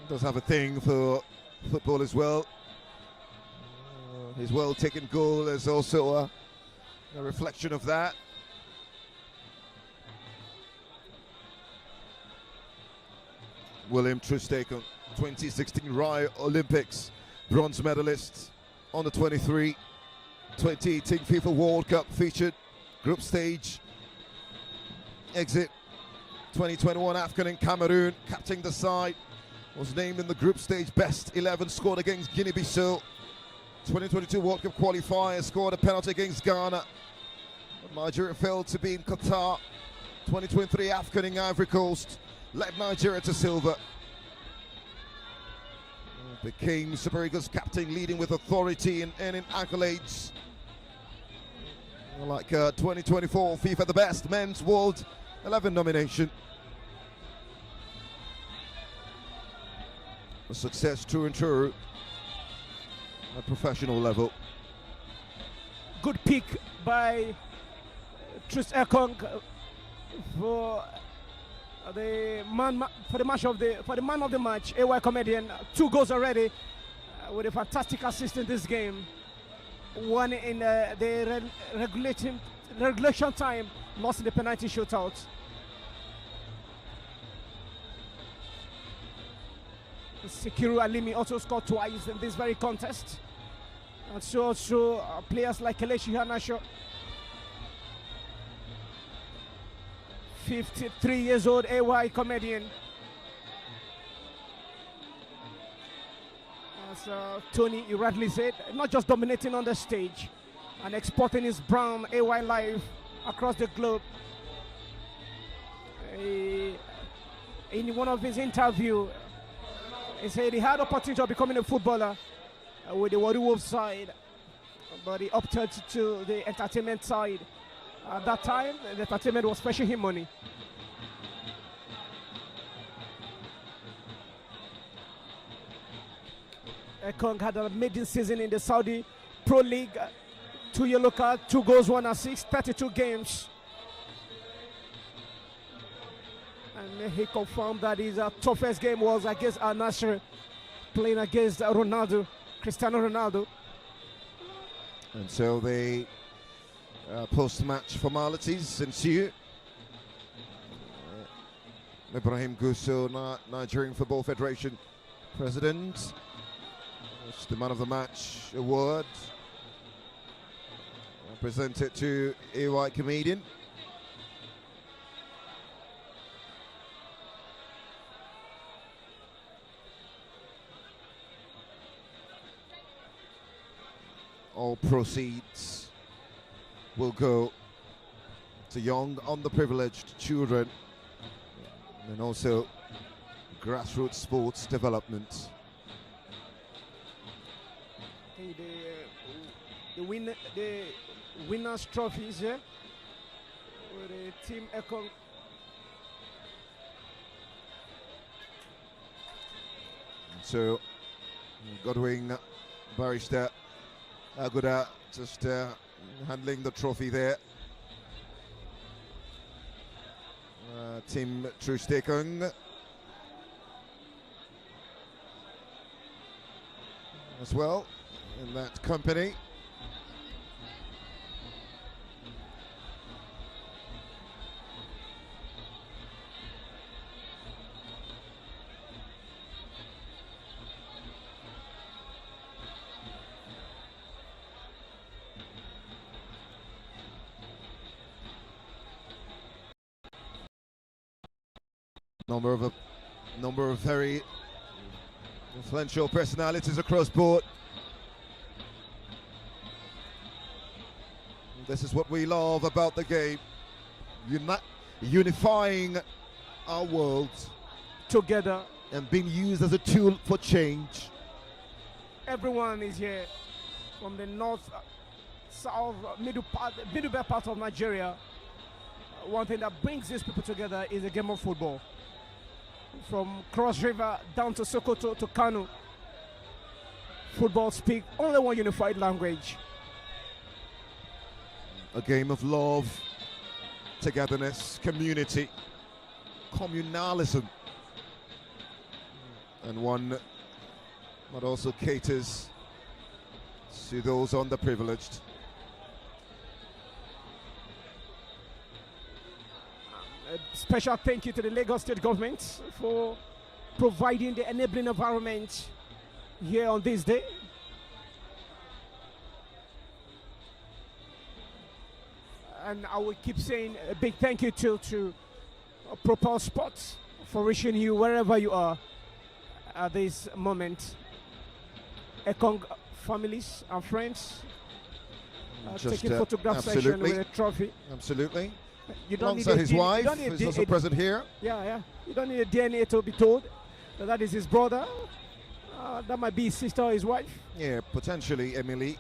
does have a thing for football as well. His well-taken goal is also a reflection of that. William Troost Ekong, 2016 Rio Olympics bronze medalist, under 23, 2018 FIFA World Cup featured group stage exit, 2021 AFCON in Cameroon, captaining the side, was named in the group stage best 11, scored against Guinea-Bissau, 2022 World Cup qualifier, scored a penalty against Ghana, but Nigeria failed to be in Qatar, 2023 AFCON in Ivory Coast, led Nigeria to silver. Became Super Eagles captain, leading with authority and earning accolades like 2024 FIFA the Best Men's World 11 nomination. A success true and true at professional level. Good pick by Troost Ekong for the man of the match. AY Comedian, 2 goals already, with a fantastic assist in this game. One in the regulation time, lost in the penalty shootout. Sikiru Alimi also scored twice in this very contest. And so also players like Kelechi Iheanacho, 53 years old AY Comedian. As Tony rightly said, not just dominating on the stage and exporting his brand AY life across the globe. In one of his interviews, he said he had opportunity of becoming a footballer with the Warri Wolves side, but he opted to the entertainment side. At that time, the entertainment was fetching him money. Ekong had a maiden season in the Saudi Pro League. 2 yellow cards, 2 goals, 1 assist, 32 games. And he confirmed that his toughest game was against Al Nassr, playing against Ronaldo, Cristiano Ronaldo. And so the post-match formalities ensue. Ibrahim Gusso, Nigerian Football Federation President. It's the Man of the Match award. Present it to a white comedian. All proceeds will go to young, underprivileged children and also grassroots sports development. Okay, the winners' trophies here with the Team Ekong. So, Godwin Barrister Aguda just handling the trophy there. Team Troost Ekong as well in that company. Number of very influential personalities across board. This is what we love about the game. Unifying our world Together. and being used as a tool for change. Everyone is here from the north, south, middle belt part of Nigeria. One thing that brings these people together is the game of football. From Cross River down to Sokoto to Kano, football speaks only one unified language. A game of love, togetherness, community, communalism, and one that also caters to those underprivileged. A special thank you to the Lagos State government for providing the enabling environment here on this day. And I will keep saying a big thank you to Propel Sports for reaching you wherever you are at this moment. Ekong families and friends taking photograph session with a trophy. Absolutely. You don't Alongside his wife, who's also present here. Yeah. You don't need a DNA to be told that is his brother. That might be his sister or his wife. Yeah, potentially Emily.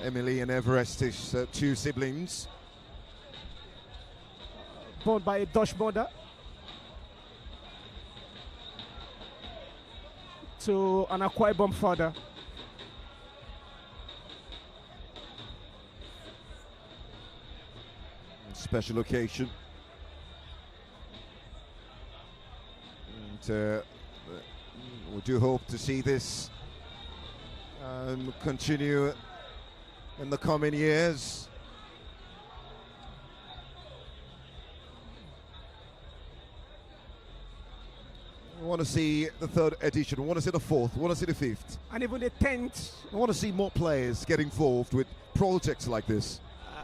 Emily and Everest is 2 siblings. Born by a Dutch mother to an Akwa Ibom father. Special occasion. And we do hope to see this continue in the coming years. We want to see the 3rd edition, we want to see the 4th, we want to see the 5th. And even the 10th. I want to see more players get involved with projects like this.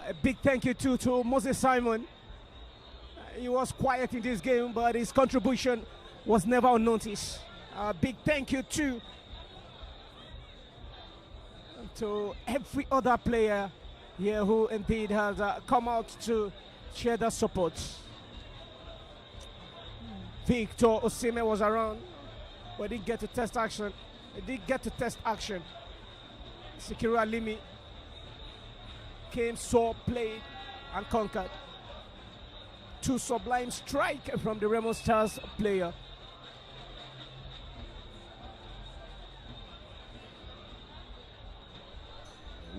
A big thank you to Moses Simon. He was quiet in this game, but his contribution was never unnoticed. A big thank you to every other player here who indeed has come out to share their support. Victor Osimhen was around, but didn't get to test action. Sikiru Alimi came, saw, played, and conquered. 2 sublime strike from the Remo Stars player.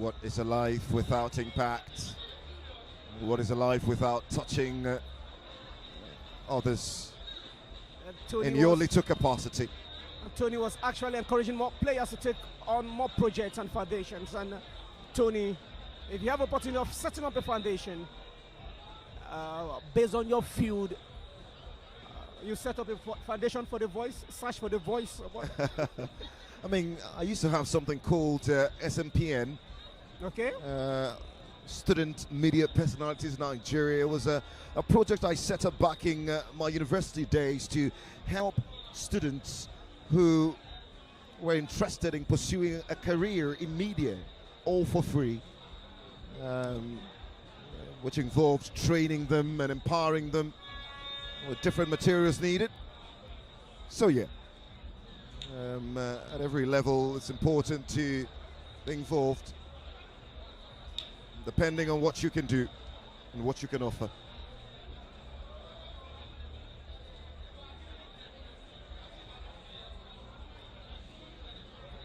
What is a life without impact? What is a life without touching others in your little capacity? Tony was actually encouraging more players to take on more projects and foundations. And Tony, if you have opportunity of setting up a foundation based on your field, you set up a foundation for the voice, search for the voice. I mean, I used to have something called SMPN. Okay. Student Media Personalities Nigeria. It was a project I set up back in my university days to help students who were interested in pursuing a career in media, all for free, which involves training them and empowering them with different materials needed. So yeah, at every level it's important to be involved, depending on what you can do and what you can offer.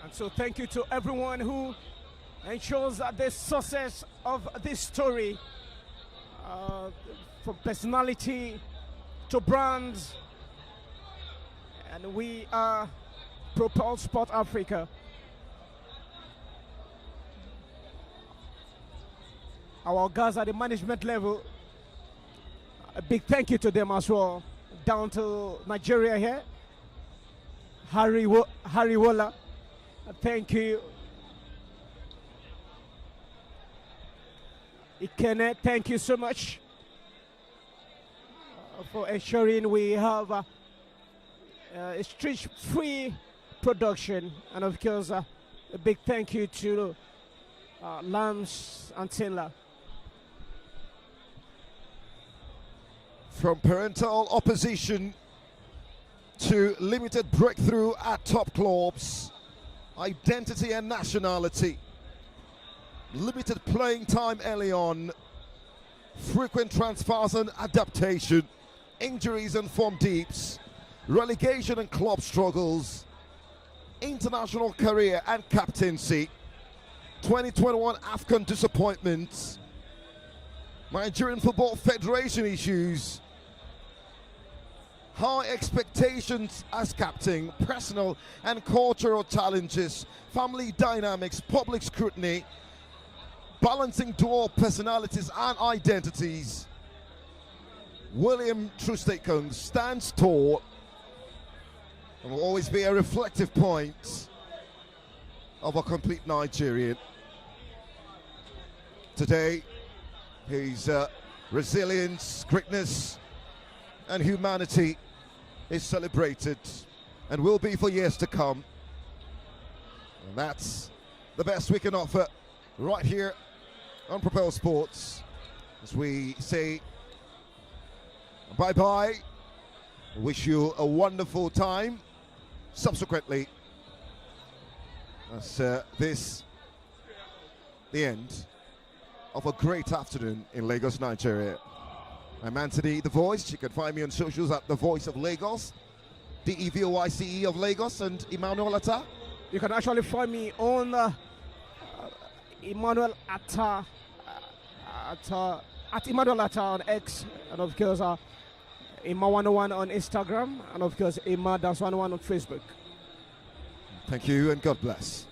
And so thank you to everyone who ensures that the success of this story, from personality to brands, and we are Propel Sport Africa. Our guys at the management level, a big thank you to them as well. Down to Nigeria here, Harry Wola, thank you. Ikene, thank you so much for ensuring we have a street-free production. And of course, a big thank you to Lams and Tinla. From parental opposition to limited breakthrough at top clubs, identity and nationality, limited playing time early on, frequent transfers and adaptation, injuries and form deeps, relegation and club struggles, international career and captaincy, 2021 AFCON disappointments, Nigerian Football Federation issues, high expectations as captain, personal and cultural challenges, family dynamics, public scrutiny, balancing dual personalities and identities. William Troost Ekong stands tall and will always be a reflective point of a complete Nigerian. Today, his resilience, greatness, and humanity is celebrated and will be for years to come. And that's the best we can offer right here on Propel Sports as we say bye-bye. Wish you a wonderful time subsequently, as this the end of a great afternoon in Lagos, Nigeria. I'm Anthony The Voice. You can find me on socials at The Voice of Lagos, DEVOICE of Lagos, and Emmanuel Atta. You can actually find me on Emmanuel Atta, at Emmanuel Atta on X, and of course Emma101 on Instagram, and of course Emma-101 on Facebook. Thank you and God bless.